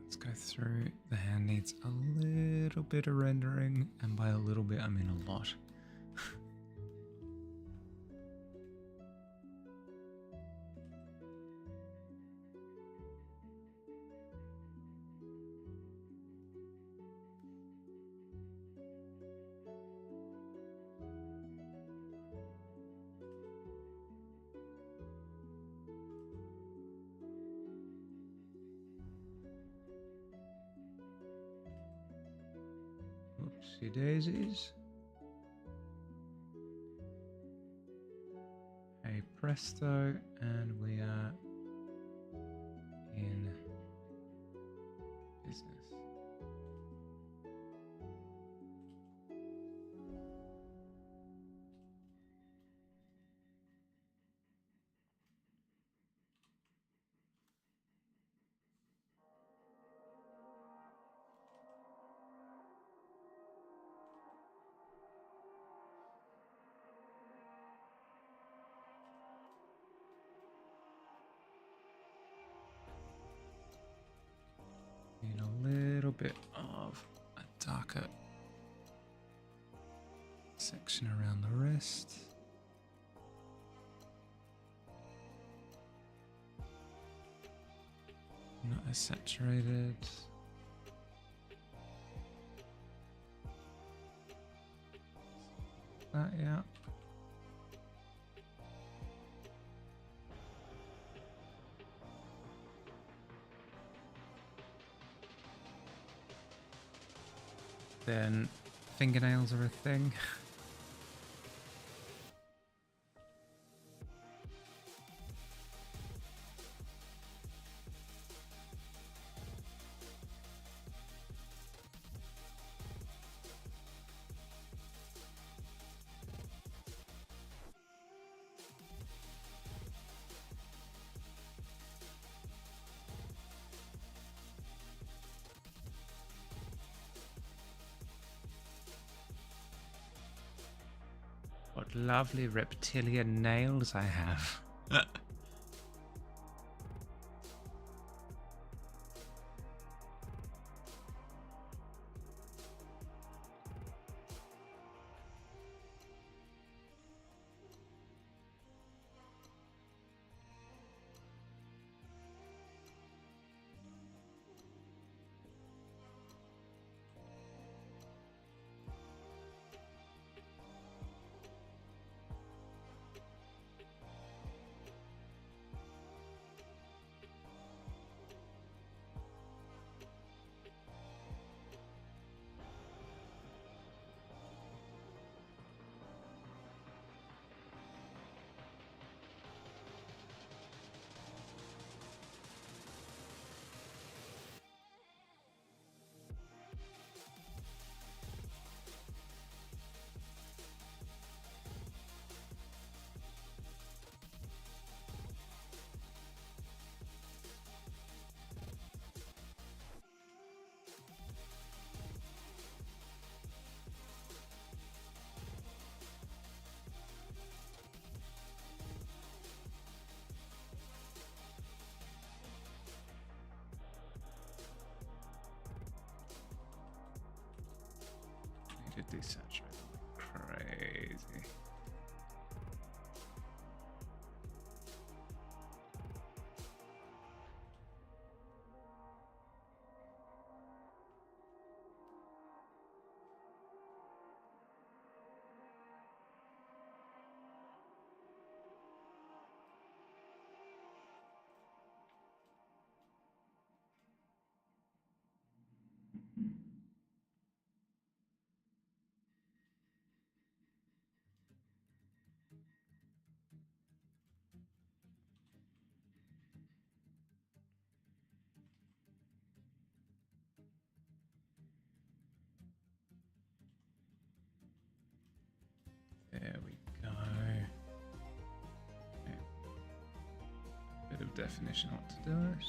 Let's go through the hand needs a little bit of rendering, and by a little bit I mean a lot. Oopsie daisies. Hey presto, and we are in business. Need a little bit of a darker section around the wrist. Not as saturated. That, yeah. Then fingernails are a thing. What lovely reptilian nails I have. Need to desaturate like crazy. There we go. Okay. Bit of definition ought to do it.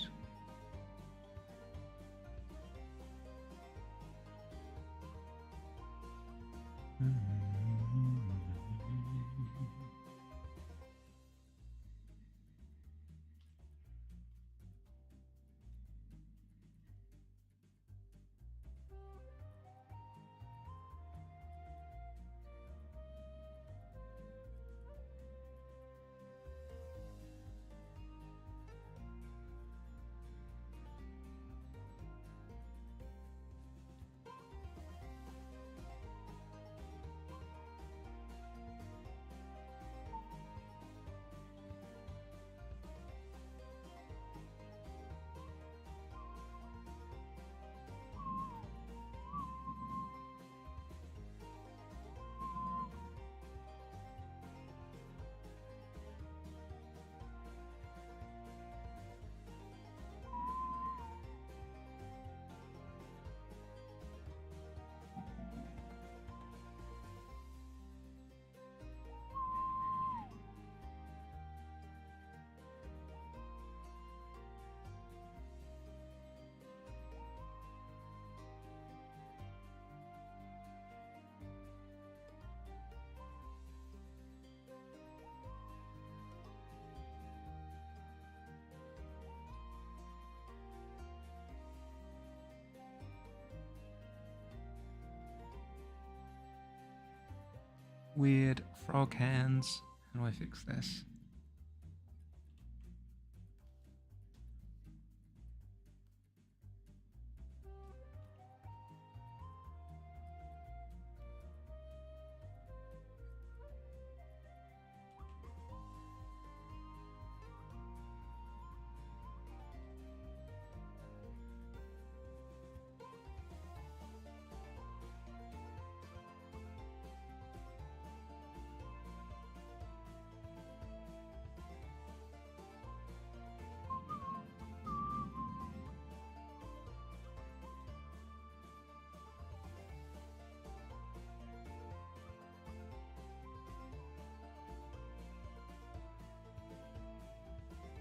weird frog hands. How do I fix this?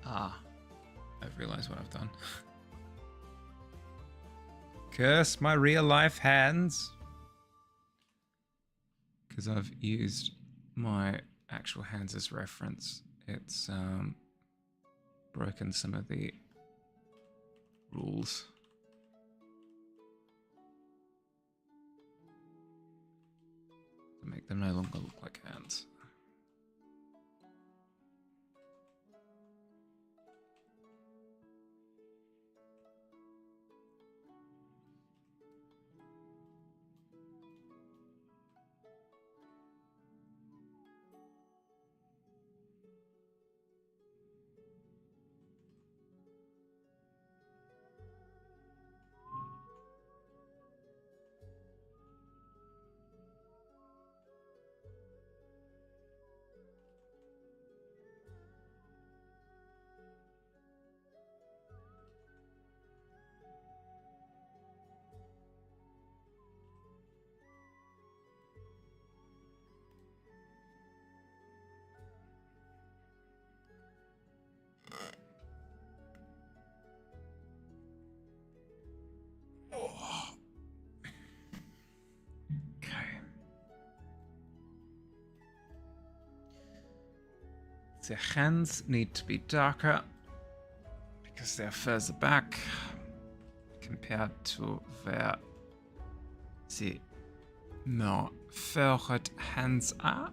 Ah, I've realized what I've done. Curse my real life hands. Because I've used my actual hands as reference. It's broken some of the rules. To make them no longer look like hands. Their hands need to be darker because they're further back compared to where the more forward hands are.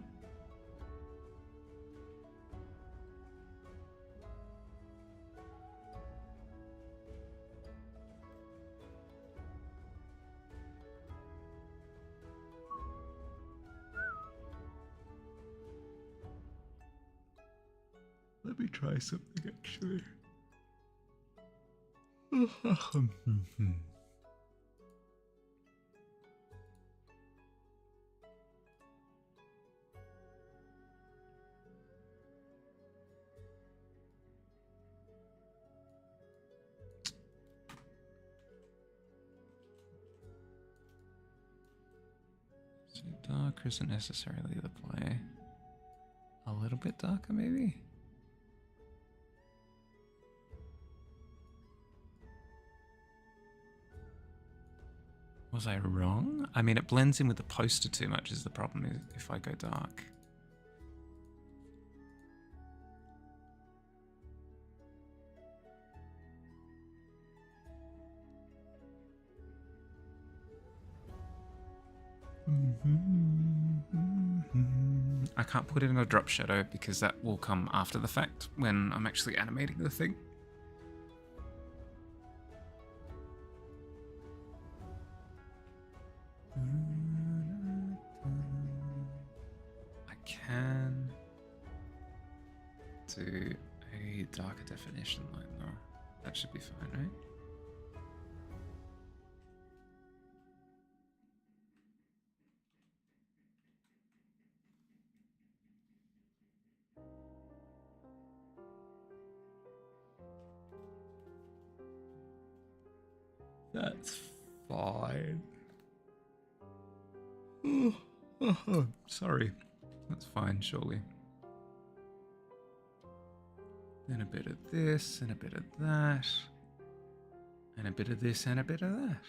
Let me try something actually. So darker isn't necessarily the play. A little bit darker maybe? Was I wrong? I mean, it blends in with the poster too much is the problem if I go dark. I can't put it in a drop shadow because that will come after the fact when I'm actually animating the thing. I can do a darker definition line though. That should be fine, right? That's fine. Sorry. That's fine, surely. Then a bit of this, and a bit of that. And a bit of this, and a bit of that.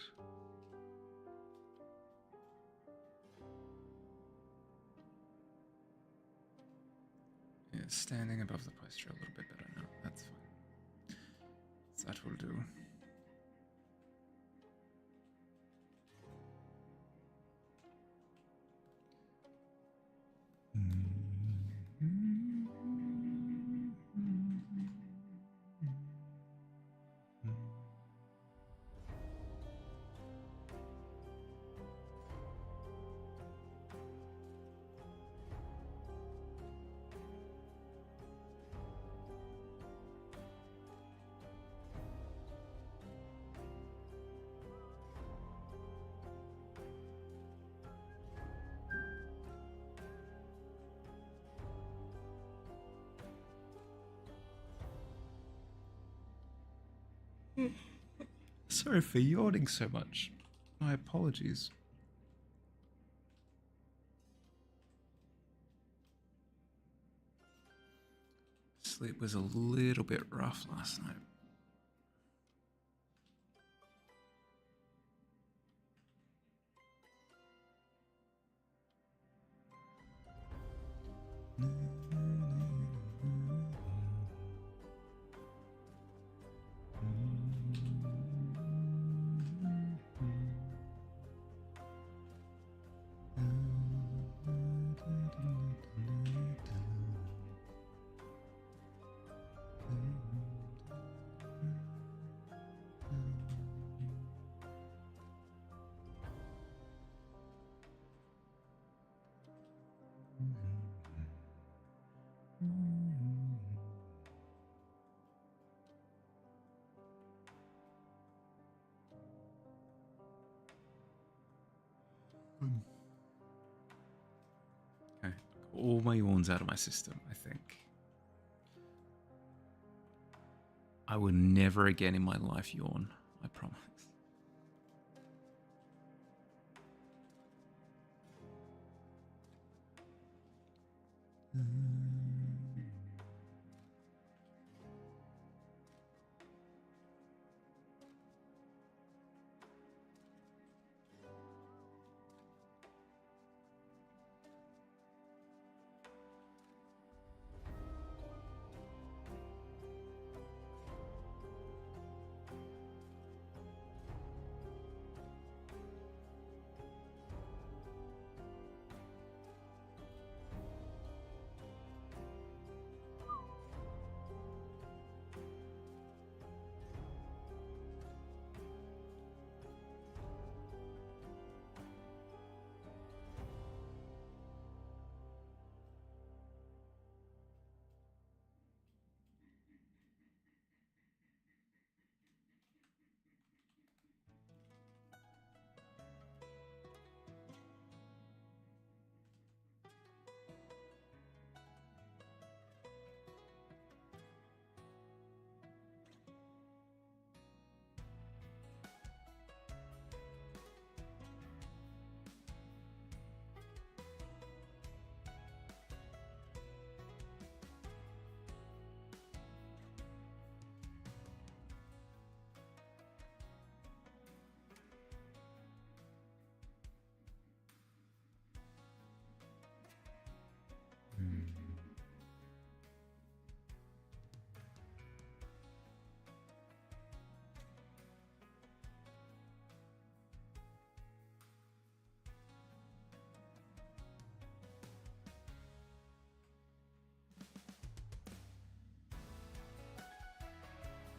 Yeah, standing above the poster a little bit better now. That's fine. That will do. Sorry for yawning so much. My apologies. Sleep was a little bit rough last night. Okay, all my yawns out of my system, I think. I will never again in my life yawn, I promise.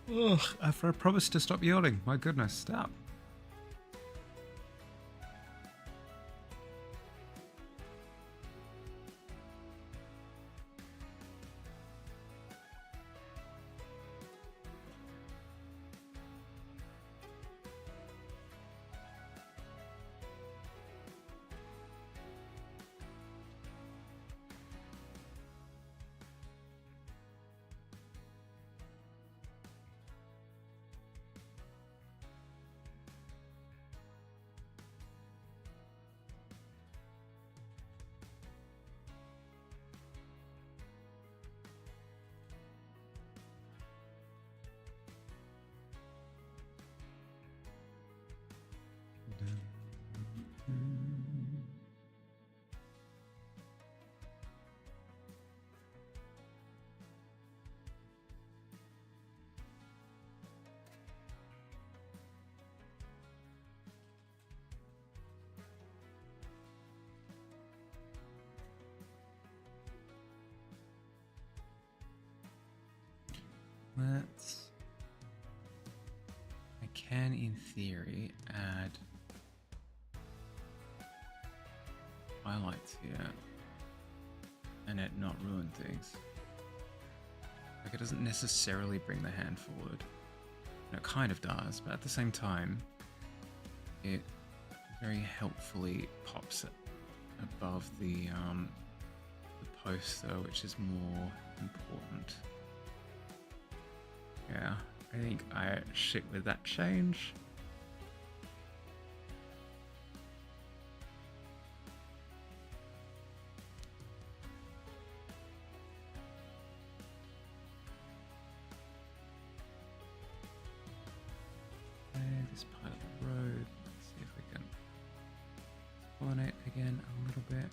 Ugh, after I promised to stop yawning. My goodness, stop. Let's... I can, in theory, add highlights here and it not ruin things. Like, it doesn't necessarily bring the hand forward. It kind of does, but at the same time, it very helpfully pops it above the poster, which is more important. Yeah, I think I shit with that change. This part of the road. Let's see if we can pollinate again a little bit.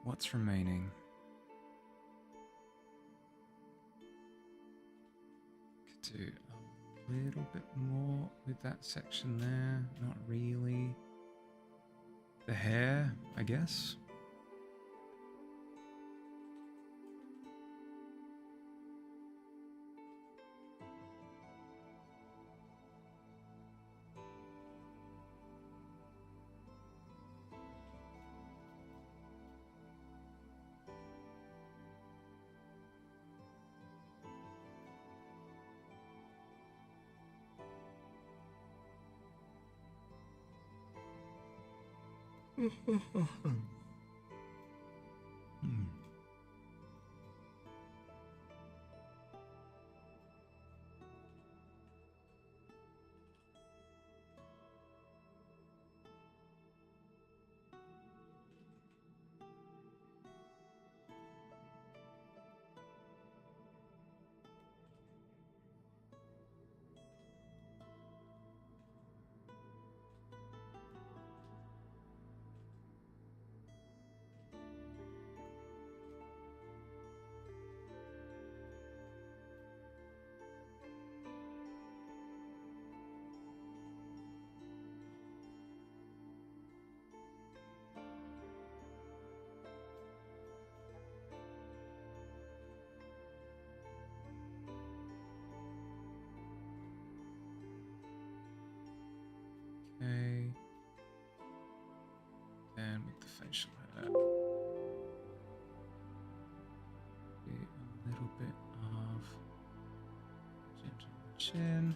what's remaining? Could do a little bit more with that section there. Not really. The hair, I guess. Okay. And with the facial hair, do a little bit of gentle chin.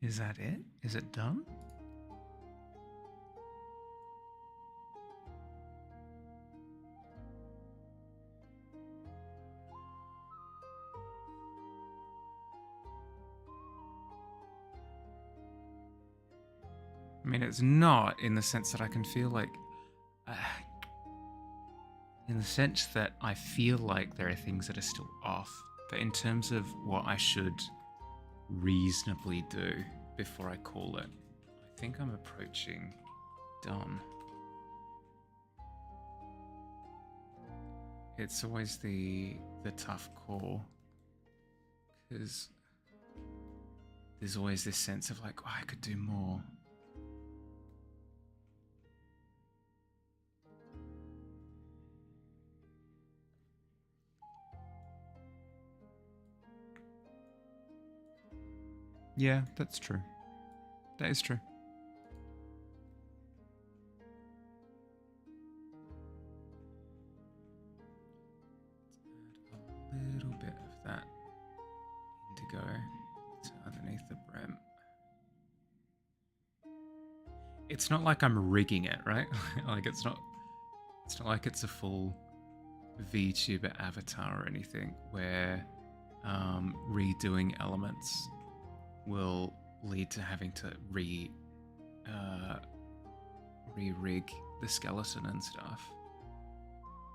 Is that it? Is it done? I mean, it's not in the sense that I can feel like... in the sense that I feel like there are things that are still off. But in terms of what I should reasonably do before I call it, I think I'm approaching done. It's always the tough call, because there's always this sense of like, oh, I could do more. Yeah, that's true. That is true. Let's add a little bit of that indigo to underneath the brim. It's not like I'm rigging it, right? Like it's not like it's a full VTuber avatar or anything where redoing elements will lead to having to re-rig the skeleton and stuff.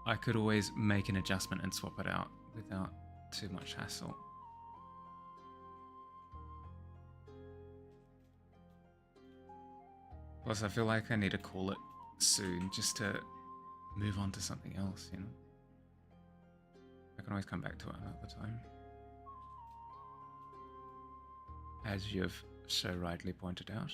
I could always make an adjustment and swap it out without too much hassle. Plus, I feel like I need to call it soon just to move on to something else, you know? I can always come back to it another time. As you've so rightly pointed out.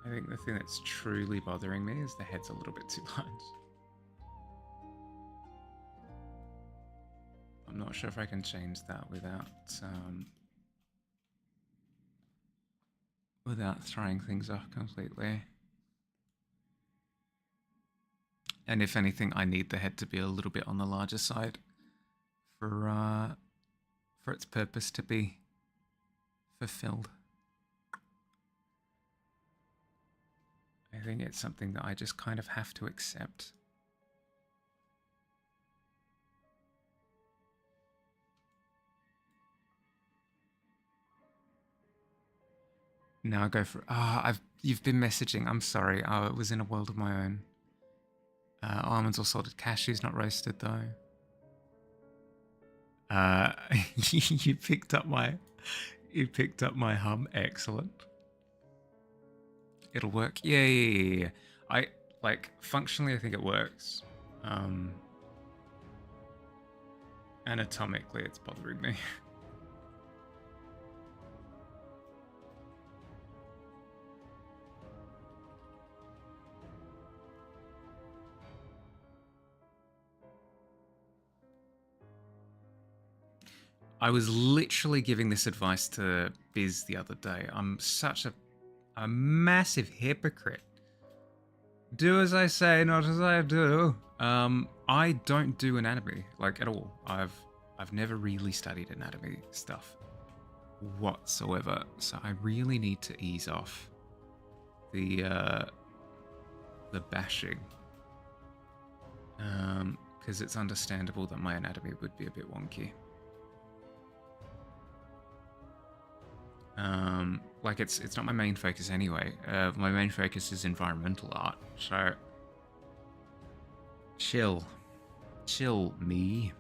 I think the thing that's truly bothering me is the head's a little bit too large. I'm not sure if I can change that without throwing things off completely. And if anything, I need the head to be a little bit on the larger side for its purpose to be fulfilled. I think it's something that I just kind of have to accept. Now I go for you've been messaging. I'm sorry. Oh, it was in a world of my own. Almonds or salted cashews, not roasted though. You picked up my hum. Excellent. It'll work. Yeah. I like functionally. I think it works. Anatomically, it's bothering me. I was literally giving this advice to Biz the other day. I'm such a massive hypocrite. Do as I say, not as I do. I don't do anatomy, like, at all. I've never really studied anatomy stuff whatsoever. So I really need to ease off the bashing. Because it's understandable that my anatomy would be a bit wonky. Like it's not my main focus anyway. My main focus is environmental art, so chill me.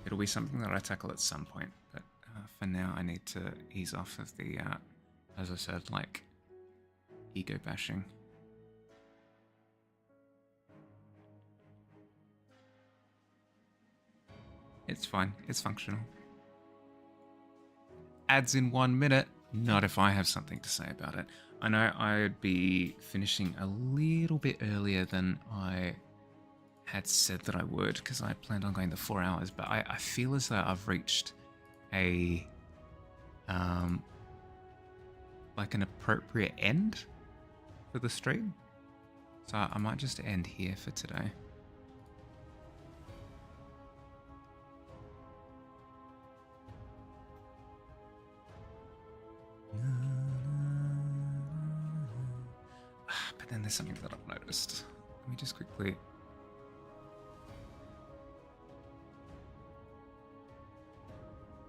It'll be something that I tackle at some point, but for now I need to ease off of the, as I said, like, ego bashing. It's fine. It's functional. Ads in 1 minute. Not if I have something to say about it. I know I'd be finishing a little bit earlier than I had said that I would, because I planned on going the 4 hours, but I feel as though I've reached a like an appropriate end for the stream. So I might just end here for today. But then there's something that I've noticed. Let me just quickly...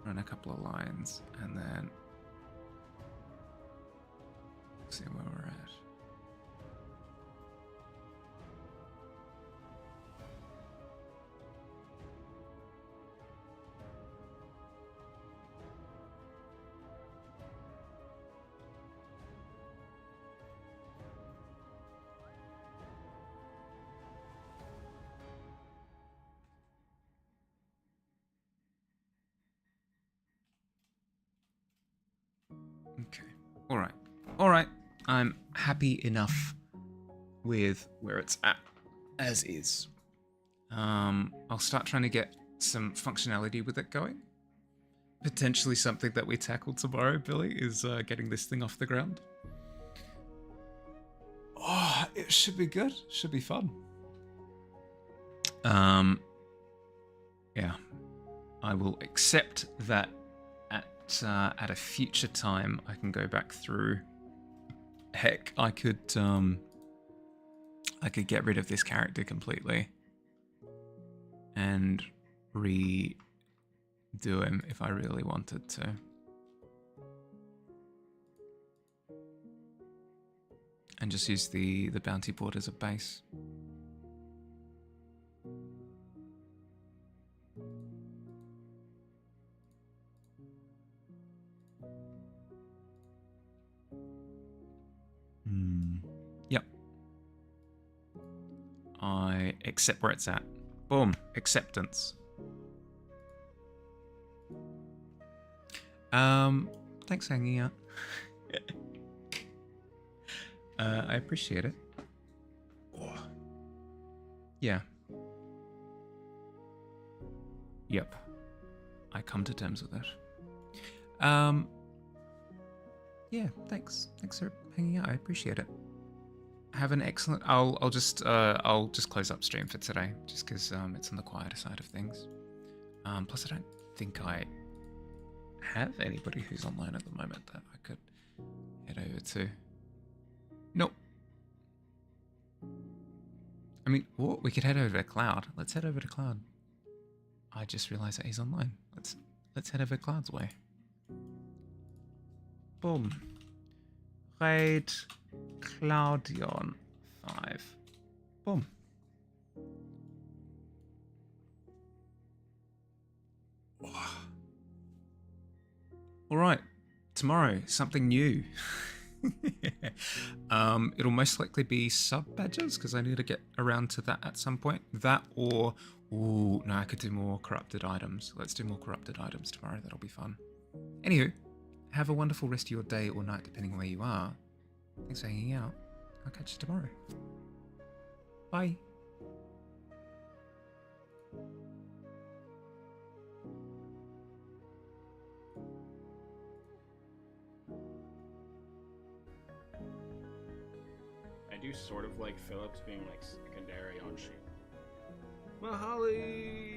run a couple of lines and then see where we're at. Okay. All right. I'm happy enough with where it's at as is. I'll start trying to get some functionality with it going. Potentially something that we tackle tomorrow, Billy, is getting this thing off the ground. Oh, it should be good. Should be fun. Yeah. I will accept that at a future time, I can go back through. Heck, I could get rid of this character completely and redo him if I really wanted to. And just use the bounty board as a base. Yep. I accept where it's at. Boom. Acceptance. Thanks for hanging out. I appreciate it. Oh. Yeah. Yep. I come to terms with it. Yeah, thanks. Thanks for hanging out. I appreciate it. Have an excellent. I'll just close up stream for today, just because it's on the quieter side of things. Plus, I don't think I have anybody who's online at the moment that I could head over to. Nope. I mean, what? We could head over to Cloud. Let's head over to Cloud. I just realized that he's online. Let's head over Cloud's way. Boom. Raid Cloudion 5. Boom. All right. Tomorrow, something new. It'll most likely be sub badges because I need to get around to that at some point. That or, ooh, no, I could do more corrupted items. Let's do more corrupted items tomorrow. That'll be fun. Anywho, have a wonderful rest of your day or night, depending on where you are. Thanks for hanging out. I'll catch you tomorrow. Bye. I do sort of like Phillips being like secondary on sheet. Mahali!